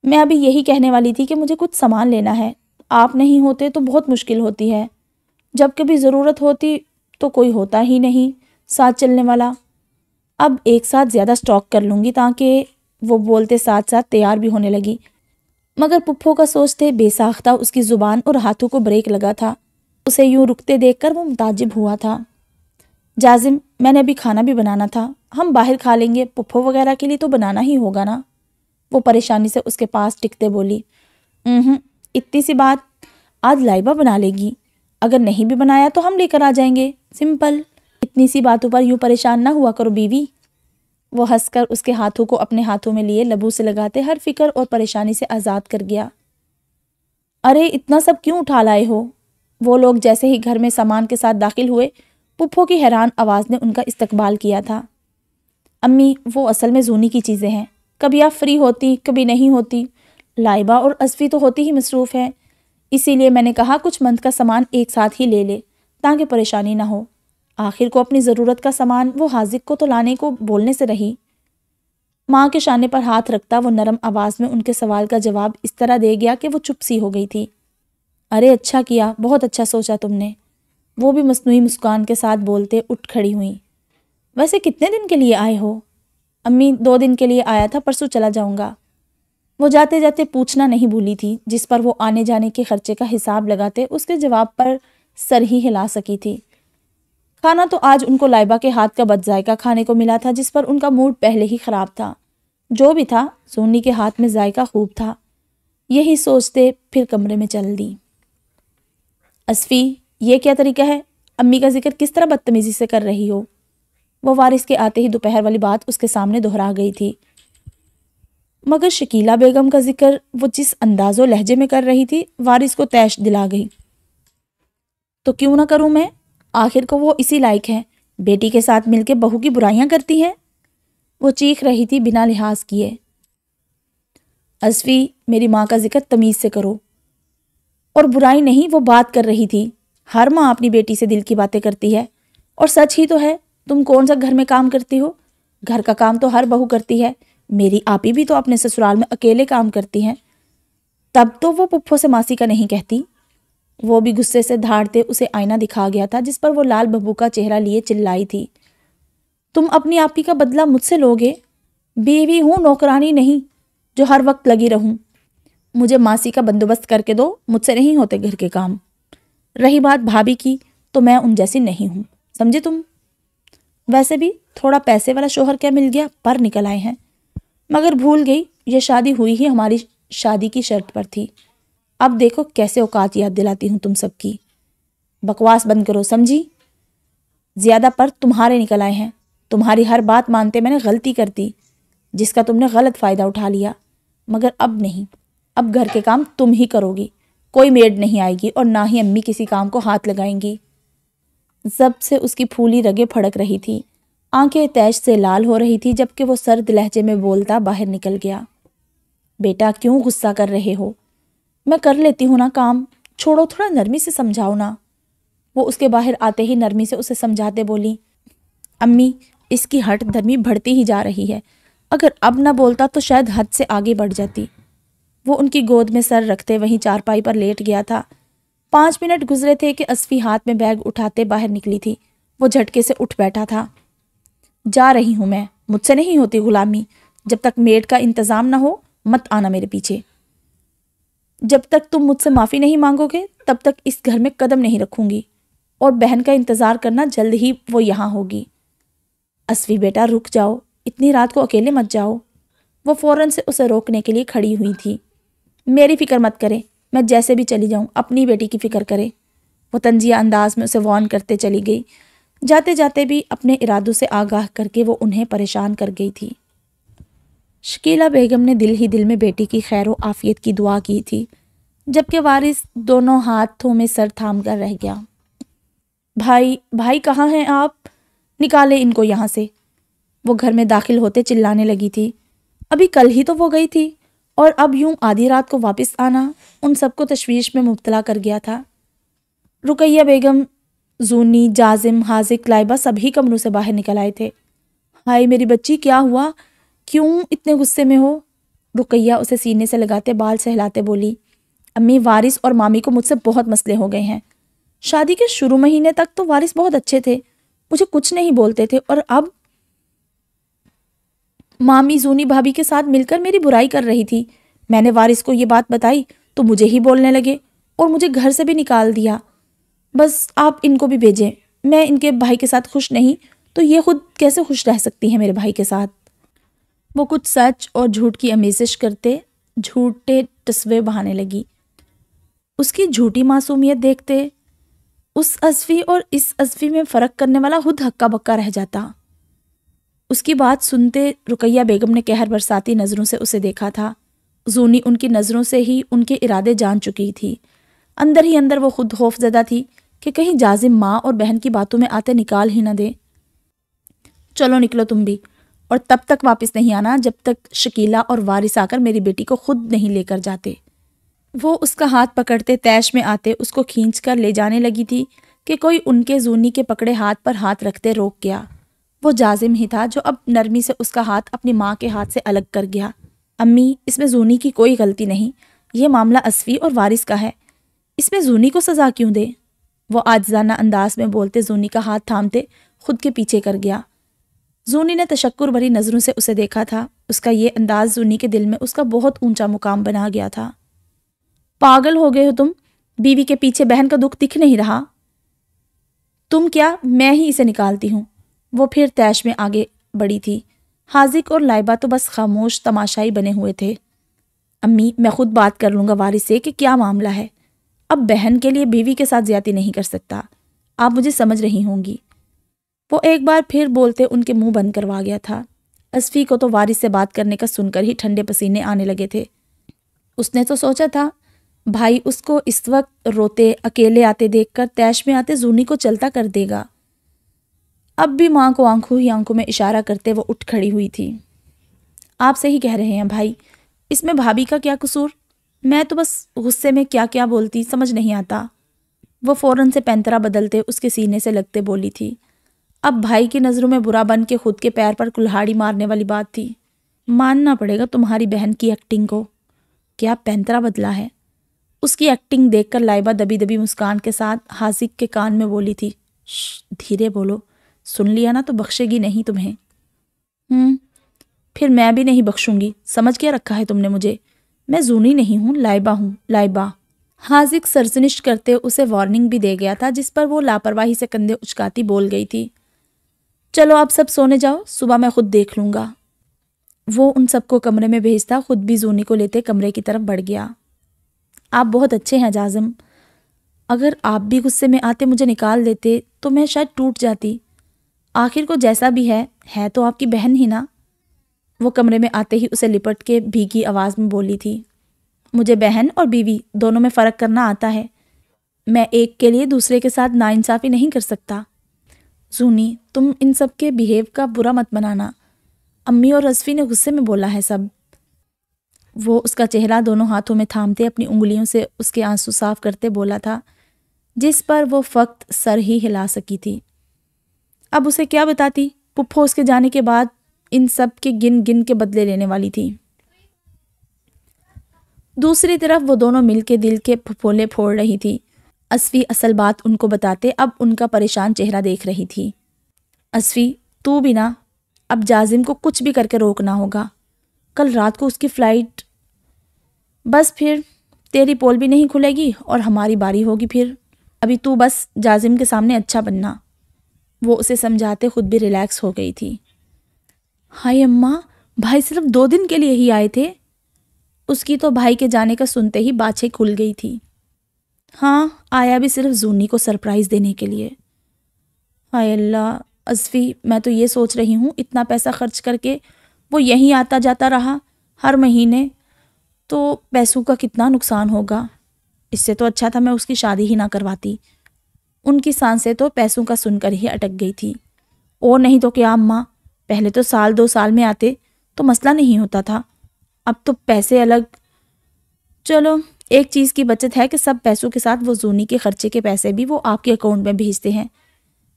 میں ابھی یہی کہنے والی تھی کہ مجھے کچھ سامان لینا ہے، آپ نہیں ہوتے تو بہت مشکل ہوتی ہے، جب کبھی ضرورت ہوتی تو کوئی ہوتا ہی نہیں ساتھ چلنے والا۔ اب ایک ساتھ زیادہ سٹاک کر لوں گی تاکہ وہ بولتے ساتھ ساتھ تیار بھی ہونے لگی، مگر پپھو کا سوچتے بے ساختہ اس کی زبان اور ہاتھوں کو بریک لگا تھا۔ اسے یوں رکتے دیکھ کر وہ متعجب ہوا تھا۔ جازم، میں نے ابھی کھانا بھی بنانا تھا، ہم باہر کھا لیں گے، پپھو وغیرہ کے لیے تو بنانا ہی ہوگا نا؟ وہ پریشانی سے اس کے پاس ٹکتے بولی۔ اتنی سی بات، آج لائبہ بنا لے گی، اگر نہیں بھی بنایا تو ہم لے کر آ جائیں گے، سمپل۔ اتنی سی باتوں پر یوں پریشان نہ ہوا کرو بیوی۔ وہ ہنس کر اس کے ہاتھوں کو اپنے ہاتھوں میں لیے لبوں سے لگاتے ہر فکر اور پریشانی سے آزاد کر گیا۔ ارے اتنا سب کیوں اٹھا لائے ہو؟ وہ لوگ جیسے ہی گھر میں سامان کے ساتھ داخل ہوئے، پپھو کی حیران آواز نے ان کا استقبال کیا تھا۔ امی، وہ اصل میں زونی کی چیزیں ہیں، کبھی آپ فری ہوتی کبھی نہیں ہوتی، لائبہ اور اصفی تو ہوتی ہی مصروف ہے، اسی لیے میں نے کہا کچھ منتھ کا سامان ایک ساتھ ہی لے لے تاکہ پریشانی نہ ہو۔ آخر کو اپنی ضرورت کا سامان وہ حاذق کو تو لانے کو بولنے سے رہی۔ ماں کے شانے پر ہاتھ رکھتا وہ نرم آواز میں ان کے سوال کا جواب اس طرح دے گیا کہ وہ چپ سی ہو گئی تھی۔ ارے اچھا کیا، بہت اچھا سوچا تم نے، وہ بھی مصنوعی مسکان کے ساتھ بولتے اٹھ کھڑی ہوئیں۔ ویسے کتنے دن کے لیے آئے ہو؟ امی، 2 دن کے لیے آیا تھا، پرسوں چلا جاؤں گا۔ وہ جاتے جاتے پوچھنا نہیں بھولی تھی، جس پر وہ آنے جانے کے خرچے کا حساب لگاتے اس کے جواب پر سر ہی ہلا سکی تھی۔ کھانا تو آج ان کو لائبہ کے ہاتھ کا بد ذائقہ کھانے کو ملا تھا، جس پر ان کا موڈ پہلے ہی خراب تھا۔ جو بھی تھا، سونی کے ہاتھ میں ذائقہ خوب تھا، یہی سوچتے پھر کمرے میں چل دی۔ اصفی، یہ کیا طریقہ ہے؟ امی کا ذکر کس طرح بدتمیزی سے کر رہی ہو؟ وہ وارث کے آتے ہی دوپہر والی بات اس کے سامنے دہرا گئی تھی۔ مگر شکیلہ بیگم کا ذکر وہ جس انداز و لہجے میں کر رہی تھی، وارث کو طیش دلا گئی۔ تو کیوں نہ کروں میں؟ آخر کو وہ اسی لائق ہیں، بیٹی کے ساتھ مل کے بہو کی برائیاں کرتی ہیں۔ وہ چیخ رہی تھی بنا لحاظ کیے۔ اصفی، میری ماں کا ذکر تمیز سے کرو۔ اور برائی نہیں، وہ بات کر رہی تھی۔ ہر ماں اپنی بیٹی سے دل کی باتیں کرتی ہے، اور سچ ہی تو ہے۔ تم کون سا گھر میں کام کرتی ہو؟ گھر کا کام تو ہر بہو کرتی ہے، میری آپی بھی تو اپنے سسرال میں اکیلے کام کرتی ہیں، تب تو وہ پپھو سے ماسی کا نہیں کہتی۔ وہ بھی غصے سے دھاڑتے اسے آئینہ دکھا گیا تھا، جس پر وہ لال ببو کا چہرہ لیے چلائی تھی۔ تم اپنی آپی کا بدلہ مجھ سے لوگے؟ بیوی ہوں، نوکرانی نہیں جو ہر وقت لگی رہوں۔ مجھے ماسی کا بندوبست کر کے دو، مجھ سے نہیں ہوتے گھر کے کام۔ رہی بات بھابھی کی، تو میں ان جیسی نہیں ہوں، سمجھے تم؟ ویسے بھی تھوڑا پیسے والا شوہر کیا مل گیا، پر نکل آئے ہیں۔ مگر بھول گئی، یہ شادی ہوئی ہی ہماری شادی کی شرط پر تھی۔ اب دیکھو کیسے اوقات یاد دلاتی ہوں تم سب کی۔ بکواس بند کرو، سمجھی؟ زیادہ پر تمہارے نکل آئے ہیں۔ تمہاری ہر بات مانتے میں نے غلطی کر دی، جس کا تم نے غلط فائدہ اٹھا لیا۔ مگر اب نہیں، اب گھر کے کام تم ہی کرو گی، کوئی میڈ نہیں آئے گی، اور نہ ہی امی کسی کام کو ہاتھ لگائیں گی۔ ضبط سے اس کی پھولی رگیں پھڑک رہی تھی، آنکھیں تیش سے لال ہو رہی تھی، جبکہ وہ سرد لہجے میں بولتا باہر نکل گیا۔ بیٹا کیوں غصہ کر رہے ہو؟ میں کر لیتی ہوں نا کام، چھوڑو، تھوڑا نرمی سے سمجھاؤ نا۔ وہ اس کے باہر آتے ہی نرمی سے اسے سمجھاتے بولی، امی اس کی ہٹ دھرمی بڑھتی ہی جا رہی ہے، اگر اب نہ بولتا تو شاید حد سے آگے بڑھ جاتی۔ وہ ان کی گود میں سر رکھتے وہیں چارپائی پر لیٹ گیا تھا۔ 5 منٹ گزرے تھے کہ اصفی ہاتھ میں بیگ اٹھاتے باہر نکلی تھی۔ وہ جھٹکے سے اٹھ بیٹھا تھا۔ جا رہی ہوں میں، مجھ سے نہیں ہوتی غلامی، جب تک میڈ کا انتظام نہ ہو مت آنا میرے پیچھے۔ جب تک تم مجھ سے معافی نہیں مانگو گے تب تک اس گھر میں قدم نہیں رکھوں گی، اور بہن کا انتظار کرنا، جلد ہی وہ یہاں ہوگی۔ اصفی بیٹا رک جاؤ، اتنی رات کو اکیلے مت جاؤ۔ وہ فوراً سے اسے روکنے کے لیے کھڑی ہوئی تھی۔ میری فکر مت کرے، میں جیسے بھی چلی جاؤں اپنی بیٹی کی فکر کرے۔ وہ طنزیہ انداز میں اسے وارن کرتے چلی گئی، جاتے جاتے بھی اپنے ارادوں سے آگاہ کر کے وہ انہیں پریشان کر گئی تھی۔ شکیلہ بیگم نے دل ہی دل میں بیٹی کی خیر و عافیت کی دعا کی تھی، جبکہ وارث دونوں ہاتھوں میں سر تھام کر رہ گیا۔ بھائی کہاں ہیں آپ؟ نکالے ان کو یہاں سے۔ وہ گھر میں داخل ہوتے چلانے لگی تھی۔ ابھی کل ہی تو وہ گئی تھی، اور اب یوں آدھی رات کو واپس آنا ان سب کو تشویش میں مبتلا کر گیا تھا۔ رقیہ بیگم، زونی، جازم، حاذق، لائبہ سبھی کمروں سے باہر نکل آئے تھے۔ ہائے میری بچی، کیا ہوا؟ کیوں اتنے غصے میں ہو؟ رقیہ اسے سینے سے لگاتے بال سہلاتے بولی، امی وارث اور مامی کو مجھ سے بہت مسئلے ہو گئے ہیں۔ شادی کے شروع مہینے تک تو وارث بہت اچھے تھے، مجھے کچھ نہیں بولتے تھے، اور اب مامی زونی بھابھی کے ساتھ مل کر میری برائی کر رہی تھی. میں نے وارث کو یہ بات بتائی تو مجھے ہی بولنے لگے اور مجھے گھر سے بھی نکال دیا. بس آپ ان کو بھی بھیجیں. میں ان کے بھائی کے ساتھ خوش نہیں تو یہ خود کیسے خوش رہ سکتی ہیں میرے بھائی کے ساتھ. وہ کچھ سچ اور جھوٹ کی آمیزش کرتے جھوٹے ٹسوے بہانے لگی. اس کی جھوٹی معصومیت دیکھتے اس اصفی اور اس اصفی میں فرق کرنے والا خود ہکا بکا رہ جاتا. اس کی بات سنتے رقیہ بیگم نے قہر برساتی نظروں سے اسے دیکھا تھا. زونی ان کی نظروں سے ہی ان کے ارادے جان چکی تھی. اندر ہی اندر وہ خود خوف زدہ تھی کہ کہیں جازم ماں اور بہن کی باتوں میں آتے نکال ہی نہ دے. چلو نکلو تم بھی، اور تب تک واپس نہیں آنا جب تک شکیلہ اور وارث آ کر میری بیٹی کو خود نہیں لے کر جاتے. وہ اس کا ہاتھ پکڑتے تیش میں آتے اس کو کھینچ کر لے جانے لگی تھی کہ کوئی ان کے زونی کے پکڑے ہاتھ پر ہاتھ رکھتے روک گیا. وہ جازم ہی تھا جو اب نرمی سے اس کا ہاتھ اپنی ماں کے ہاتھ سے الگ کر گیا. امی، اس میں زونی کی کوئی غلطی نہیں. یہ معاملہ اصفی اور وارث کا ہے. اس میں زونی کو سزا کیوں دے؟ وہ عاجزانہ انداز میں بولتے زونی کا ہاتھ تھامتے خود کے پیچھے کر گیا. زونی نے تشکر بھری نظروں سے اسے دیکھا تھا. اس کا یہ انداز زونی کے دل میں اس کا بہت اونچا مقام بنا گیا تھا. پاگل ہو گئے ہو تم؟ بیوی کے پیچھے بہن کا دکھ دکھ نہیں رہا؟ تم کیا، میں ہی اسے نکالتی ہوں. وہ پھر تیش میں آگے بڑھی تھی. حاذق اور لائبہ تو بس خاموش تماشائی بنے ہوئے تھے. امی، میں خود بات کر لوں گا وارث سے کہ کیا معاملہ ہے. اب بہن کے لیے بیوی کے ساتھ زیادتی نہیں کر سکتا. آپ مجھے سمجھ رہی ہوں گی. وہ ایک بار پھر بولتے ان کے منہ بند کروا گیا تھا. اصفی کو تو وارث سے بات کرنے کا سن کر ہی ٹھنڈے پسینے آنے لگے تھے. اس نے تو سوچا تھا بھائی اس کو اس وقت روتے اکیلے آتے دیکھ کر تیش میں آتے زونی کو چلتا کر دے گا. اب بھی ماں کو آنکھوں ہی آنکھوں میں اشارہ کرتے وہ اٹھ کھڑی ہوئی تھی. آپ صحیح کہہ رہے ہیں بھائی، اس میں بھابھی کا کیا قصور؟ میں تو بس غصے میں کیا کیا بولتی سمجھ نہیں آتا. وہ فوراً سے پینترا بدلتے اس کے سینے سے لگتے بولی تھی. اب بھائی کی نظروں میں برا بن کے خود کے پیر پر کلہاڑی مارنے والی بات تھی. ماننا پڑے گا تمہاری بہن کی ایکٹنگ کو. کیا پینترا بدلا ہے؟ اس کی ایکٹنگ دیکھ کر لائبہ دبی دبی مسکان کے ساتھ حاذق کے کان میں بولی تھی. دھیرے بولو، سن لیا نا تو بخشے گی نہیں تمہیں. پھر میں بھی نہیں بخشوں گی. سمجھ کیا رکھا ہے تم نے مجھے؟ میں زونی نہیں ہوں، لائبہ ہوں، لائبہ. حاذق سرزنش کرتے اسے وارننگ بھی دے گیا تھا جس پر وہ لاپرواہی سے کندھے اچکاتی بول گئی تھی. چلو آپ سب سونے جاؤ، صبح میں خود دیکھ لوں گا. وہ ان سب کو کمرے میں بھیجتا خود بھی زونی کو لیتے کمرے کی طرف بڑھ گیا. آپ بہت اچھے ہیں جازم. اگر آپ بھی غصے میں آتے مجھے نکال دیتے تو میں شاید ٹوٹ جاتی. آخر کو جیسا بھی ہے تو آپ کی بہن ہی نا. وہ کمرے میں آتے ہی اسے لپٹ کے بھیگی آواز میں بولی تھی. مجھے بہن اور بیوی دونوں میں فرق کرنا آتا ہے. میں ایک کے لیے دوسرے کے ساتھ ناانصافی نہیں کر سکتا. زونی، تم ان سب کے بیہیو کا برا مت بنانا. امی اور اصفی نے غصے میں بولا ہے سب. وہ اس کا چہرہ دونوں ہاتھوں میں تھامتے اپنی انگلیوں سے اس کے آنسو صاف کرتے بولا تھا جس پر وہ فقط سر ہی ہلا سکی تھی. اب اسے کیا بتاتی؟ پپھو اس کے جانے کے بعد ان سب کے گن گن کے بدلے لینے والی تھی. دوسری طرف وہ دونوں مل کے دل کے پھپھولے پھوڑ رہی تھی. اصفی اصل بات ان کو بتاتے اب ان کا پریشان چہرہ دیکھ رہی تھی. اصفی، تو بھی نا، اب جازم کو کچھ بھی کر کے روکنا ہوگا. کل رات کو اس کی فلائٹ. بس پھر تیری پول بھی نہیں کھلے گی اور ہماری باری ہوگی. پھر ابھی تو بس جازم کے سامنے اچھا بننا. وہ اسے سمجھاتے خود بھی ریلیکس ہو گئی تھی. ہائے اماں، بھائی صرف 2 دن کے لیے ہی آئے تھے. اس کی تو بھائی کے جانے کا سنتے ہی باچھیں کھل گئی تھی. ہاں، آیا بھی صرف زونی کو سرپرائز دینے کے لیے. ہائے اللہ اصفی، میں تو یہ سوچ رہی ہوں اتنا پیسہ خرچ کر کے وہ یہیں آتا جاتا رہا ہر مہینے تو پیسوں کا کتنا نقصان ہوگا. اس سے تو اچھا تھا میں اس کی شادی ہی نہ کرواتی. ان کی سانسیں تو پیسوں کا سن کر ہی اٹک گئی تھی. اور نہیں تو کیا اماں، پہلے تو 1-2 سال میں آتے تو مسئلہ نہیں ہوتا تھا. اب تو پیسے الگ. چلو ایک چیز کی بچت ہے کہ سب پیسوں کے ساتھ وہ زونی کے خرچے کے پیسے بھی وہ آپ کے اکاؤنٹ میں بھیجتے ہیں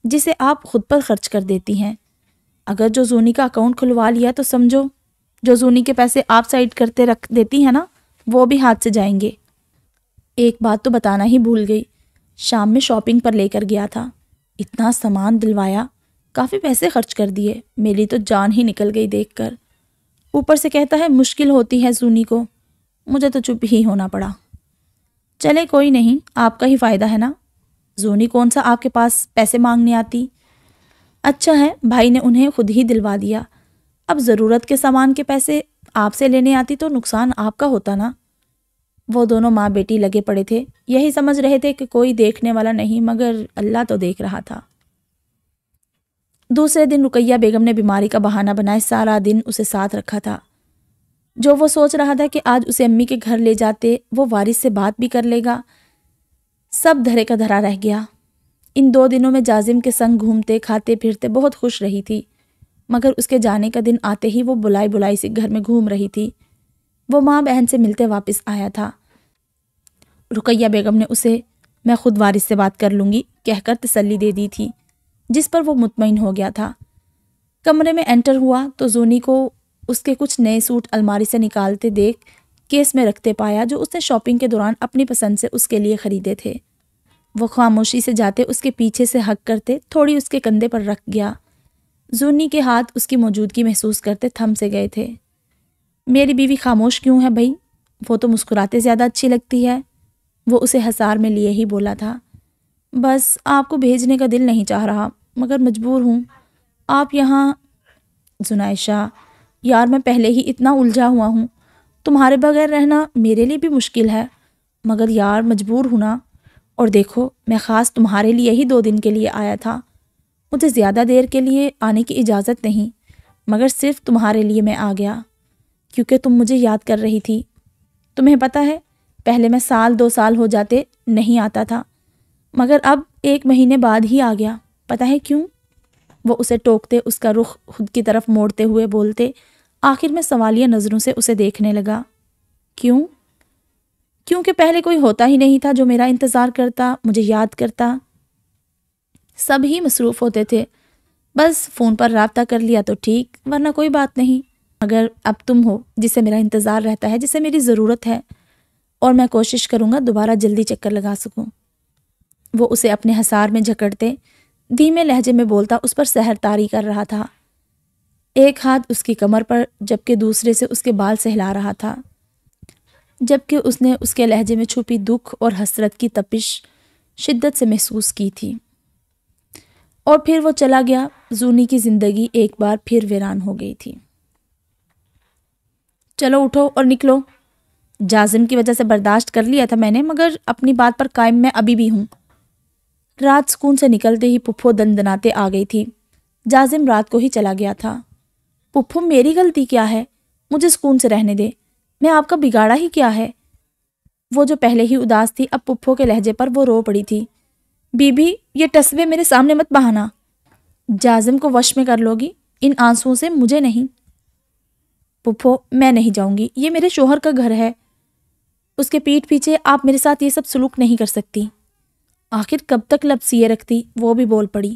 جسے آپ خود پر خرچ کر دیتی ہیں. اگر جو زونی کا اکاؤنٹ کھلوا لیا تو سمجھو جو زونی کے پیسے آپ سائڈ کرتے رکھ دیتی ہیں نا وہ بھی ہاتھ سے جائیں گے. ایک بات تو بتانا ہی بھول گئی، شام میں شاپنگ پر لے کر گیا تھا. اتنا سامان دلوایا، کافی پیسے خرچ کر دیے. میری تو جان ہی نکل گئی دیکھ کر. اوپر سے کہتا ہے مشکل ہوتی ہے زونی کو۔ مجھے تو چپ ہی ہونا پڑا۔ چلے کوئی نہیں، آپ کا ہی فائدہ ہے نا، زونی کون سا آپ کے پاس پیسے مانگنے آتی۔ اچھا ہے بھائی نے انہیں خود ہی دلوا دیا، اب ضرورت کے سامان کے پیسے آپ سے لینے آتی تو نقصان آپ کا ہوتا نا۔ وہ دونوں ماں بیٹی لگے پڑے تھے، یہی سمجھ رہے تھے کہ کوئی دیکھنے والا نہیں، مگر اللہ تو دیکھ رہا تھا۔ دوسرے دن رقیہ بیگم نے بیماری کا بہانہ بنائے سارا دن اسے ساتھ رکھا تھا۔ جو وہ سوچ رہا تھا کہ آج اسے امی کے گھر لے جاتے وہ وارث سے بات بھی کر لے گا، سب دھرے کا دھرا رہ گیا۔ ان 2 دنوں میں جازم کے سنگ گھومتے کھاتے پھرتے بہت خوش رہی تھی، مگر اس کے جانے کا دن آتے ہی وہ بلائی بلائی سے گھر میں گھوم رہی تھی۔ وہ ماں بہن سے ملتے واپس آیا تھا۔ رقیہ بیگم نے اسے میں خود وارث سے بات کر لوں گی کہہ کر تسلی دے دی تھی، جس پر وہ مطمئن ہو گیا تھا۔ کمرے میں انٹر ہوا تو زونی کو اس کے کچھ نئے سوٹ الماری سے نکالتے دیکھ کیس میں رکھتے پایا، جو اس نے شاپنگ کے دوران اپنی پسند سے اس کے لیے خریدے تھے۔ وہ خاموشی سے جاتے اس کے پیچھے سے ہگ کرتے تھوڑی اس کے کندھے پر رکھ گیا۔ زونی کے ہاتھ اس کی موجودگی محسوس کرتے تھم سے گئے تھے۔ میری بیوی خاموش کیوں ہے بھائی؟ وہ تو مسکراتے زیادہ اچھی لگتی ہے، وہ اسے ہسار میں لیے ہی بولا تھا۔ بس آپ کو بھیجنے کا دل نہیں چاہ رہا، مگر مجبور ہوں۔ آپ یہاں زنائشہ، یار میں پہلے ہی اتنا الجھا ہوا ہوں، تمہارے بغیر رہنا میرے لیے بھی مشکل ہے، مگر یار مجبور ہوں نا۔ اور دیکھو میں خاص تمہارے لیے ہی 2 دن کے لیے آیا تھا، مجھے زیادہ دیر کے لیے آنے کی اجازت نہیں، مگر صرف تمہارے لیے میں آ گیا، کیونکہ تم مجھے یاد کر رہی تھی۔ تمہیں پتہ ہے پہلے میں 2 سال ہو جاتے نہیں آتا تھا، مگر اب 1 مہینے بعد ہی آ گیا۔ پتہ ہے کیوں؟ وہ اسے ٹوکتے اس کا رخ خود کی طرف موڑتے ہوئے بولتے، آخر میں سوالیہ نظروں سے اسے دیکھنے لگا۔ کیوں؟ کیونکہ پہلے کوئی ہوتا ہی نہیں تھا جو میرا انتظار کرتا، مجھے یاد کرتا۔ سب ہی مصروف ہوتے تھے، بس فون پر رابطہ کر لیا تو ٹھیک، ورنہ کوئی بات نہیں۔ مگر اب تم ہو جسے میرا انتظار رہتا ہے، جسے میری ضرورت ہے، اور میں کوشش کروں گا دوبارہ جلدی چکر لگا سکوں۔ وہ اسے اپنے حصار میں جکڑتے دھیمے لہجے میں بولتا اس پر سحر طاری کر رہا تھا، ایک ہاتھ اس کی کمر پر جبکہ دوسرے سے اس کے بال سہلا رہا تھا، جبکہ اس نے اس کے لہجے میں چھپی دکھ اور حسرت کی تپش شدت سے محسوس کی تھی۔ اور پھر وہ چلا گیا۔ زونی کی زندگی ایک بار پھر ویران ہو گئی تھی۔ چلو اٹھو اور نکلو۔ جازم کی وجہ سے برداشت کر لیا تھا میں نے، مگر اپنی بات پر قائم میں ابھی بھی ہوں۔ رات سکون سے نکلتے ہی پپھو دندناتے آ گئی تھی۔ جازم رات کو ہی چلا گیا تھا۔ پپھو میری غلطی کیا ہے؟ مجھے سکون سے رہنے دے، میں آپ کا بگاڑا ہی کیا ہے؟ وہ جو پہلے ہی اداس تھی اب پپھو کے لہجے پر وہ رو پڑی تھی۔ بی بی یہ ٹسوے میرے سامنے مت بہانا، جازم کو وش میں کر لو گی، ان آنسوؤں سے مجھے نہیں۔ پپھو میں نہیں جاؤں گی، یہ میرے شوہر کا گھر ہے، اس کے پیٹھ پیچھے آپ میرے ساتھ یہ سب سلوک نہیں کر سکتی۔ آخر کب تک لب سیے رکھتی؟ وہ بھی بول پڑی۔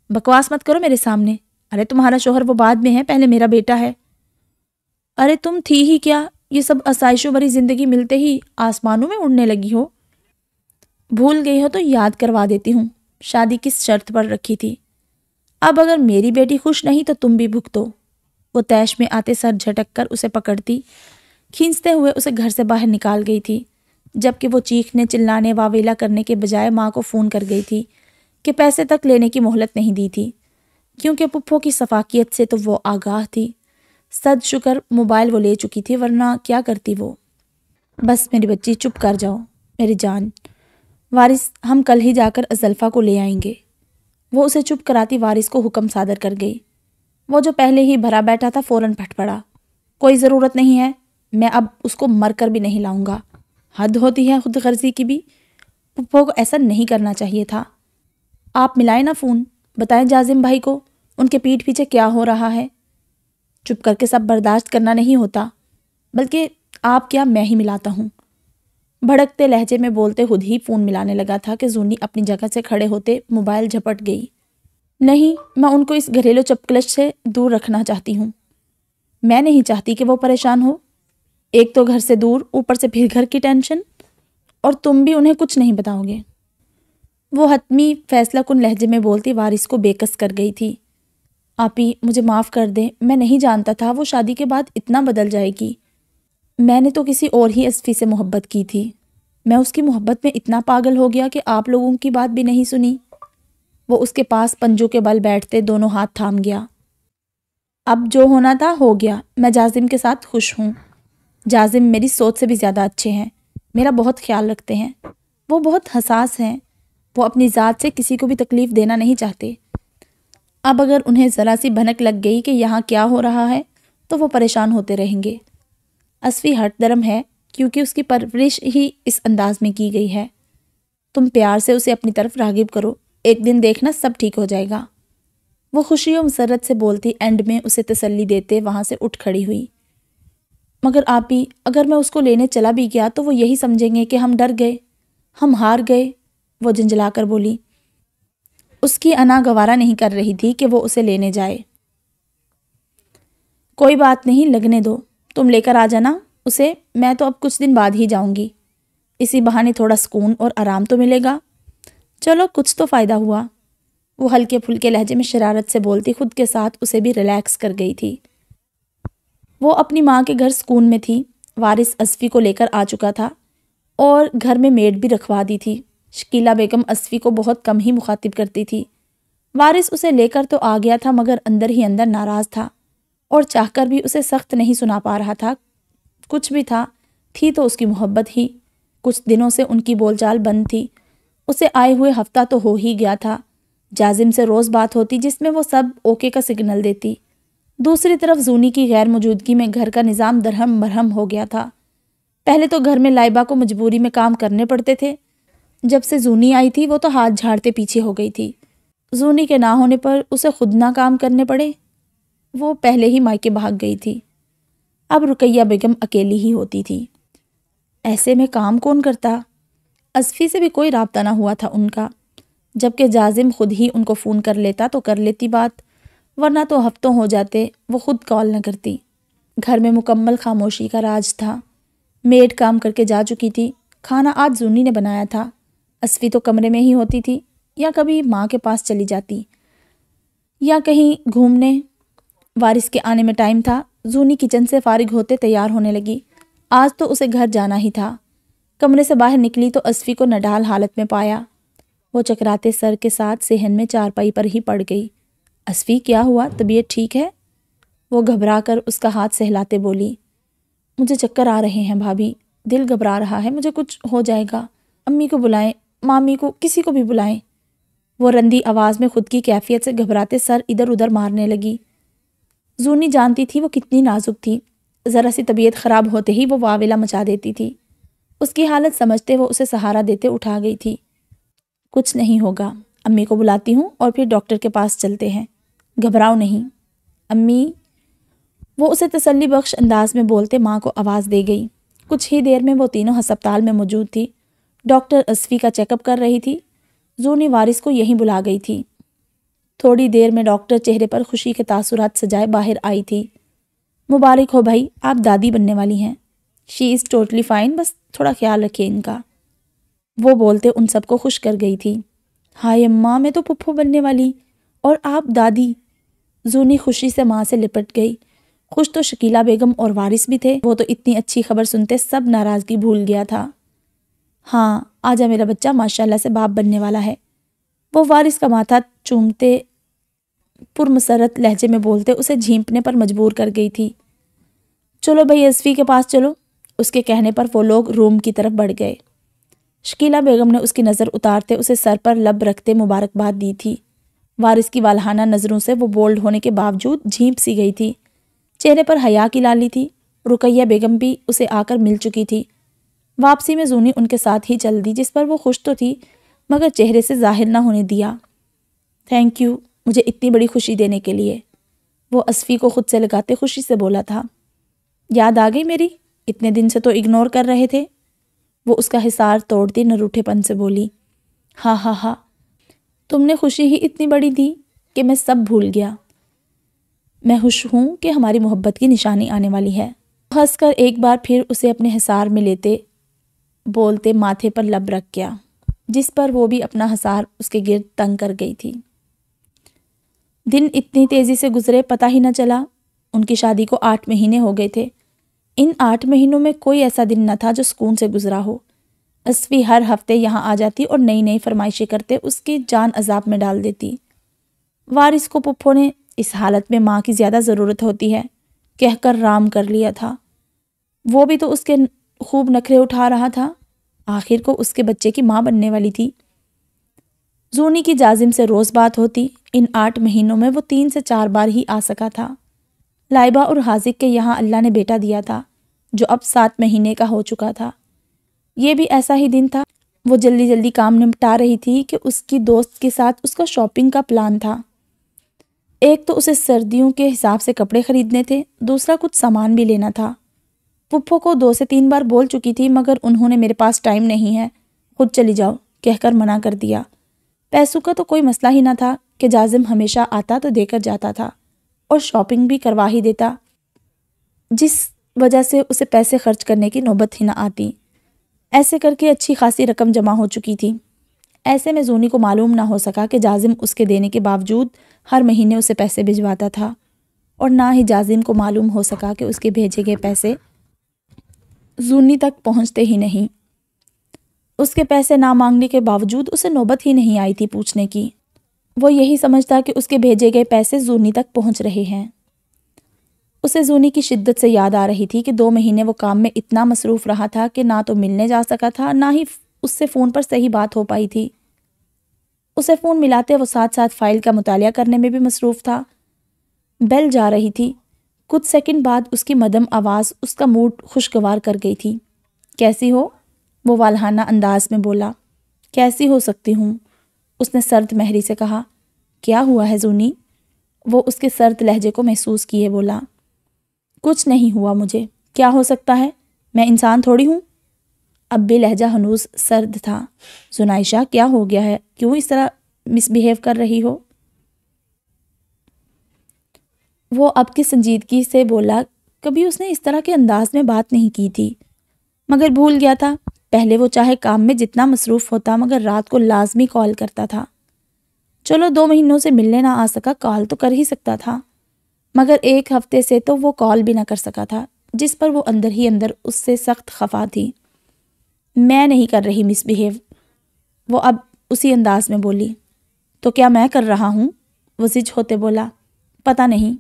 بکواس مت کرو میرے سامنے، ارے تمہارا شوہر وہ بعد میں ہے، پہلے میرا بیٹا ہے۔ ارے تم تھی ہی کیا، یہ سب آسائشوں بھری زندگی ملتے ہی آسمانوں میں اڑنے لگی ہو؟ بھول گئی ہو تو یاد کروا دیتی ہوں، شادی کس شرط پر رکھی تھی۔ اب اگر میری بیٹی خوش نہیں تو تم بھی بھگتو۔ وہ تیش میں آتے سر جھٹک کر اسے پکڑتی، کھینچتے ہوئے اسے گھر سے باہر نکال گئی تھی، جبکہ وہ چیخنے چلانے واویلا کرنے کے بجائے ماں کو فون کر گئی تھی کہ پیسے تک لینے کی مہلت نہیں دی تھی، کیونکہ پپھو کی شفاقیت سے تو وہ آگاہ تھی۔ صد شکر موبائل وہ لے چکی تھی، ورنہ کیا کرتی وہ۔ بس میری بچی چپ کر جاؤ میری جان، وارث ہم کل ہی جا کر ازلفا کو لے آئیں گے۔ وہ اسے چپ کراتی وارث کو حکم صادر کر گئی۔ وہ جو پہلے ہی بھرا بیٹھا تھا فوراً پھٹ پڑا۔ کوئی ضرورت نہیں ہے، میں اب اس کو مر کر بھی نہیں لاؤں گا۔ حد ہوتی ہے خود غرضی کی بھی، پپھو کو ایسا نہیں کرنا چاہیے تھا۔ آپ ملائیں نا فون، بتائیں جازم بھائی کو ان کے پیٹھ پیچھے کیا ہو رہا ہے۔ چپ کر کے سب برداشت کرنا نہیں ہوتا، بلکہ آپ کیا میں ہی ملاتا ہوں۔ بھڑکتے لہجے میں بولتے خود ہی فون ملانے لگا تھا کہ زونی اپنی جگہ سے کھڑے ہوتے موبائل جھپٹ گئی۔ نہیں، میں ان کو اس گھریلو چپکلش سے دور رکھنا چاہتی ہوں۔ میں نہیں چاہتی کہ وہ پریشان ہو، ایک تو گھر سے دور، اوپر سے پھر گھر کی ٹینشن، اور تم بھی انہیں کچھ نہیں بتاؤ گے۔ وہ حتمی فیصلہ کن لہجے میں بولتی وارث کو بے کس کر گئی تھی۔ آپی مجھے معاف کر دیں، میں نہیں جانتا تھا وہ شادی کے بعد اتنا بدل جائے گی۔ میں نے تو کسی اور ہی اصفی سے محبت کی تھی۔ میں اس کی محبت میں اتنا پاگل ہو گیا کہ آپ لوگوں کی بات بھی نہیں سنی۔ وہ اس کے پاس پنجوں کے بل بیٹھتے دونوں ہاتھ تھام گیا۔ اب جو ہونا تھا ہو گیا، میں جازم کے ساتھ خوش ہوں۔ جازم میری سوچ سے بھی زیادہ اچھے ہیں، میرا بہت خیال رکھتے ہیں، وہ بہت حساس ہیں، وہ اپنی ذات سے کسی کو بھی تکلیف دینا نہیں چاہتے۔ اب اگر انہیں ذرا سی بھنک لگ گئی کہ یہاں کیا ہو رہا ہے تو وہ پریشان ہوتے رہیں گے۔ اصفی ہٹ درم ہے کیونکہ اس کی پرورش ہی اس انداز میں کی گئی ہے۔ تم پیار سے اسے اپنی طرف راغب کرو، ایک دن دیکھنا سب ٹھیک ہو جائے گا۔ وہ خوشی و مسرت سے بولتی اینڈ میں اسے تسلی دیتے وہاں سے اٹھ کھڑی ہوئی۔ مگر آپی اگر میں اس کو لینے چلا بھی گیا تو وہ یہی سمجھیں گے کہ ہم ڈر گئے، ہم ہار گئے، وہ جھنجھلا کر بولی۔ اس کی انا گوارا نہیں کر رہی تھی کہ وہ اسے لینے جائے۔ کوئی بات نہیں، لگنے دو، تم لے کر آ جانا اسے، میں تو اب کچھ دن بعد ہی جاؤں گی، اسی بہانے تھوڑا سکون اور آرام تو ملے گا۔ چلو کچھ تو فائدہ ہوا، وہ ہلکے پھلکے لہجے میں شرارت سے بولتی خود کے ساتھ اسے بھی ریلیکس کر گئی تھی۔ وہ اپنی ماں کے گھر سکون میں تھی، وارث اصفی کو لے کر آ چکا تھا اور گھر میں میڈ بھی رکھوا دی تھی۔ شکیلہ بیگم اصفی کو بہت کم ہی مخاطب کرتی تھی۔ وارث اسے لے کر تو آ گیا تھا مگر اندر ہی اندر ناراض تھا اور چاہ کر بھی اسے سخت نہیں سنا پا رہا تھا۔ کچھ بھی تھی تو اس کی محبت ہی۔ کچھ دنوں سے ان کی بول چال بند تھی، اسے آئے ہوئے ہفتہ تو ہو ہی گیا تھا۔ جازم سے روز بات ہوتی جس میں وہ سب اوکے کا سگنل دیتی۔ دوسری طرف زونی کی غیر موجودگی میں گھر کا نظام درہم مرہم ہو گیا تھا۔ پہلے تو گھر میں لائبہ کو مجبوری میں کام کرنے پڑتے تھے، جب سے زونی آئی تھی وہ تو ہاتھ جھاڑتے پیچھے ہو گئی تھی۔ زونی کے نہ ہونے پر اسے خود نہ کام کرنے پڑے، وہ پہلے ہی مائکے بھاگ گئی تھی۔ اب رقیہ بیگم اکیلی ہی ہوتی تھی۔ ایسے میں کام کون کرتا؟ اصفی سے بھی کوئی رابطہ نہ ہوا تھا ان کا، جبکہ جازم خود ہی ان کو فون کر لیتا تو کر لیتی بات، ورنہ تو ہفتوں ہو جاتے وہ خود کال نہ کرتی۔ گھر میں مکمل خاموشی کا راج تھا۔ میڈ کام کر کے جا چکی تھی، کھانا آج زونی نے بنایا تھا۔ اصفی تو کمرے میں ہی ہوتی تھی یا کبھی ماں کے پاس چلی جاتی یا کہیں گھومنے۔ وارث کے آنے میں ٹائم تھا، زونی کچن سے فارغ ہوتے تیار ہونے لگی۔ آج تو اسے گھر جانا ہی تھا۔ کمرے سے باہر نکلی تو اصفی کو نڈال حالت میں پایا۔ وہ چکراتے سر کے ساتھ صحن میں چارپائی پر ہی پڑ گئی۔ اصفی کیا ہوا، طبیعت ٹھیک ہے؟ وہ گھبرا کر اس کا ہاتھ سہلاتے بولی۔ مجھے چکر آ رہے ہیں بھابھی، دل گھبرا رہا ہے، مجھے کچھ ہو جائے گا، امی کو بلائیں، مامی کو، کسی کو بھی بلائیں۔ وہ رندی آواز میں خود کی کیفیت سے گھبراتے سر ادھر ادھر مارنے لگی۔ زونی جانتی تھی وہ کتنی نازک تھی، ذرا سی طبیعت خراب ہوتے ہی وہ واویلا مچا دیتی تھی۔ اس کی حالت سمجھتے وہ اسے سہارا دیتے اٹھا گئی تھی۔ کچھ نہیں ہوگا، امی کو بلاتی ہوں اور پھر ڈاکٹر کے پاس چلتے ہیں، گھبراؤ نہیں امی، وہ اسے تسلی بخش انداز میں بولتے ماں کو آواز دے گئی۔ کچھ ہی دیر میں وہ تینوں ہسپتال میں موجود تھی۔ ڈاکٹر اصفی کا چیک اپ کر رہی تھی، زونی وارث کو یہیں بلا گئی تھی۔ تھوڑی دیر میں ڈاکٹر چہرے پر خوشی کے تاثرات سجائے باہر آئی تھی۔ مبارک ہو بھائی، آپ دادی بننے والی ہیں۔ شی از ٹوٹلی فائن، بس تھوڑا خیال رکھیں ان کا، وہ بولتے ان سب کو خوش کر گئی تھی۔ ہائے اماں، میں تو پھپھو بننے والی اور آپ دادی۔ زونی خوشی سے ماں سے لپٹ گئی۔ خوش تو شکیلہ بیگم اور وارث بھی تھے، وہ تو اتنی اچھی خبر سنتے سب ناراضگی بھول گیا تھا۔ ہاں آجا میرا بچہ ماشاءاللہ سے باپ بننے والا ہے، وہ وارث کا ماتھا چومتے پرمسرت لہجے میں بولتے اسے جھینپنے پر مجبور کر گئی تھی۔ چلو بھائی اصفی کے پاس چلو، اس کے کہنے پر وہ لوگ روم کی طرف بڑھ گئے۔ شکیلہ بیگم نے اس کی نظر اتارتے اسے سر پر لب رکھتے مبارکباد دی تھی۔ وارث کی والہانہ نظروں سے وہ بولڈ ہونے کے باوجود جھینپ سی گئی تھی، چہرے پر حیا کی لالی تھی۔ رقیہ بیگم بھی اسے آ کر مل چکی تھی۔ واپسی میں زونی ان کے ساتھ ہی چل دی، جس پر وہ خوش تو تھی مگر چہرے سے ظاہر نہ ہونے دیا۔ تھینک یو مجھے اتنی بڑی خوشی دینے کے لیے، وہ اصفی کو خود سے لگاتے خوشی سے بولا تھا۔ یاد آ گئی میری، اتنے دن سے تو اگنور کر رہے تھے، وہ اس کا حصار توڑتی نروٹھے پن سے بولی۔ ہاں ہاں ہاں، تم نے خوشی ہی اتنی بڑی دی کہ میں سب بھول گیا۔ میں خوش ہوں کہ ہماری محبت کی نشانی آنے والی ہے، ہنس کر ایک بار پھر اسے اپنے حصار میں لیتے بولتے ماتھے پر لب رکھ گیا، جس پر وہ بھی اپنا حصار اس کے گرد تنگ کر گئی تھی۔ دن اتنی تیزی سے گزرے پتہ ہی نہ چلا۔ ان کی شادی کو 8 مہینے ہو گئے تھے۔ ان 8 مہینوں میں کوئی ایسا دن نہ تھا جو سکون سے گزرا ہو۔ اسفی ہر ہفتے یہاں آ جاتی اور نئی نئی فرمائشیں کرتے اس کی جان عذاب میں ڈال دیتی۔ وارث کو پپھو نے اس حالت میں ماں کی زیادہ ضرورت ہوتی ہے کہہ کر رام کر لیا تھا۔ وہ بھی تو اس کے خوب نخرے اٹھا رہا تھا، آخر کو اس کے بچے کی ماں بننے والی تھی۔ زونی کی جازم سے روز بات ہوتی۔ ان 8 مہینوں میں وہ 3 سے 4 بار ہی آ سکا تھا۔ لائبہ اور حاذق کے یہاں اللہ نے بیٹا دیا تھا جو اب 7 مہینے کا ہو چکا تھا۔ یہ بھی ایسا ہی دن تھا۔ وہ جلدی جلدی کام نمٹا رہی تھی کہ اس کی دوست کے ساتھ اس کا شاپنگ کا پلان تھا۔ ایک تو اسے سردیوں کے حساب سے کپڑے خریدنے تھے، دوسرا کچھ سامان بھی لینا تھا۔ پپھو کو 2 سے 3 بار بول چکی تھی مگر انہوں نے میرے پاس ٹائم نہیں ہے، خود چلی جاؤ کہہ کر منع کر دیا۔ پیسوں کا تو کوئی مسئلہ ہی نہ تھا کہ جازم ہمیشہ آتا تو دے کر جاتا تھا اور شاپنگ بھی کروا ہی دیتا، جس وجہ سے اسے پیسے خرچ کرنے کی نوبت ہی نہ آتی۔ ایسے کر کے اچھی خاصی رقم جمع ہو چکی تھی۔ ایسے میں زونی کو معلوم نہ ہو سکا کہ جازم اس کے دینے کے باوجود ہر مہینے اسے پیسے بھجواتا تھا، اور نہ ہی جازم کو معلوم ہو سکا کہ اس کے بھیجے گئے پیسے زونی تک پہنچتے ہی نہیں۔ اس کے پیسے نہ مانگنے کے باوجود اسے نوبت ہی نہیں آئی تھی پوچھنے کی۔ وہ یہی سمجھتا کہ اس کے بھیجے گئے پیسے زونی تک پہنچ رہے ہیں۔ اسے زونی کی شدت سے یاد آ رہی تھی کہ 2 مہینے وہ کام میں اتنا مصروف رہا تھا کہ نہ تو ملنے جا سکا تھا، نہ ہی اس سے فون پر صحیح بات ہو پائی تھی۔ اسے فون ملاتے وہ ساتھ ساتھ فائل کا مطالعہ کرنے میں بھی مصروف تھا۔ بیل جا رہی تھی۔ کچھ سیکنڈ بعد اس کی مدھم آواز اس کا موڈ خوشگوار کر گئی تھی۔ کیسی ہو؟ وہ والہانہ انداز میں بولا۔ کیسی ہو سکتی ہوں؟ اس نے سرد مہری سے کہا۔ کیا ہوا ہے زونی؟ وہ اس کے سرد لہجے کو محسوس کیے بولا۔ کچھ نہیں ہوا مجھے، کیا ہو سکتا ہے؟ میں انسان تھوڑی ہوں۔ اب بھی لہجہ ہنوز سرد تھا۔ زنائشہ کیا ہو گیا ہے؟ کیوں اس طرح مس بیہیو کر رہی ہو؟ وہ اب کی سنجیدگی سے بولا۔ کبھی اس نے اس طرح کے انداز میں بات نہیں کی تھی، مگر بھول گیا تھا۔ پہلے وہ چاہے کام میں جتنا مصروف ہوتا مگر رات کو لازمی کال کرتا تھا۔ چلو 2 مہینوں سے ملنے نہ آ سکا، کال تو کر ہی سکتا تھا، مگر 1 ہفتے سے تو وہ کال بھی نہ کر سکا تھا، جس پر وہ اندر ہی اندر اس سے سخت خفا تھی۔ میں نہیں کر رہی مس بیہیو، وہ اب اسی انداز میں بولی۔ تو کیا میں کر رہا ہوں؟ وہ زج ہوتے بولا۔ پتہ نہیں،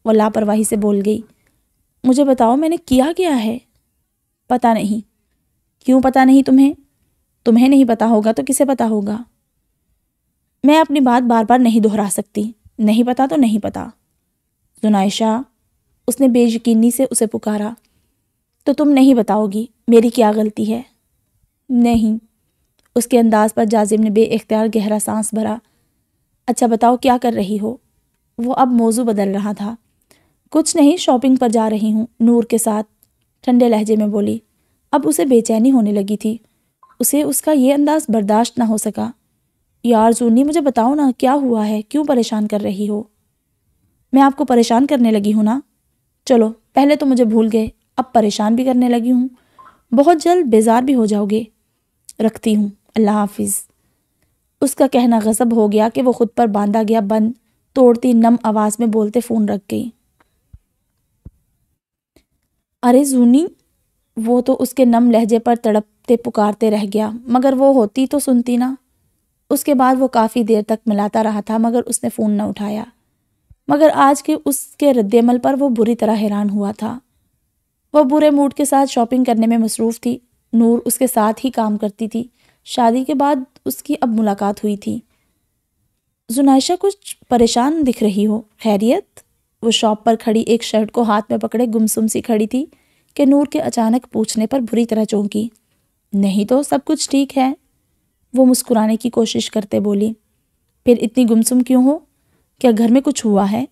وہ لاپرواہی سے بول گئی۔ مجھے بتاؤ میں نے کیا ہے؟ پتہ نہیں۔ کیوں پتہ نہیں تمہیں؟ تمہیں نہیں پتہ ہوگا تو کسے پتہ ہوگا؟ میں اپنی بات بار بار نہیں دہرا سکتی۔ نہیں پتہ تو نہیں پتہ۔ زنائشہ، اس نے بے یقینی سے اسے پکارا۔ تو تم نہیں بتاؤ گی؟ میری کیا غلطی ہے؟ نہیں۔ اس کے انداز پر جازم نے بے اختیار گہرا سانس بھرا۔ اچھا بتاؤ کیا کر رہی ہو؟ وہ اب موضوع بدل رہا تھا۔ کچھ نہیں، شاپنگ پر جا رہی ہوں نور کے ساتھ، ٹھنڈے لہجے میں بولی۔ اب اسے بے چینی ہونے لگی تھی۔ اسے اس کا یہ انداز برداشت نہ ہو سکا۔ یار زونی، مجھے بتاؤ نا کیا ہوا ہے، کیوں پریشان کر رہی ہو؟ میں آپ کو پریشان کرنے لگی ہوں نا؟ چلو پہلے تو مجھے بھول گئے، اب پریشان بھی کرنے لگی ہوں۔ بہت جلد بیزار بھی ہو جاؤ گے۔ رکھتی ہوں، اللہ حافظ۔ اس کا کہنا غضب ہو گیا کہ وہ خود پر باندھا گیا بند توڑتی نم آواز میں بولتے فون رکھ گئی۔ ارے زونی، وہ تو اس کے نم لہجے پر تڑپتے پکارتے رہ گیا، مگر وہ ہوتی تو سنتی نا۔ اس کے بعد وہ کافی دیر تک ملاتا رہا تھا مگر اس نے فون نہ اٹھایا، مگر آج کے اس کے رد عمل پر وہ بری طرح حیران ہوا تھا۔ وہ برے موڈ کے ساتھ شاپنگ کرنے میں مصروف تھی۔ نور اس کے ساتھ ہی کام کرتی تھی۔ شادی کے بعد اس کی اب ملاقات ہوئی تھی۔ زنائشہ کچھ پریشان دکھ رہی ہو، خیریت؟ وہ شاپ پر کھڑی ایک شرٹ کو ہاتھ میں پکڑے گمسم سی کھڑی تھی کہ نور کے اچانک پوچھنے پر بری طرح چونکی۔ نہیں تو سب کچھ ٹھیک ہے، وہ مسکرانے کی کوشش کرتے بولی۔ پھر اتنی گمسم کیوں ہو؟ کیا گھر میں کچھ ہوا ہے؟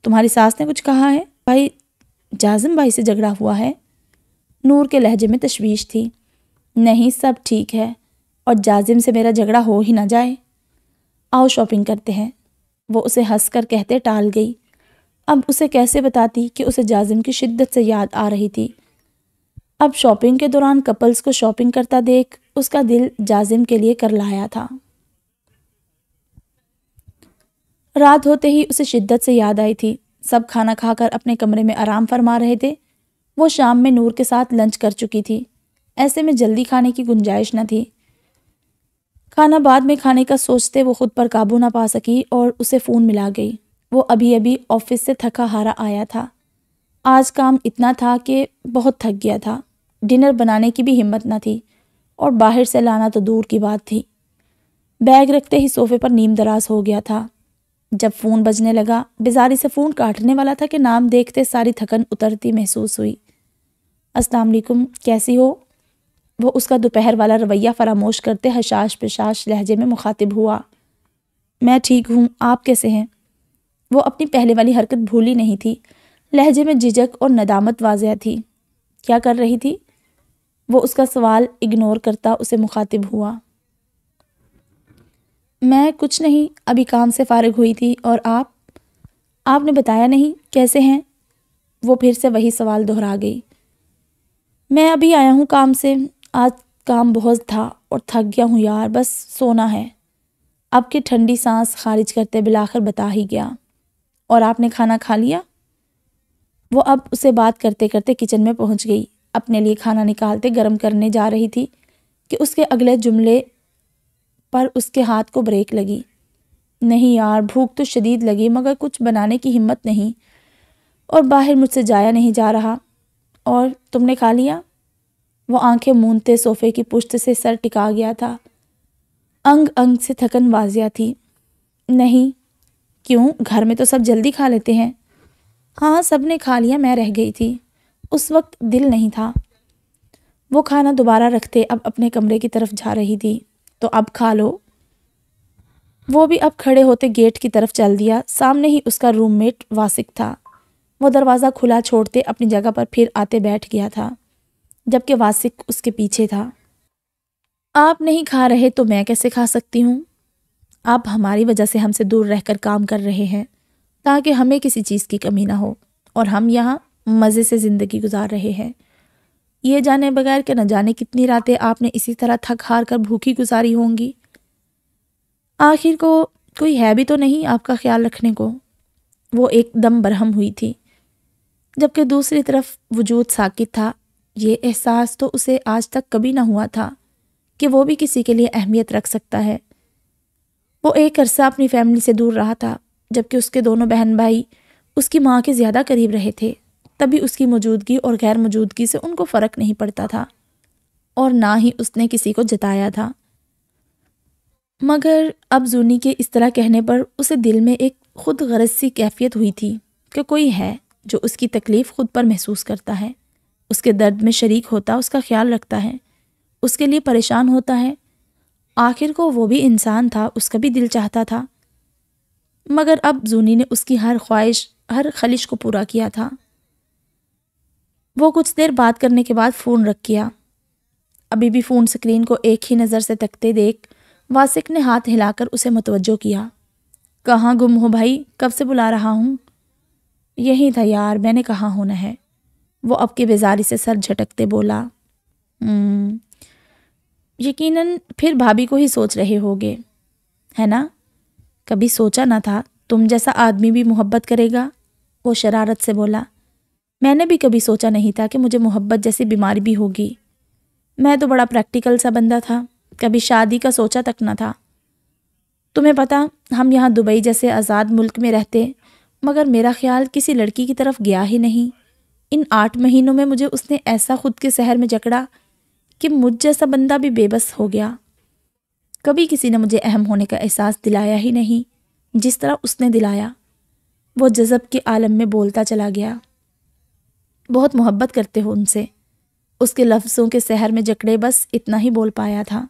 تمہاری ساس نے کچھ کہا ہے؟ بھائی جازم بھائی سے جھگڑا ہوا ہے؟ نور کے لہجے میں تشویش تھی۔ نہیں، سب ٹھیک ہے، اور جازم سے میرا جھگڑا ہو ہی نہ جائے۔ آؤ شاپنگ کرتے ہیں، وہ اسے ہنس کر کہتے ٹال گئی۔ اب اسے کیسے بتاتی کہ اسے جازم کی شدت سے یاد آ رہی تھی۔ اب شاپنگ کے دوران کپلز کو شاپنگ کرتا دیکھ اس کا دل جازم کے لیے کرلایا تھا۔ رات ہوتے ہی اسے شدت سے یاد آئی تھی۔ سب کھانا کھا کر اپنے کمرے میں آرام فرما رہے تھے۔ وہ شام میں نور کے ساتھ لنچ کر چکی تھی، ایسے میں جلدی کھانے کی گنجائش نہ تھی۔ کھانا بعد میں کھانے کا سوچتے وہ خود پر قابو نہ پا سکی اور اسے فون ملا گئی۔ وہ ابھی ابھی آفس سے تھکا ہارا آیا تھا۔ آج کام اتنا تھا کہ بہت تھک گیا تھا۔ ڈنر بنانے کی بھی ہمت نہ تھی اور باہر سے لانا تو دور کی بات تھی۔ بیگ رکھتے ہی صوفے پر نیم دراز ہو گیا تھا۔ جب فون بجنے لگا، بیزاری سے فون کاٹنے والا تھا کہ نام دیکھتے ساری تھکن اترتی محسوس ہوئی۔ السلام علیکم، کیسی ہو؟ وہ اس کا دوپہر والا رویہ فراموش کرتے حشاش پشاش لہجے میں مخاطب ہوا۔ میں ٹھیک ہوں، آپ کیسے ہیں؟ وہ اپنی پہلے والی حرکت بھولی نہیں تھی۔ لہجے میں جھجک اور ندامت واضح تھی۔ کیا کر رہی تھی؟ وہ اس کا سوال اگنور کرتا اسے مخاطب ہوا۔ میں کچھ نہیں، ابھی کام سے فارغ ہوئی تھی۔ اور آپ نے بتایا نہیں، کیسے ہیں؟ وہ پھر سے وہی سوال دہرا گئی۔ میں ابھی آیا ہوں کام سے، آج کام بہت تھا اور تھک گیا ہوں یار، بس سونا ہے۔ اب کی ٹھنڈی سانس خارج کرتے بلاخر بتا ہی گیا۔ اور آپ نے کھانا کھا لیا؟ وہ اب اسے بات کرتے کرتے کچن میں پہنچ گئی۔ اپنے لیے کھانا نکالتے گرم کرنے جا رہی تھی کہ اس کے اگلے جملے پر اس کے ہاتھ کو بریک لگی۔ نہیں یار، بھوک تو شدید لگی مگر کچھ بنانے کی ہمت نہیں، اور باہر مجھ سے جایا نہیں جا رہا۔ اور تم نے کھا لیا؟ وہ آنکھیں مونتے صوفے کی پشت سے سر ٹکا گیا تھا۔ انگ انگ سے تھکن واضح تھی۔ نہیں۔ کیوں؟ گھر میں تو سب جلدی کھا لیتے ہیں۔ ہاں سب نے کھا لیا، میں رہ گئی تھی، اس وقت دل نہیں تھا۔ وہ کھانا دوبارہ رکھتے اب اپنے کمرے کی طرف جا رہی تھی۔ تو اب کھا لو۔ وہ بھی اب کھڑے ہوتے گیٹ کی طرف چل دیا۔ سامنے ہی اس کا روم میٹ واسق تھا۔ وہ دروازہ کھلا چھوڑتے اپنی جگہ پر پھر آتے بیٹھ گیا تھا، جبکہ واسق اس کے پیچھے تھا۔ آپ نہیں کھا رہے تو میں کیسے کھا سکتی ہوں؟ آپ ہماری وجہ سے ہم سے دور رہ کر کام کر رہے ہیں تاکہ ہمیں کسی چیز کی کمی نہ ہو، اور ہم یہاں مزے سے زندگی گزار رہے ہیں، یہ جانے بغیر کہ نہ جانے کتنی راتیں آپ نے اسی طرح تھک ہار کر بھوکی گزاری ہوں گی۔ آخر کو کوئی ہے بھی تو نہیں آپ کا خیال رکھنے کو۔ وہ ایک دم برہم ہوئی تھی، جبکہ دوسری طرف وجود ساکت تھا۔ یہ احساس تو اسے آج تک کبھی نہ ہوا تھا کہ وہ بھی کسی کے لیے اہمیت رکھ سکتا ہے۔ وہ ایک عرصہ اپنی فیملی سے دور رہا تھا، جبکہ اس کے دونوں بہن بھائی اس کی ماں کے زیادہ قریب رہے تھے، تبھی اس کی موجودگی اور غیر موجودگی سے ان کو فرق نہیں پڑتا تھا، اور نہ ہی اس نے کسی کو جتایا تھا۔ مگر اب زونی کے اس طرح کہنے پر اسے دل میں ایک خود غرض سی کیفیت ہوئی تھی کہ کوئی ہے جو اس کی تکلیف خود پر محسوس کرتا ہے، اس کے درد میں شریک ہوتا، اس کا خیال رکھتا ہے، اس کے لیے پریشان ہوتا ہے۔ آخر کو وہ بھی انسان تھا، اس کا بھی دل چاہتا تھا، مگر اب زونی نے اس کی ہر خواہش، ہر خلش کو پورا کیا تھا۔ وہ کچھ دیر بات کرنے کے بعد فون رکھ گیا۔ ابھی بھی فون سکرین کو ایک ہی نظر سے تکتے دیکھ واسق نے ہاتھ ہلا کر اسے متوجہ کیا۔ کہاں گم ہو بھائی؟ کب سے بلا رہا ہوں۔ یہی تھا یار، میں نے کہاں ہونا ہے۔ وہ اب کی بیزاری سے سر جھٹکتے بولا۔ یقیناً پھر بھابھی کو ہی سوچ رہے ہوگے، ہے نا؟ کبھی سوچا نہ تھا تم جیسا آدمی بھی محبت کرے گا، وہ شرارت سے بولا۔ میں نے بھی کبھی سوچا نہیں تھا کہ مجھے محبت جیسی بیماری بھی ہوگی۔ میں تو بڑا پریکٹیکل سا بندہ تھا، کبھی شادی کا سوچا تک نہ تھا۔ تمہیں پتہ، ہم یہاں دبئی جیسے آزاد ملک میں رہتے، مگر میرا خیال کسی لڑکی کی طرف گیا ہی نہیں۔ ان 8 مہینوں میں مجھے اس نے ایسا خود کے سحر میں جکڑا کہ مجھ جیسا بندہ بھی بے بس ہو گیا۔ کبھی کسی نے مجھے اہم ہونے کا احساس دلایا ہی نہیں جس طرح اس نے دلایا۔ وہ جذب کے عالم میں بولتا چلا گیا۔ بہت محبت کرتے ہو ان سے؟ اس کے لفظوں کے سحر میں جکڑے بس اتنا ہی بول پایا تھا۔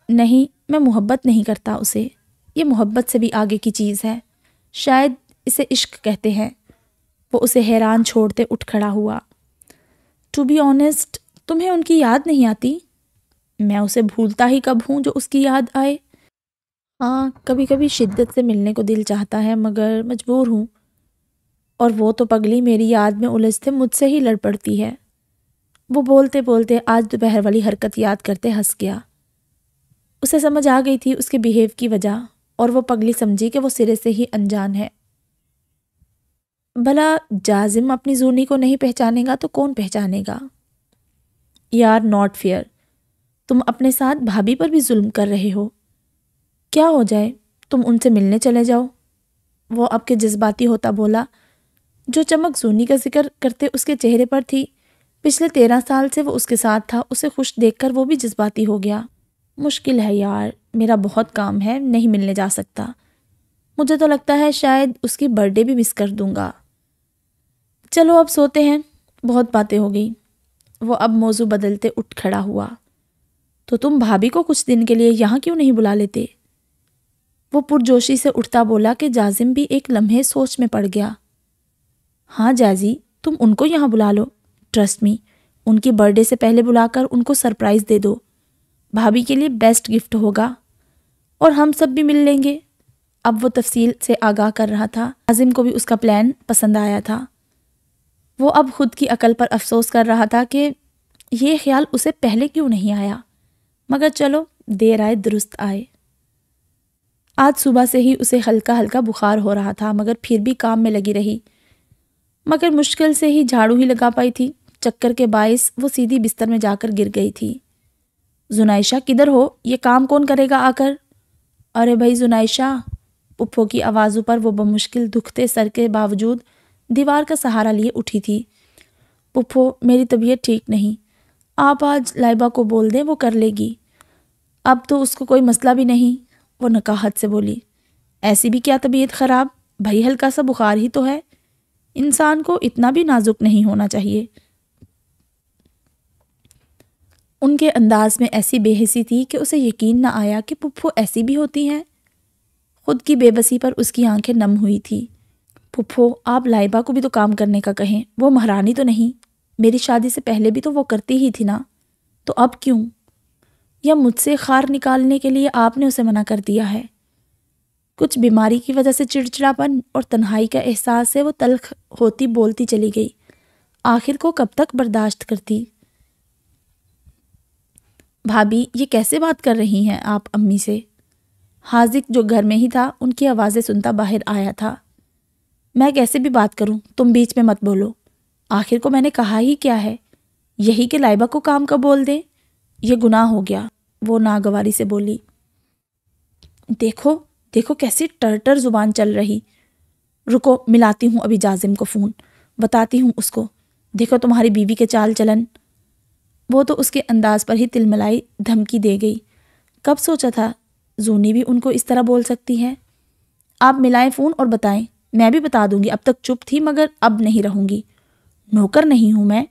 نہیں، میں محبت نہیں کرتا اسے، یہ محبت سے بھی آگے کی چیز ہے، شاید اسے عشق کہتے ہیں۔ وہ اسے حیران چھوڑتے اٹھ کھڑا ہوا۔ ٹو بی آنیسٹ، تمہیں ان کی یاد نہیں آتی؟ میں اسے بھولتا ہی کب ہوں جو اس کی یاد آئے۔ ہاں، کبھی کبھی شدت سے ملنے کو دل چاہتا ہے مگر مجبور ہوں، اور وہ تو پگلی میری یاد میں الجھتے مجھ سے ہی لڑ پڑتی ہے۔ وہ بولتے بولتے آج دوپہر والی حرکت یاد کرتے ہنس گیا۔ اسے سمجھ آ گئی تھی اس کے بیہیو کی وجہ، اور وہ پگلی سمجھی کہ وہ سرے سے ہی انجان ہے۔ بھلا جازم اپنی زونی کو نہیں پہچانے گا تو کون پہچانے گا؟ یار ناٹ فیئر، تم اپنے ساتھ بھابھی پر بھی ظلم کر رہے ہو۔ کیا ہو جائے تم ان سے ملنے چلے جاؤ۔ وہ اب کے جذباتی ہوتا بولا۔ جو چمک زونی کا ذکر کرتے اس کے چہرے پر تھی، پچھلے 13 سال سے وہ اس کے ساتھ تھا، اسے خوش دیکھ کر وہ بھی جذباتی ہو گیا۔ مشکل ہے یار، میرا بہت کام ہے، نہیں ملنے جا سکتا۔ مجھے تو لگتا ہے شاید اس کی برتھ ڈے بھی مس کر دوں گا۔ چلو اب سوتے ہیں، بہت باتیں ہو گئی۔ وہ اب موضوع بدلتے اٹھ کھڑا ہوا۔ تو تم بھابھی کو کچھ دن کے لیے یہاں کیوں نہیں بلا لیتے؟ وہ پرجوشی سے اٹھتا بولا کہ جازم بھی ایک لمحے سوچ میں پڑ گیا۔ ہاں جازی، تم ان کو یہاں بلا لو، ٹرسٹ می، ان کی برتھ ڈے سے پہلے بلا کر ان کو سرپرائز دے دو، بھابھی کے لیے بیسٹ گفٹ ہوگا، اور ہم سب بھی مل لیں گے۔ اب وہ تفصیل سے آگاہ کر رہا تھا۔ جازم کو بھی اس کا پلان پسند آیا تھا۔ وہ اب خود کی عقل پر افسوس کر رہا تھا کہ یہ خیال اسے پہلے کیوں نہیں آیا، مگر چلو دیر آئے درست آئے۔ آج صبح سے ہی اسے ہلکا ہلکا بخار ہو رہا تھا، مگر پھر بھی کام میں لگی رہی، مگر مشکل سے ہی جھاڑو ہی لگا پائی تھی۔ چکر کے باعث وہ سیدھی بستر میں جا کر گر گئی تھی۔ زنائشہ کدھر ہو؟ یہ کام کون کرے گا آ کر؟ ارے بھائی زنائشہ، پپھو کی آوازوں پر وہ بمشکل دکھتے سر کے باوجود دیوار کا سہارا لیے اٹھی تھی۔ پپھو، میری طبیعت ٹھیک نہیں، آپ آج لائبہ کو بول دیں، وہ کر لے گی۔ اب تو اس کو کوئی مسئلہ بھی نہیں، وہ نکاہت سے بولی۔ ایسی بھی کیا طبیعت خراب، بھائی ہلکا سا بخار ہی تو ہے، انسان کو اتنا بھی نازک نہیں ہونا چاہیے۔ ان کے انداز میں ایسی بے حسی تھی کہ اسے یقین نہ آیا کہ پپھو ایسی بھی ہوتی ہیں۔ خود کی بے بسی پر اس کی آنکھیں نم ہوئی تھی۔ پپھو، آپ لائبہ کو بھی تو کام کرنے کا کہیں، وہ مہرانی تو نہیں، میری شادی سے پہلے بھی تو وہ کرتی ہی تھی نا، تو اب کیوں؟ یا مجھ سے خار نکالنے کے لیے آپ نے اسے منع کر دیا ہے؟ کچھ بیماری کی وجہ سے چڑچڑاپن اور تنہائی کا احساس سے وہ تلخ ہوتی بولتی چلی گئی۔ آخر کو کب تک برداشت کرتی؟ بھابھی، یہ کیسے بات کر رہی ہیں آپ امی سے؟ حاذق جو گھر میں ہی تھا ان کی آوازیں سنتا باہر آیا تھا۔ میں کیسے بھی بات کروں، تم بیچ میں مت بولو، آخر کو میں نے کہا ہی کیا ہے؟ یہی کہ لائبہ کو کام کا بول دیں، یہ گناہ ہو گیا، وہ ناگواری سے بولی۔ دیکھو دیکھو کیسی ٹرٹر زبان چل رہی، رکو ملاتی ہوں ابھی جازم کو فون، بتاتی ہوں اس کو، دیکھو تمہاری بیوی کے چال چلن۔ وہ تو اس کے انداز پر ہی تلملائی دھمکی دے گئی۔ کب سوچا تھا زونی بھی ان کو اس طرح بول سکتی ہے؟ آپ ملائیں فون اور بتائیں، میں بھی بتا دوں گی، اب تک چپ تھی مگر اب نہیں رہوں گی، نوکر نہیں ہوں میں۔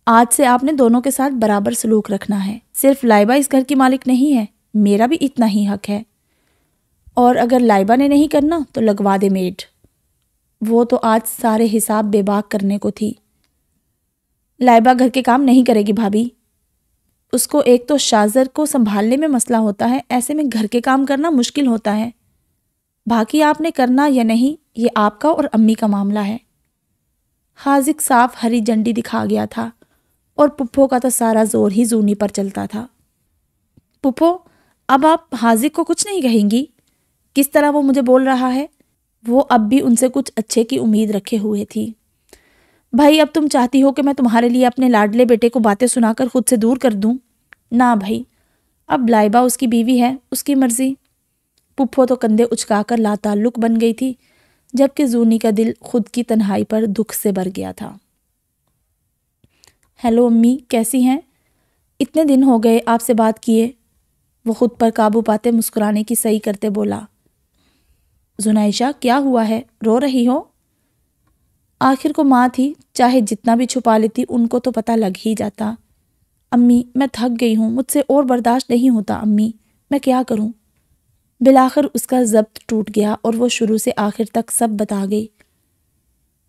آج سے آپ نے دونوں کے ساتھ برابر سلوک رکھنا ہے، صرف لائبہ اس گھر کی مالک نہیں ہے، میرا بھی اتنا ہی حق ہے، اور اگر لائبہ نے نہیں کرنا تو لگوا دے میڈ۔ وہ تو آج سارے حساب بے باک کرنے کو تھی۔ لائبہ گھر کے کام نہیں کرے گی بھابھی، اس کو ایک تو شازر کو سنبھالنے میں مسئلہ ہوتا ہے، ایسے میں گھر کے کام کرنا مشکل ہوتا ہے، باقی آپ نے کرنا یا نہیں یہ آپ کا اور امی کا معاملہ ہے۔ حاذق صاف ہری جھنڈی دکھا گیا تھا، اور پپھو کا تو سارا زور ہی زونی پر چلتا تھا۔ پپھو، اب آپ حاذق کو کچھ نہیں کہیں گی؟ کس طرح وہ مجھے بول رہا ہے؟ وہ اب بھی ان سے کچھ اچھے کی امید رکھے ہوئے تھی۔ بھائی اب تم چاہتی ہو کہ میں تمہارے لیے اپنے لاڈلے بیٹے کو باتیں سنا کر خود سے دور کر دوں؟ نہ بھائی، اب لائبہ اس کی بیوی ہے، اس کی مرضی۔ پپھو تو کندھے اچکا کر لا تعلق بن گئی تھی، جبکہ زونی کا دل خود کی تنہائی پر دکھ سے بھر گیا تھا۔ ہیلو امی، کیسی ہیں؟ اتنے دن ہو گئے آپ سے بات کیے، وہ خود پر قابو پاتے مسکرانے کی صحیح کرتے بولا۔ زنائشہ، کیا ہوا ہے، رو رہی ہو؟ آخر کو ماں تھی، چاہے جتنا بھی چھپا لیتی ان کو تو پتہ لگ ہی جاتا۔ امی میں تھک گئی ہوں، مجھ سے اور برداشت نہیں ہوتا امی، میں کیا کروں؟ بالآخر اس کا ضبط ٹوٹ گیا اور وہ شروع سے آخر تک سب بتا گئی۔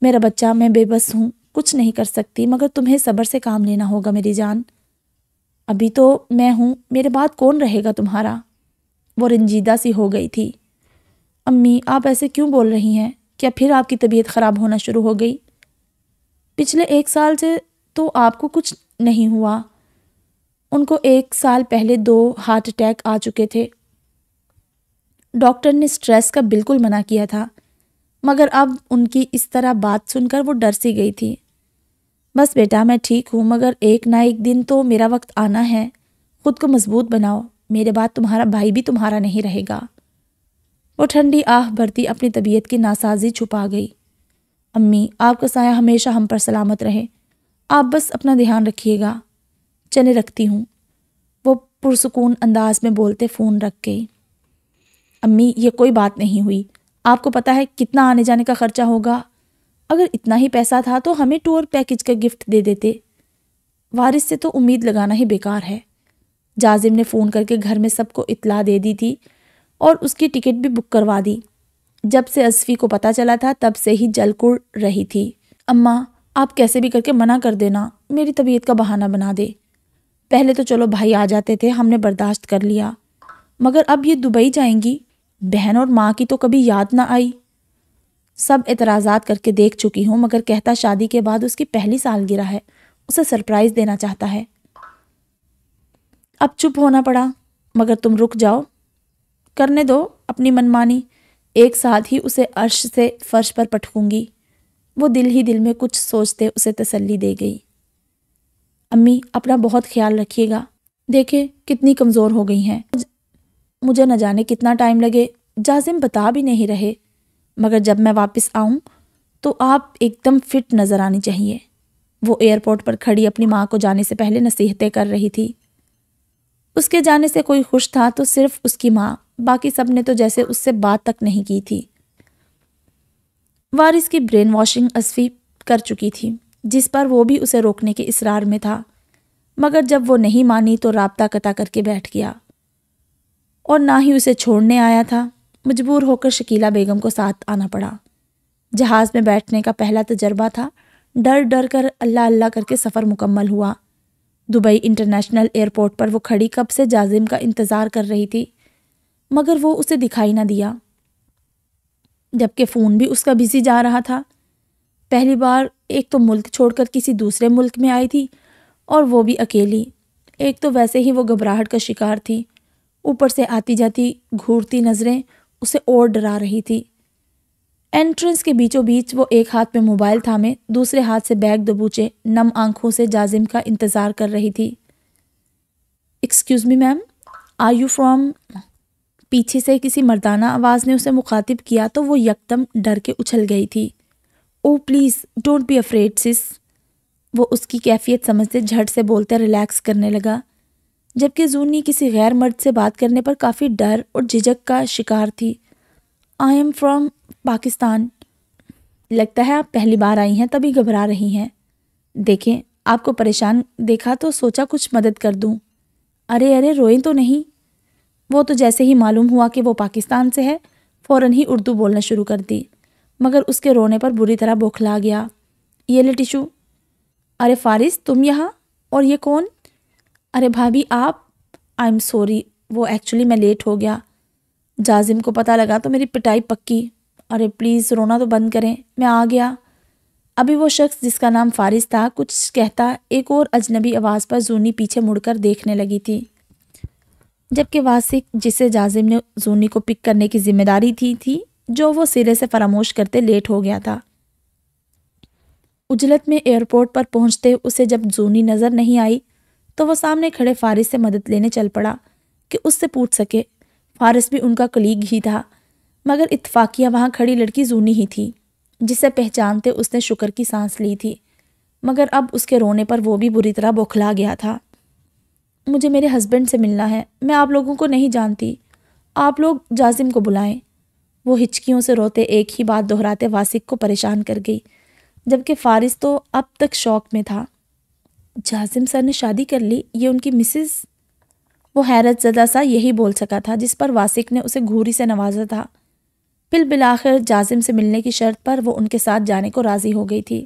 میرا بچہ، میں بے بس ہوں، کچھ نہیں کر سکتی، مگر تمہیں صبر سے کام لینا ہوگا میری جان۔ ابھی تو میں ہوں، میرے بعد کون رہے گا تمہارا؟ وہ رنجیدہ سی ہو گئی تھی۔ امی آپ ایسے کیوں بول رہی ہیں؟ کیا پھر آپ کی طبیعت خراب ہونا شروع ہو گئی؟ پچھلے 1 سال سے تو آپ کو کچھ نہیں ہوا، ان کو 1 سال پہلے 2 ہارٹ اٹیک آ چکے تھے۔ ڈاکٹر نے اسٹریس کا بالکل منع کیا تھا، مگر اب ان کی اس طرح بات سن کر وہ ڈر سی گئی تھی۔ بس بیٹا میں ٹھیک ہوں، مگر ایک نہ ایک دن تو میرا وقت آنا ہے، خود کو مضبوط بناؤ، میرے بعد تمہارا بھائی بھی تمہارا نہیں رہے گا۔ وہ ٹھنڈی آہ بھرتی اپنی طبیعت کی ناسازی چھپا گئی۔ امی، آپ کا سایہ ہمیشہ ہم پر سلامت رہے، آپ بس اپنا دھیان رکھیے گا، چلے رکھتی ہوں، وہ پرسکون انداز میں بولتے فون رکھ گئی۔ امی، یہ کوئی بات نہیں ہوئی، آپ کو پتہ ہے کتنا آنے جانے کا خرچہ ہوگا، اگر اتنا ہی پیسہ تھا تو ہمیں ٹور پیکج کا گفٹ دے دیتے، وارث سے تو امید لگانا ہی بیکار ہے۔ جازم نے فون کر کے گھر میں سب کو اطلاع دے دی تھی اور اس کی ٹکٹ بھی بک کروا دی۔ جب سے اصفی کو پتہ چلا تھا تب سے ہی جل کڑ رہی تھی۔ اماں، آپ کیسے بھی کر کے منع کر دینا، میری طبیعت کا بہانہ بنا دے، پہلے تو چلو بھائی آ جاتے تھے، ہم نے برداشت کر لیا، مگر اب یہ دبئی جائیں گی، بہن اور ماں کی تو کبھی یاد نہ آئی۔ سب اعتراضات کر کے دیکھ چکی ہوں، مگر کہتا شادی کے بعد اس کی پہلی سالگرہ ہے، اسے سرپرائز دینا چاہتا ہے۔ اب چپ ہونا پڑا، مگر تم رک جاؤ، کرنے دو اپنی منمانی، ایک ساتھ ہی اسے عرش سے فرش پر پٹکوں گی۔ وہ دل ہی دل میں کچھ سوچتے اسے تسلی دے گئی۔ امی، اپنا بہت خیال رکھیے گا، دیکھے کتنی کمزور ہو گئی ہیں، مجھے نہ جانے کتنا ٹائم لگے، جازم بتا بھی نہیں رہے، مگر جب میں واپس آؤں تو آپ ایک دم فٹ نظر آنی چاہیے۔ وہ ایئرپورٹ پر کھڑی اپنی ماں کو جانے سے پہلے نصیحتیں کر رہی تھی۔ اس کے جانے سے کوئی خوش تھا تو صرف اس کی ماں، باقی سب نے تو جیسے اس سے بات تک نہیں کی تھی۔ وارث کی برین واشنگ اصفی کر چکی تھی، جس پر وہ بھی اسے روکنے کے اصرار میں تھا، مگر جب وہ نہیں مانی تو رابطہ قطع کر کے بیٹھ گیا اور نہ ہی اسے چھوڑنے آیا تھا۔ مجبور ہو کر شکیلہ بیگم کو ساتھ آنا پڑا۔ جہاز میں بیٹھنے کا پہلا تجربہ تھا، ڈر ڈر کر اللہ اللہ کر کے سفر مکمل ہوا۔ دبئی انٹرنیشنل ایئرپورٹ پر وہ کھڑی کب سے جازم کا انتظار کر رہی تھی، مگر وہ اسے دکھائی نہ دیا، جبکہ فون بھی اس کا بزی جا رہا تھا۔ پہلی بار ایک تو ملک چھوڑ کر کسی دوسرے ملک میں آئی تھی اور وہ بھی اکیلی، ایک تو ویسے ہی وہ گھبراہٹ کا شکار تھی، اوپر سے آتی جاتی گھورتی نظریں اسے اور ڈرا رہی تھی۔ انٹرنس کے بیچوں بیچ وہ ایک ہاتھ میں موبائل تھامے دوسرے ہاتھ سے بیگ دبوچے نم آنکھوں سے جازم کا انتظار کر رہی تھی۔ Excuse me ma'am, are you from? پیچھے سے کسی مردانہ آواز نے اسے مخاطب کیا تو وہ یکدم ڈر کے اچھل گئی تھی۔ او پلیز ڈونٹ بی افریڈ سس، وہ اس کی کیفیت سمجھتے جھٹ سے بولتے ریلیکس کرنے لگا، جبکہ زونی کسی غیر مرد سے بات کرنے پر کافی ڈر اور جھجک کا شکار تھی۔ I am from Pakistan. لگتا ہے آپ پہلی بار آئی ہیں تبھی گھبرا رہی ہیں، دیکھیں آپ کو پریشان دیکھا تو سوچا کچھ مدد کر دوں۔ ارے روئیں تو نہیں۔ وہ تو جیسے ہی معلوم ہوا کہ وہ پاکستان سے ہے فوراً ہی اردو بولنا شروع کر دی، مگر اس کے رونے پر بری طرح بوکھلا گیا۔ یہ لے ٹیشو۔ ارے فارس، تم یہاں؟ اور یہ کون؟ ارے بھابھی آپ، آئی ایم سوری، وہ ایکچولی میں لیٹ ہو گیا، جازم کو پتہ لگا تو میری پٹائی پکی۔ ارے پلیز رونا تو بند کریں، میں آ گیا۔ ابھی وہ شخص جس کا نام فارس تھا کچھ کہتا، ایک اور اجنبی آواز پر زونی پیچھے مڑ کر دیکھنے لگی تھی، جبکہ واسق جسے جازم نے زونی کو پک کرنے کی ذمہ داری تھی جو وہ سرے سے فراموش کرتے لیٹ ہو گیا تھا۔ عجلت میں ایئرپورٹ پر پہنچتے اسے جب زونی نظر نہیں آئی تو وہ سامنے کھڑے فارس سے مدد لینے چل پڑا کہ اس سے پوچھ سکے۔ فارس بھی ان کا کلیگ ہی تھا، مگر اتفاقیہ وہاں کھڑی لڑکی زونی ہی تھی، جسے پہچانتے اس نے شکر کی سانس لی تھی، مگر اب اس کے رونے پر وہ بھی بری طرح بوکھلا گیا تھا۔ مجھے میرے ہسبینڈ سے ملنا ہے، میں آپ لوگوں کو نہیں جانتی، آپ لوگ جازم کو بلائیں۔ وہ ہچکیوں سے روتے ایک ہی بات دہراتے واسق کو پریشان کر گئی، جبکہ فارس تو اب تک شوق میں تھا۔ جازم سر نے شادی کر لی، یہ ان کی مسز؟ وہ حیرت زدہ سا یہی بول سکا تھا جس پر واسق نے اسے گھوری سے نوازا تھا۔ پھر بالآخر جازم سے ملنے کی شرط پر وہ ان کے ساتھ جانے کو راضی ہو گئی تھی۔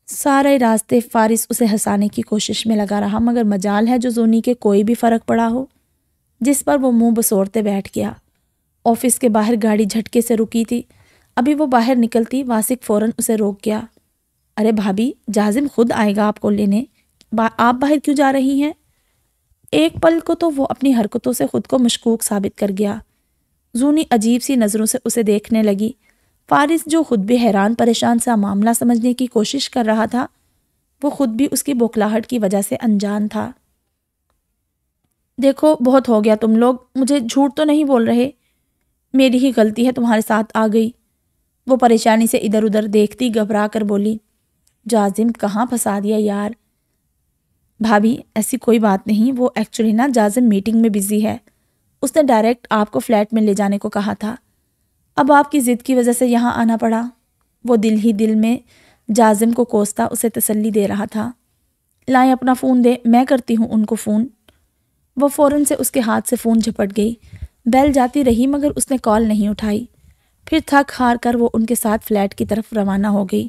سارے راستے فارس اسے ہنسانے کی کوشش میں لگا رہا، مگر مجال ہے جو زونی کے کوئی بھی فرق پڑا ہو، جس پر وہ منہ بسوڑتے بیٹھ گیا۔ آفس کے باہر گاڑی جھٹکے سے رکی تھی، ابھی وہ باہر نکلتی واسق فوراً اسے روک گیا۔ ارے بھابھی، جازم خود آئے گا آپ کو لینے، آپ باہر کیوں جا رہی ہیں؟ ایک پل کو تو وہ اپنی حرکتوں سے خود کو مشکوک ثابت کر گیا۔ زونی عجیب سی نظروں سے اسے دیکھنے لگی۔ فارس جو خود بھی حیران پریشان سا معاملہ سمجھنے کی کوشش کر رہا تھا، وہ خود بھی اس کی بوکھلاہٹ کی وجہ سے انجان تھا۔ دیکھو بہت ہو گیا، تم لوگ مجھے جھوٹ تو نہیں بول رہے، میری ہی غلطی ہے تمہارے ساتھ آ گئی۔ وہ پریشانی سے ادھر ادھر دیکھتی گھبرا کر بولی۔ جازم کہاں پھنسا دیا یار۔ بھابھی ایسی کوئی بات نہیں، وہ ایکچولی نا جازم میٹنگ میں بزی ہے، اس نے ڈائریکٹ آپ کو فلیٹ میں لے جانے کو کہا تھا، اب آپ کی ضد کی وجہ سے یہاں آنا پڑا۔ وہ دل ہی دل میں جازم کو کوستا اسے تسلی دے رہا تھا۔ لائیں اپنا فون دے، میں کرتی ہوں ان کو فون۔ وہ فوراً سے اس کے ہاتھ سے فون جھپٹ گئی۔ بیل جاتی رہی مگر اس نے کال نہیں اٹھائی۔ پھر تھک ہار کر وہ ان کے ساتھ فلیٹ کی طرف روانہ ہو گئی،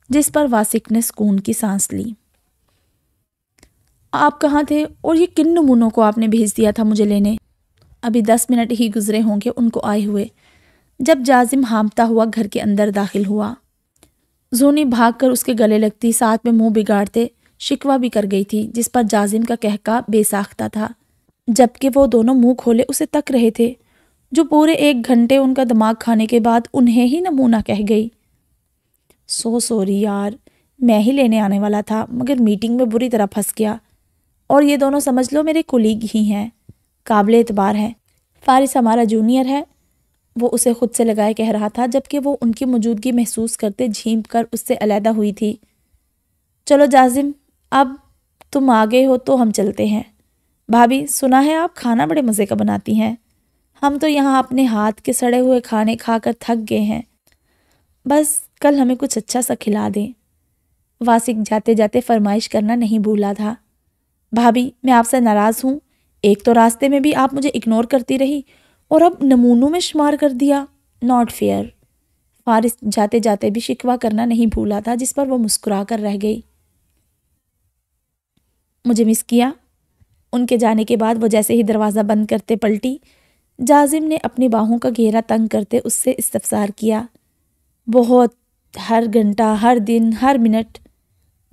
جس پر واسق نے سکون کی سانس لی۔ آپ کہاں تھے اور یہ کن نمونوں کو آپ نے بھیج دیا تھا مجھے لینے؟ ابھی 10 منٹ ہی گزرے ہوں گے ان کو آئے ہوئے، جب جازم ہامتا ہوا گھر کے اندر داخل ہوا۔ زونی بھاگ کر اس کے گلے لگتی، ساتھ میں منہ بگاڑتے شکوہ بھی کر گئی تھی، جس پر جازم کا کہکا بے ساختہ تھا، جبکہ وہ دونوں منہ کھولے اسے تک رہے تھے، جو پورے 1 گھنٹے ان کا دماغ کھانے کے بعد انہیں ہی نمونہ کہہ گئی۔ سوری یار، میں ہی لینے آنے والا تھا مگر میٹنگ میں بری طرح پھنس گیا، اور یہ دونوں سمجھ لو میرے کولیگ ہی ہیں، قابل اعتبار ہیں۔ فارس ہمارا جونیئر ہے، وہ اسے خود سے لگائے کہہ رہا تھا، جبکہ وہ ان کی موجودگی محسوس کرتے جھینپ کر اس سے علیحدہ ہوئی تھی۔ چلو جازم، اب تم آ گئے ہو تو ہم چلتے ہیں۔ بھابھی سنا ہے آپ کھانا بڑے مزے کا بناتی ہیں، ہم تو یہاں اپنے ہاتھ کے سڑے ہوئے کھانے کھا کر تھک گئے ہیں، بس کل ہمیں کچھ اچھا سا کھلا دیں۔ واسق جاتے جاتے فرمائش کرنا نہیں بھولا تھا۔ بھابھی میں آپ سے ناراض ہوں، ایک تو راستے میں بھی آپ مجھے اگنور کرتی رہی اور اب نمونوں میں شمار کر دیا، ناٹ فیئر۔ فارس جاتے جاتے بھی شکوہ کرنا نہیں بھولا تھا، جس پر وہ مسکرا کر رہ گئی۔ مجھے مس کیا؟ ان کے جانے کے بعد وہ جیسے ہی دروازہ بند کرتے پلٹی، جازم نے اپنی باہوں کا گھیرا تنگ کرتے اس سے استفسار کیا۔ بہت، ہر گھنٹہ، ہر دن، ہر منٹ۔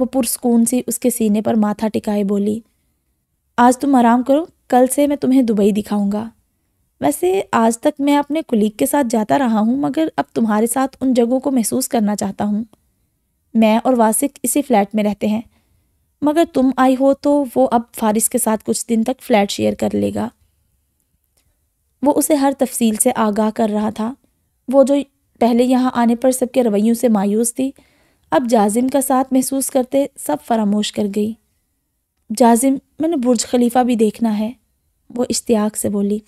وہ پرسکون سی اس کے سینے پر ماتھا ٹکائے بولی۔ آج تم آرام کرو، کل سے میں تمہیں دبئی دکھاؤں گا۔ ویسے آج تک میں اپنے کولیگ کے ساتھ جاتا رہا ہوں مگر اب تمہارے ساتھ ان جگہوں کو محسوس کرنا چاہتا ہوں۔ میں اور واسق اسی فلیٹ میں رہتے ہیں، مگر تم آئی ہو تو وہ اب فارس کے ساتھ کچھ دن تک فلیٹ شیئر کر لے گا۔ وہ اسے ہر تفصیل سے آگاہ کر رہا تھا۔ وہ جو پہلے یہاں آنے پر سب کے رویوں سے مایوس تھی، اب جازم کا ساتھ محسوس کرتے سب فراموش کر گئی۔ جازم، میں نے برج خلیفہ بھی دیکھنا ہے، وہ اشتیاق سے بولی۔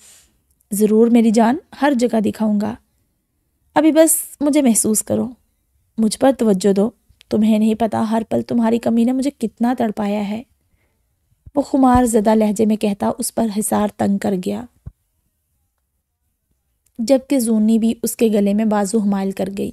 ضرور میری جان، ہر جگہ دکھاؤں گا، ابھی بس مجھے محسوس کرو، مجھ پر توجہ دو، تمہیں نہیں پتا ہر پل تمہاری کمی نے مجھے کتنا تڑپایا ہے، وہ خمار زدہ لہجے میں کہتا اس پر حصار تنگ کر گیا، جبکہ زونی بھی اس کے گلے میں بازو حمائل کر گئی۔